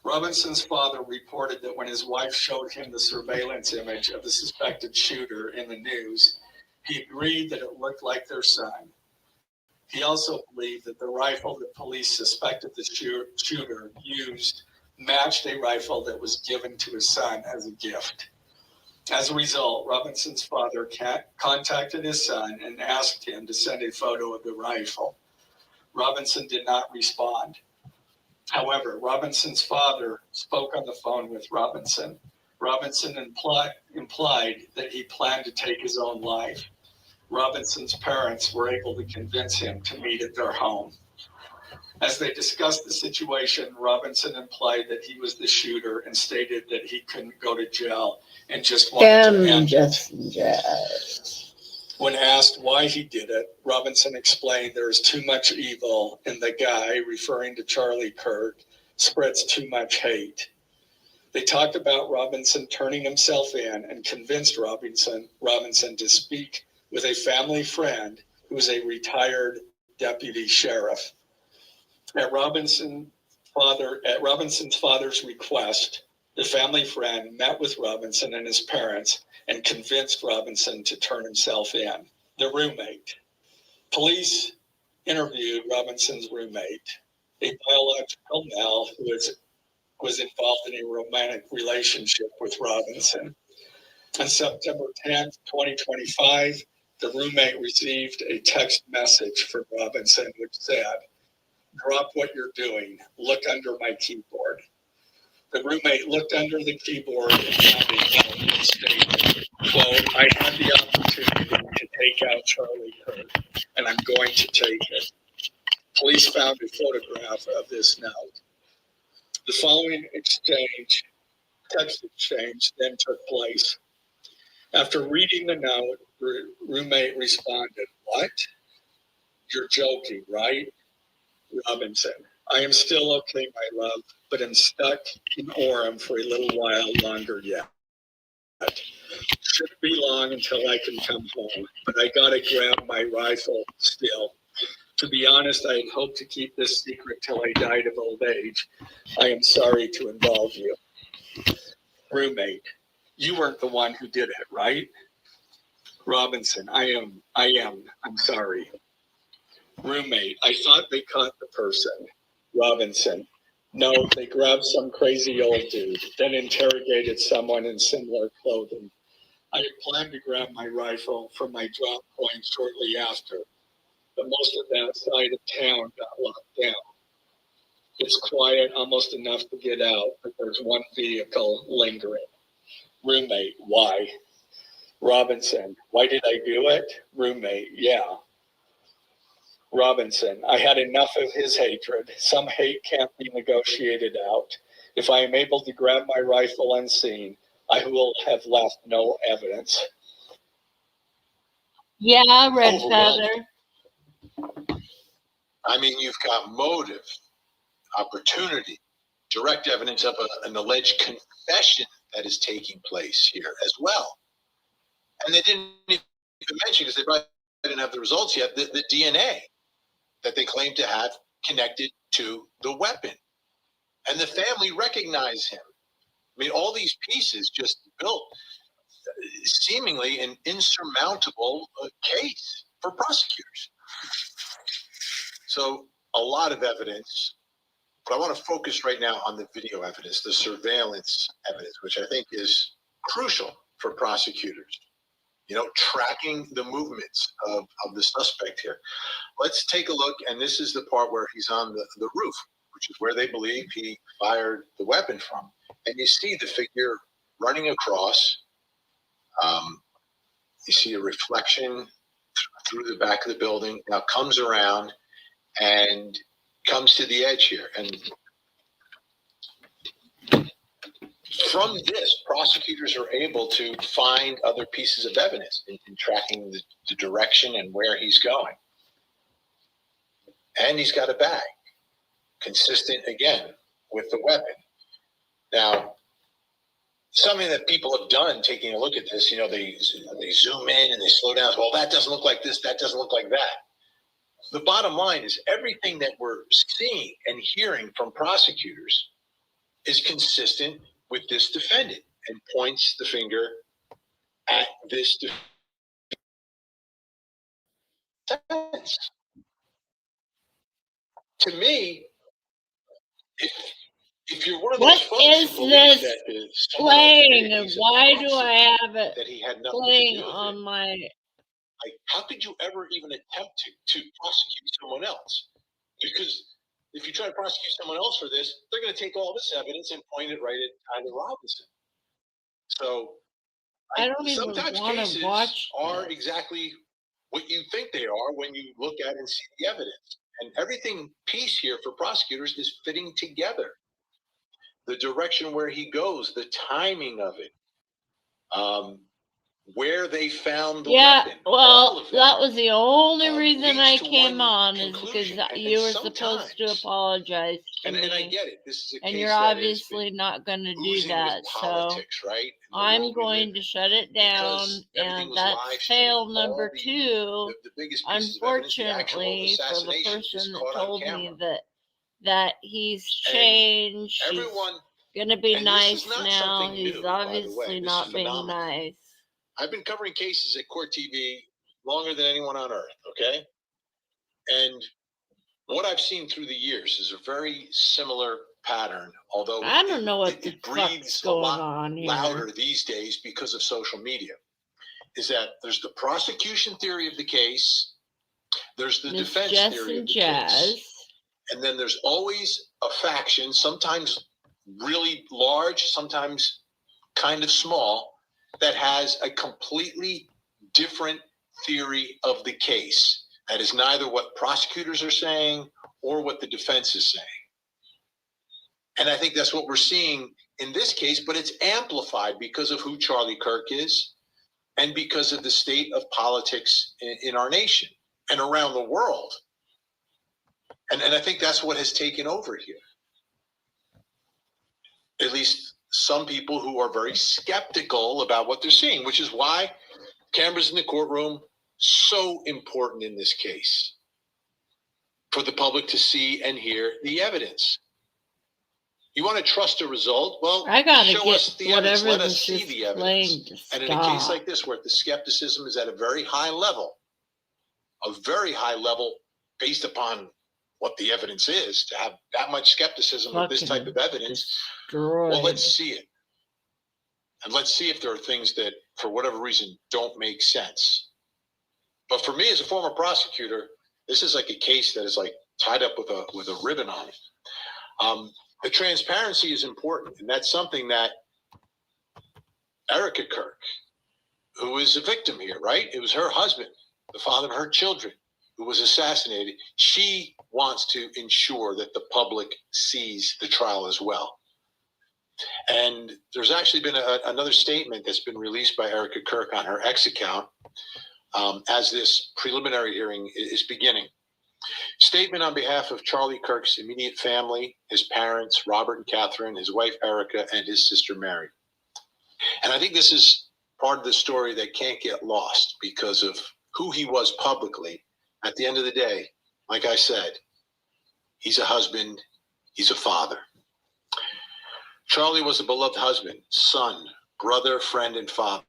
Robinson's father reported that when his wife showed him the surveillance image of the suspected shooter in the news, he agreed that it looked like their son. He also believed that the rifle that police suspected the shooter used matched a rifle that was given to his son as a gift. As a result, Robinson's father contacted his son and asked him to send a photo of the rifle. Robinson did not respond. However, Robinson's father spoke on the phone with Robinson. Robinson implied that he planned to take his own life. Robinson's parents were able to convince him to meet at their home. As they discussed the situation, Robinson implied that he was the shooter and stated that he couldn't go to jail and just wanted to end Jess N Jazz. When asked why he did it, Robinson explained there is too much evil and the guy, referring to Charlie Kirk, spreads too much hate. They talked about Robinson turning himself in and convinced Robinson to speak with a family friend who is a retired deputy sheriff. At Robinson's father's request, the family friend met with Robinson and his parents and convinced Robinson to turn himself in. The roommate. Police interviewed Robinson's roommate, a biological male who was involved in a romantic relationship with Robinson. On September 10th, 2025, the roommate received a text message from Robinson which said, "Drop what you're doing. Look under my keyboard." The roommate looked under the keyboard and found a note that stated, quote, "I had the opportunity to take out Charlie Kirk, and I'm going to take it." Police found a photograph of this note. The following text exchange, then took place. After reading the note, the roommate responded, "What? You're joking, right?" Robinson, "I am still okay, my love, but I'm stuck in Orem for a little while longer yet. Shouldn't be long until I can come home, but I gotta grab my rifle still. To be honest, I had hoped to keep this secret till I died of old age. I am sorry to involve you." Roommate, "You weren't the one who did it, right?" Robinson, I am. I'm sorry." Roommate, "I thought they caught the person." Robinson, "No, they grabbed some crazy old dude, then interrogated someone in similar clothing. I had planned to grab my rifle from my drop point shortly after, but most of that side of town got locked down. It's quiet, almost enough to get out, but there's one vehicle lingering." Roommate, "Why?" Robinson, "Why did I do it?" Roommate, "Yeah. Robinson, I had enough of his hatred. Some hate can't be negotiated out. If I am able to grab my rifle unseen, I will have left no evidence. Yeah, Red Overwhelmed. Feather. I mean, you've got motive, opportunity, direct evidence of an alleged confession that is taking place here as well. And they didn't even mention, because they probably didn't have the results yet, the DNA that they claim to have connected to the weapon. And the family recognized him. I mean, all these pieces just built seemingly an insurmountable case for prosecutors. So a lot of evidence, but I want to focus right now on the video evidence, the surveillance evidence, which I think is crucial for prosecutors. You know, tracking the movements of the suspect here. Let's take a look, and this is the part where he's on the roof, which is where they believe he fired the weapon from. And you see the figure running across. You see a reflection through the back of the building, now comes around and comes to the edge here. And from this, prosecutors are able to find other pieces of evidence in tracking the direction and where he's going. And he's got a bag, consistent again with the weapon. Now, something that people have done, taking a look at this, you know, they zoom in and they slow down. Well, that doesn't look like this. That doesn't look like that. The bottom line is everything that we're seeing and hearing from prosecutors is consistent with this defendant and points the finger at this defense. To me, if you're one of those folks What who is believe this that playing? And why do I have it that he had nothing playing to do with on it, my... like, how could you ever even attempt to prosecute someone else? Because if you try to prosecute someone else for this, they're going to take all this evidence and point it right at Tyler Robinson. So I don't even sometimes want to cases watch are this. exactly what you think they are when you look at and see the evidence. And everything piece here for prosecutors is fitting together. The direction where he goes, the timing of it, where they found the weapon. Well, that was the only reason leads I to came one on, is conclusion. because And you were supposed to sometimes, apologize to and I me, get it, this is a and case you're that has obviously been not going to do oozing that. with So politics, right? In the I'm world we live going to in. shut it down, Because everything and was that's live streamed. fail All number the 2. biggest pieces of evidence, the actual Unfortunately, for the assassination, is person that caught on told me camera. that he's And changed, he's everyone, gonna be and this is nice not now. something He's new, by the way. obviously This not is being phenomenal. nice. I've been covering cases at Court TV longer than anyone on earth, okay? And what I've seen through the years is a very similar pattern, although I don't know what the it fuck's breathes a going lot on here. louder these days because of social media. Is that there's the prosecution theory of the case, there's the Miss defense Jess theory N of the Jazz. case, and then there's always a faction, sometimes really large, sometimes kind of small, that has a completely different theory of the case. That is neither what prosecutors are saying or what the defense is saying. And I think that's what we're seeing in this case, but it's amplified because of who Charlie Kirk is and because of the state of politics in our nation and around the world. And I think that's what has taken over here. At least some people who are very skeptical about what they're seeing, which is why cameras in the courtroom, so important in this case, for the public to see and hear the evidence. You want to trust a result? Well, I gotta show us get the evidence. whatever Let us this see is the evidence. playing to And in a case stop. like this, where the skepticism is at a very high level based upon what the evidence is, to have that much skepticism with this type of evidence, well, let's see it. And let's see if there are things that, for whatever reason, don't make sense. But for me, as a former prosecutor, this is like a case that is like tied up with a ribbon on it. The transparency is important, and that's something that Erica Kirk, who is a victim here, right? It was her husband, the father of her children, who was assassinated, she wants to ensure that the public sees the trial as well. And there's actually been another statement that's been released by Erica Kirk on her X account as this preliminary hearing is beginning. Statement on behalf of Charlie Kirk's immediate family, his parents, Robert and Catherine, his wife Erica, and his sister Mary. And I think this is part of the story that can't get lost because of who he was publicly. At the end of the day, like I said, he's a husband, he's a father. Charlie was a beloved husband, son, brother, friend, and father.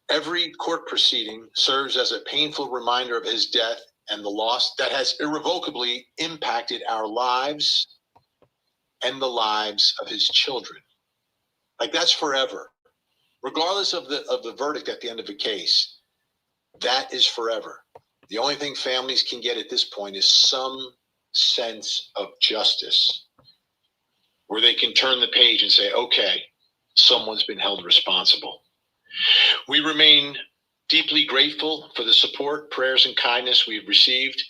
Every court proceeding serves as a painful reminder of his death and the loss that has irrevocably impacted our lives and the lives of his children. Like, that's forever. Regardless of the verdict at the end of a case, that is forever. The only thing families can get at this point is some sense of justice, where they can turn the page and say, okay, someone's been held responsible. We remain deeply grateful for the support, prayers, and kindness we've received.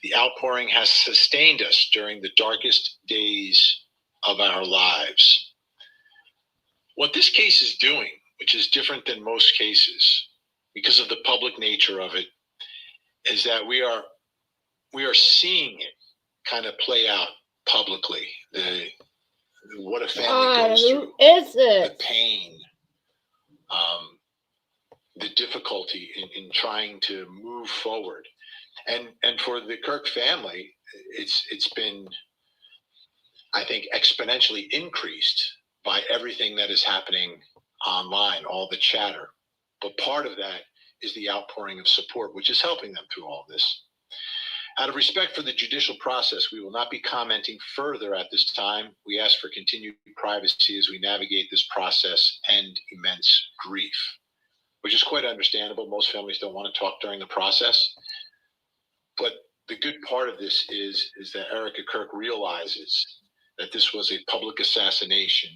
The outpouring has sustained us during the darkest days of our lives. What this case is doing, which is different than most cases because of the public nature of it, is that we are seeing it kind of play out publicly. What a family goes through, the pain, the difficulty in trying to move forward, and for the Kirk family, it's been, I think, exponentially increased by everything that is happening online, all the chatter. But part of that is the outpouring of support, which is helping them through all this. Out of respect for the judicial process, we will not be commenting further at this time. We ask for continued privacy as we navigate this process and immense grief, which is quite understandable. Most families don't want to talk during the process. But the good part of this is that Erica Kirk realizes that this was a public assassination,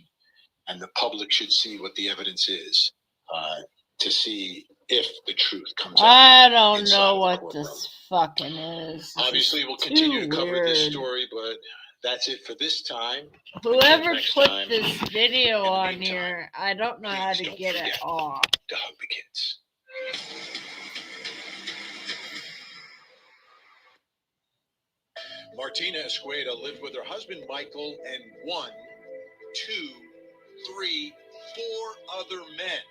and the public should see what the evidence is to see if the truth comes out. I don't know what this fucking is. Obviously, we'll continue to cover this story, but that's it for this time. Whoever put this video on here, I don't know how to get it off. To hug the kids. Martina Escueda lived with her husband Michael and 1, 2, 3, 4 other men.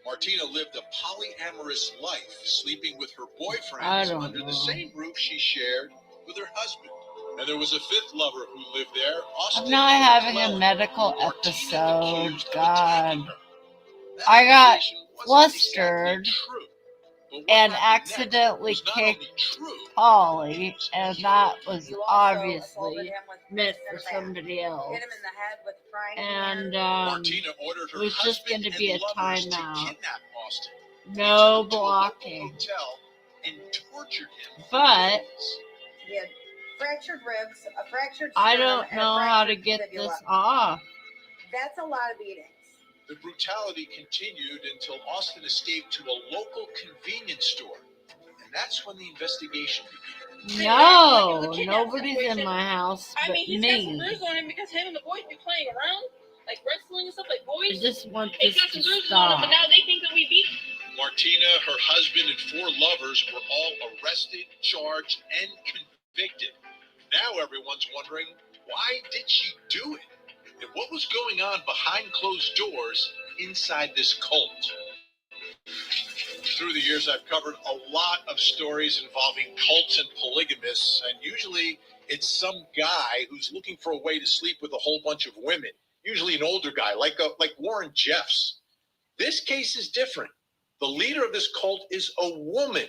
Martina lived a polyamorous life, sleeping with her boyfriends under the same roof she shared with her husband. And there was a 5th lover who lived there, Austin. I'm not having a medical episode, God. I got flustered and accidentally kicked Polly, and that was obviously meant for somebody else. And it was just going to be a timeout. No blocking. But fractured ribs, a fractured I don't know how to get this off. That's a lot of beatings. The brutality continued until Austin escaped to a local convenience store. And that's when the investigation began. No, nobody's in my house but he's me. got some bruises on him because him and the boys be playing around, like wrestling and stuff, like boys. I just want He's this got some to bruises on him, stop. but now they think that we beat him. Martina, her husband, and 4 lovers were all arrested, charged, and convicted. Now everyone's wondering, why did she do it? And what was going on behind closed doors inside this cult? Through the years, I've covered a lot of stories involving cults and polygamists, and usually it's some guy who's looking for a way to sleep with a whole bunch of women, usually an older guy, like Warren Jeffs. This case is different. The leader of this cult is a woman,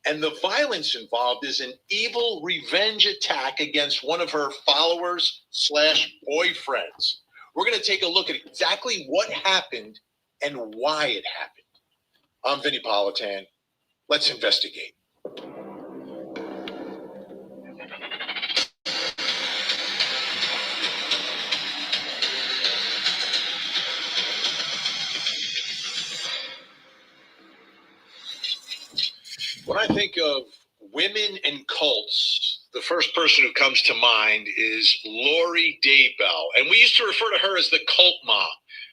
and the violence involved is an evil revenge attack against one of her followers / boyfriends. We're going to take a look at exactly what happened and why it happened. I'm Vinnie Politan. Let's investigate. When I think of women and cults, the first person who comes to mind is Lori Daybell. And we used to refer to her as the cult mom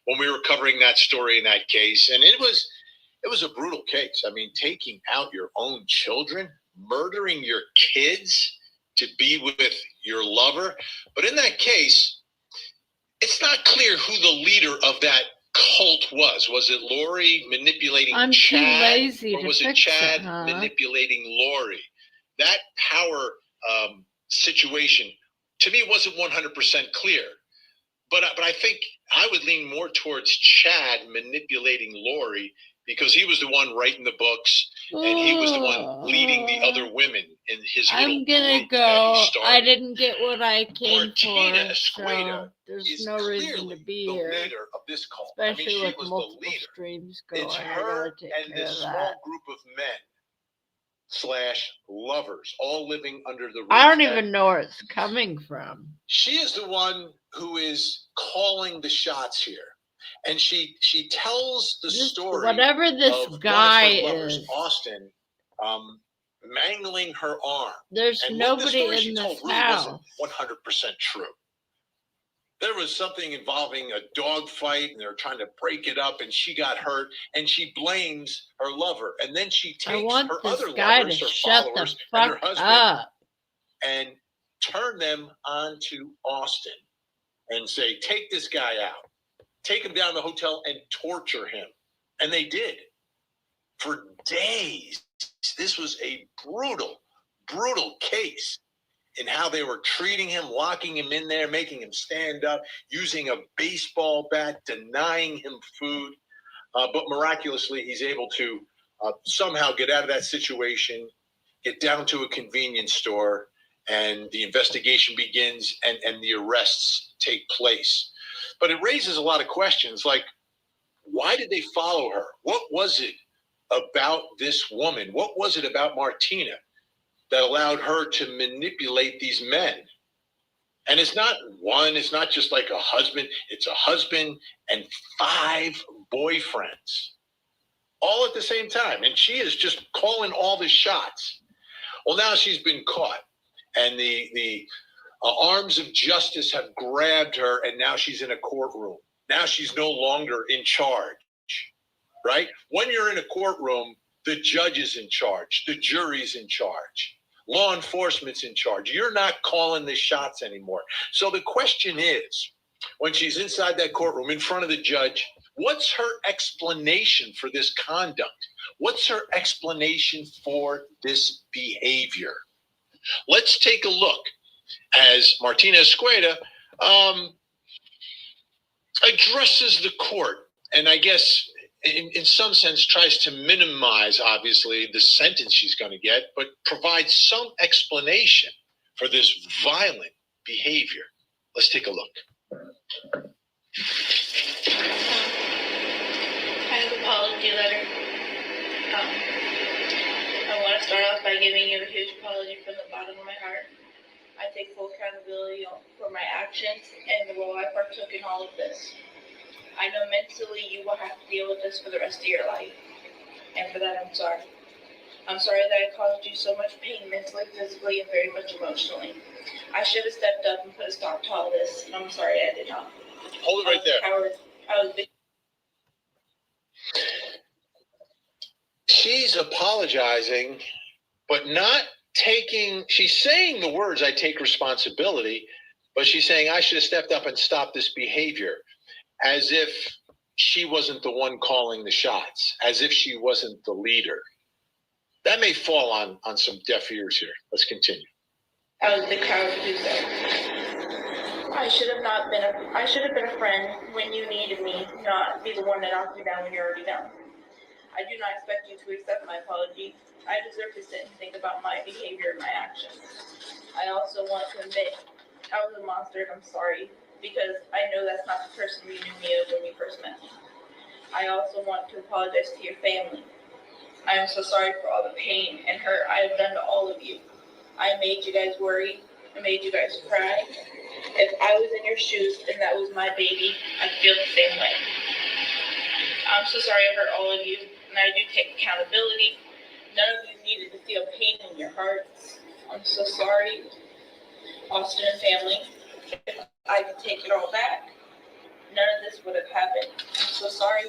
when we were covering that story in that case. And it was a brutal case. I mean, taking out your own children, murdering your kids to be with your lover. But in that case, it's not clear who the leader of that cult was. Was it Lori manipulating Chad? Too lazy or to was it fix Chad it, huh? manipulating Lori? That power situation, to me, wasn't 100% clear. But I think I would lean more towards Chad manipulating Lori, because he was the one writing the books and he was the one leading the other women in his little I'm gonna group that he go. started. I didn't get what I came Martina for, Escueda so there's is no reason clearly to be the here. leader of this cult. Especially she with was multiple the leader. streams going. It's I her gotta take and care this of small that. group of men / lovers all living under the roof. I don't And even know where it's coming from. she is the one who is calling the shots here. And she tells the story Whatever this of guy one of her lovers, is, Austin, mangling her arm. there's And nobody the story in she this told really house. wasn't 100% true. There was something involving a dog fight, and they were trying to break it up, and she got hurt, and she blames her lover. And then she I takes want her this other guy lovers, to her shut the followers, and her fuck husband, up. and turn them onto Austin and say, take this guy out. Take him down to the hotel and torture him. And they did. For days. This was a brutal, brutal case in how they were treating him, locking him in there, making him stand up, using a baseball bat, denying him food. But miraculously, he's able to somehow get out of that situation, get down to a convenience store, and the investigation begins and the arrests take place. But it raises a lot of questions, like, why did they follow her? What was it about this woman? What was it about Martina that allowed her to manipulate these men? And it's not one, it's not just like a husband, it's a husband and 5 boyfriends, all at the same time. And she is just calling all the shots. Well, now she's been caught, and the arms of justice have grabbed her, and now she's in a courtroom. Now she's no longer in charge, right? When you're in a courtroom, the judge is in charge, the jury's in charge, law enforcement's in charge. You're not calling the shots anymore. So the question is, when she's inside that courtroom in front of the judge, what's her explanation for this conduct? What's her explanation for this behavior? Let's take a look as Martina Escueda addresses the court, and I guess in some sense tries to minimize, obviously, the sentence she's going to get, but provides some explanation for this violent behavior. Let's take a look. Kind of apology letter. I want to start off by giving you a huge apology from the bottom of my heart. I take full accountability for my actions and the role I partook in all of this. I know mentally you will have to deal with this for the rest of your life. And for that, I'm sorry. I'm sorry that I caused you so much pain mentally, physically, and very much emotionally. I should have stepped up and put a stop to all this, and I'm sorry I did not. Hold it right there. I was She's apologizing, but not taking, she's saying the words, I take responsibility, but she's saying I should have stepped up and stopped this behavior, as if she wasn't the one calling the shots, as if she wasn't the leader. That may fall on some deaf ears here. Let's continue. I was the coward to do so. I should have been a friend when you needed me, not be the one that knocked you down when you're already down. I do not expect you to accept my apology. I deserve to sit and think about my behavior and my actions. I also want to admit I was a monster, and I'm sorry, because I know that's not the person you knew me as when we first met. I also want to apologize to your family. I am so sorry for all the pain and hurt I have done to all of you. I made you guys worry. I made you guys cry. If I was in your shoes and that was my baby, I'd feel the same way. I'm so sorry I hurt all of you, and I do take accountability. None of you needed to feel pain in your hearts. I'm so sorry, Austin and family. If I could take it all back, none of this would have happened. I'm so sorry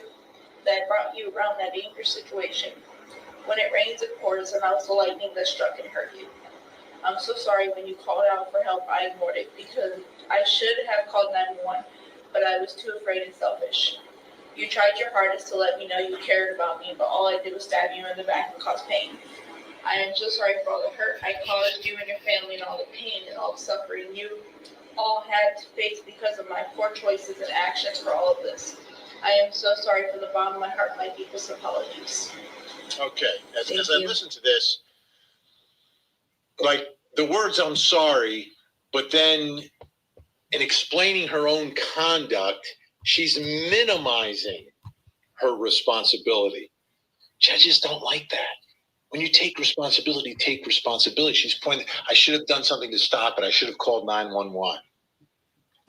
that I brought you around that dangerous situation. When it rains, it pours, and I was the lightning that struck and hurt you. I'm so sorry when you called out for help, I ignored it because I should have called 911, but I was too afraid and selfish. You tried your hardest to let me know you cared about me, but all I did was stab you in the back and cause pain. I am so sorry for all the hurt I caused you and your family and all the pain and all the suffering you all had to face because of my poor choices and actions for all of this. I am so sorry from the bottom of my heart, my deepest apologies. Okay, as I listen to this, like the words "I'm sorry," but then in explaining her own conduct, she's minimizing her responsibility. Judges don't like that. When you take responsibility, take responsibility. She's pointing, I should have done something to stop it. I should have called 911.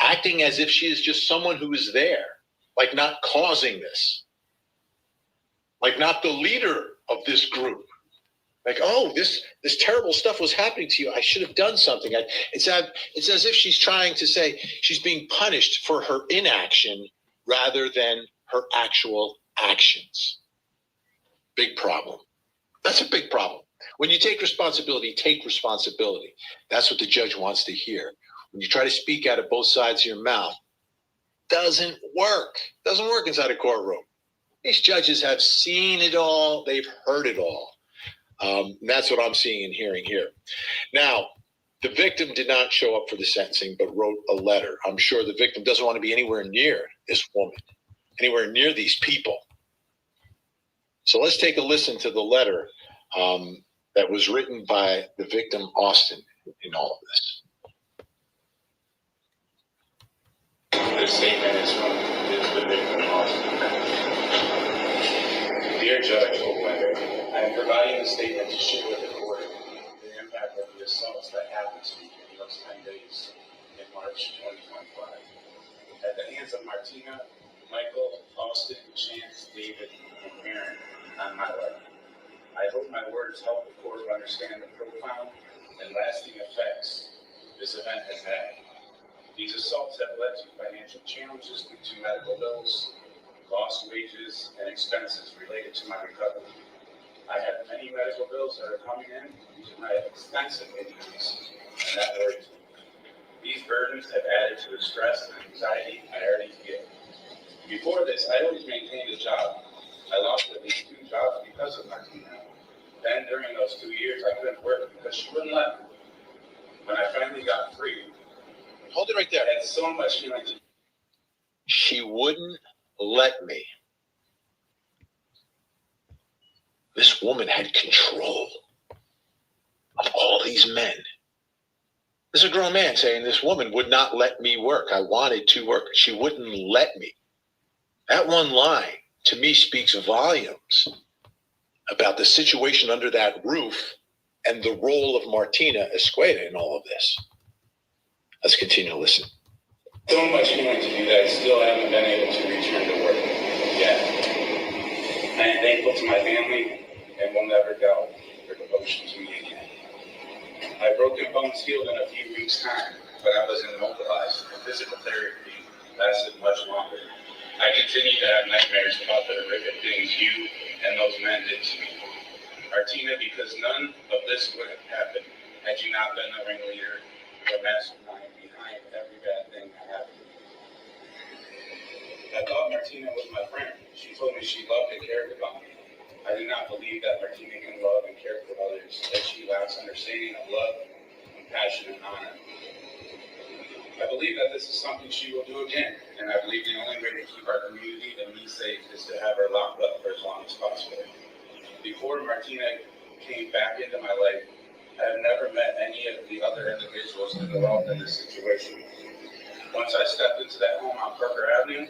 Acting as if she is just someone who is there, like not causing this, like not the leader of this group. Like, oh, this terrible stuff was happening to you. I should have done something. It's as if she's trying to say she's being punished for her inaction rather than her actual actions. Big problem. That's a big problem. When you take responsibility, take responsibility. That's what the judge wants to hear. When you try to speak out of both sides of your mouth, doesn't work. Doesn't work inside a courtroom. These judges have seen it all. They've heard it all. That's what I'm seeing and hearing here. Now, the victim did not show up for the sentencing, but wrote a letter. I'm sure the victim doesn't want to be anywhere near this woman, anywhere near these people. So let's take a listen to the letter that was written by the victim, Austin, in all of this. This statement is from the victim, Austin. Dear Judge Oldlander, I am providing this statement to share with the court the impact of the assaults that happened to me in those 10 days in March 2025. At the hands of Martina, Michael, Austin, Chance, David, and Aaron on my life. I hope my words help the court understand the profound and lasting effects this event has had. These assaults have led to financial challenges due to medical bills, lost wages, and expenses related to my recovery. I have many medical bills that are coming in due to my extensive injuries, and that worries me. These burdens have added to the stress and anxiety I already feel. Before this, I always maintained a job. I lost at least 2 jobs because of Martina. Then during those 2 years, I couldn't work because she wouldn't let me. When I finally got free, Hold it right there. I had so much feeling. She wouldn't let me. This woman had control of all these men. There's a grown man saying this woman would not let me work. I wanted to work. She wouldn't let me. That one line, to me, speaks volumes about the situation under that roof and the role of Martina Escueda in all of this. Let's continue to listen. So much feeling to do that I still haven't been able to return to work yet. I am thankful to my family and will never doubt their devotion to me again. My broken bones healed in a few weeks' time, but I was immobilized and physical therapy lasted much longer. I continue to have nightmares about the horrific things you and those men did to me. Martina, because none of this would have happened had you not been the ringleader or mastermind behind every bad thing that happened. I thought Martina was my friend. She told me she loved and cared about me. I did not believe that Martina can love and care for others, that she lacks understanding of love, compassion, and honor. I believe that this is something she will do again, and I believe the only way to keep our community and me safe is to have her locked up for as long as possible. Before Martina came back into my life, I have never met any of the other individuals involved in this situation. Once I stepped into that home on Parker Avenue,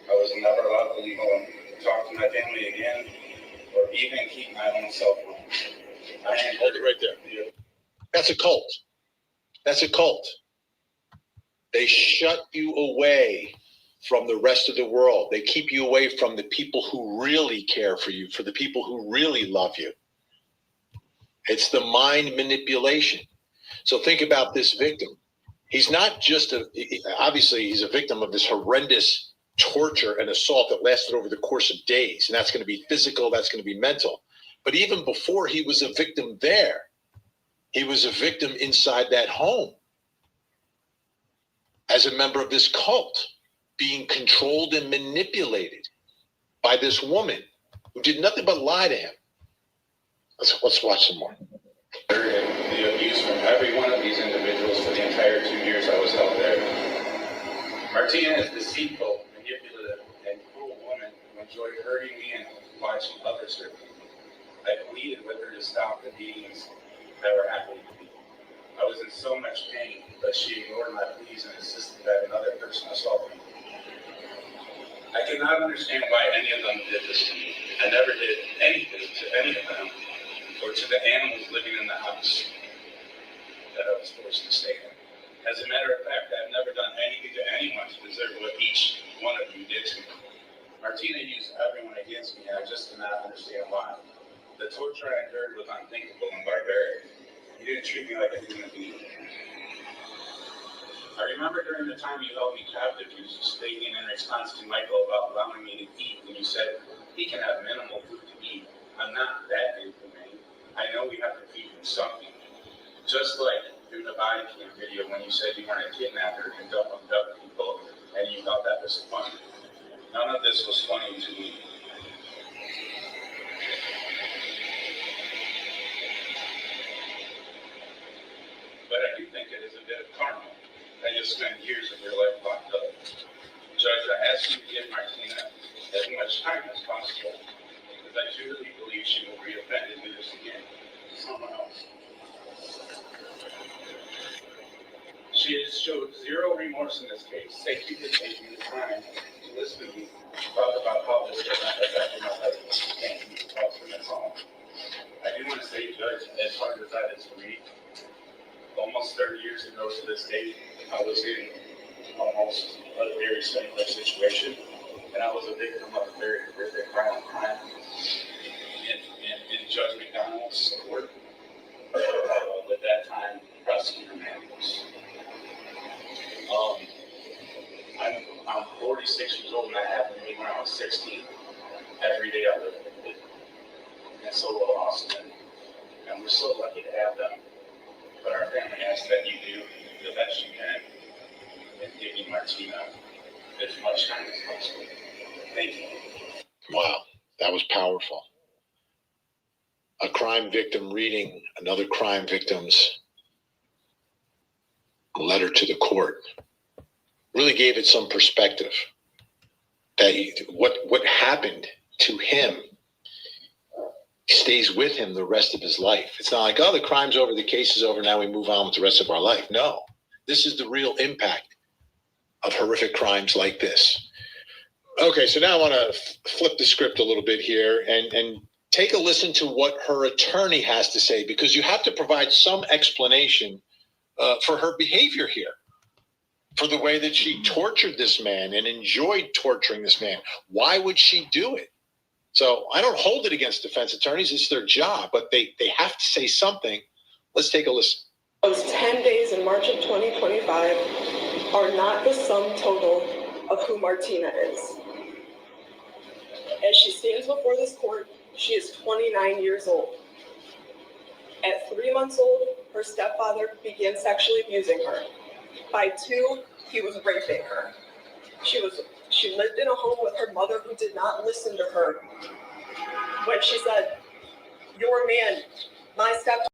I was never allowed to leave home, talk to my family again, or even keep my own cell phone. Hold it right there. That's a cult. That's a cult. They shut you away from the rest of the world. They keep you away from the people who really care for you, for the people who really love you. It's the mind manipulation. So think about this victim. He's not just obviously he's a victim of this horrendous torture and assault that lasted over the course of days. And that's going to be physical, that's going to be mental. But even before he was a victim there, he was a victim inside that home as a member of this cult, being controlled and manipulated by this woman who did nothing but lie to him. Let's watch some more. The abuse from every one of these individuals for the entire 2 years I was held there. Martina is deceitful, manipulative, and cruel woman who enjoyed hurting me and watching others hurt me. I pleaded with her to stop the beatings that were happening to me. I was in so much pain, but she ignored my pleas and insisted that another person assault me. I cannot understand why any of them did this to me. I never did anything to any of them or to the animals living in the house that I was forced to stay in. As a matter of fact, I've never done anything to anyone to deserve what each one of you did to me. Martina used everyone against me, and I just cannot understand why. The torture I endured was unthinkable and barbaric. He didn't treat me like a human being. I remember during the time you held me captive, you were speaking in response to Michael about allowing me to eat, and you said, he can have minimal food to eat. I'm not that inhumane. I know we have to feed him something. Just like through the body cam video when you said you weren't a kidnapper and don't abduct people, and you thought that was funny. None of this was funny to me. But I do think it is a bit of karma that you'll spend years of your life locked up. Judge, I ask you to give Martina as much time as possible, because I truly believe she will reoffend and do this again to someone else. She has showed zero remorse in this case. Thank you for taking the time to listen to me talk about how this has affected my life. Thank you. That's all. I do want to say, Judge, as hard as that is for me, almost 30 years ago to this day, I was in almost a very similar situation, and I was a victim of a very horrific violent crime in Judge McDonald's court with that time prosecutor Matthews. I'm 46 years old, and that happened to me when I was 16. Every day I lived with it. And so will Austin. And we're so lucky to have them. But our family asks that you do the best you can in giving Martina as much time as possible. Thank you. Wow, that was powerful. A crime victim reading another crime victim's letter to the court really gave it some perspective. That what happened to him stays with him the rest of his life. It's not like, oh, the crime's over, the case is over, now we move on with the rest of our life. No, this is the real impact of horrific crimes like this. Okay, so now I want to flip the script a little bit here and take a listen to what her attorney has to say, because you have to provide some explanation for her behavior here, for the way that she tortured this man and enjoyed torturing this man. Why would she do it? So I don't hold it against defense attorneys. It's their job, but they have to say something. Let's take a listen. Those 10 days in March of 2025 are not the sum total of who Martina is. As she stands before this court, she is 29 years old. At 3 months old, her stepfather began sexually abusing her. By 2, he was raping her. She lived in a home with her mother who did not listen to her. When she said, "Your man, my stepfather,"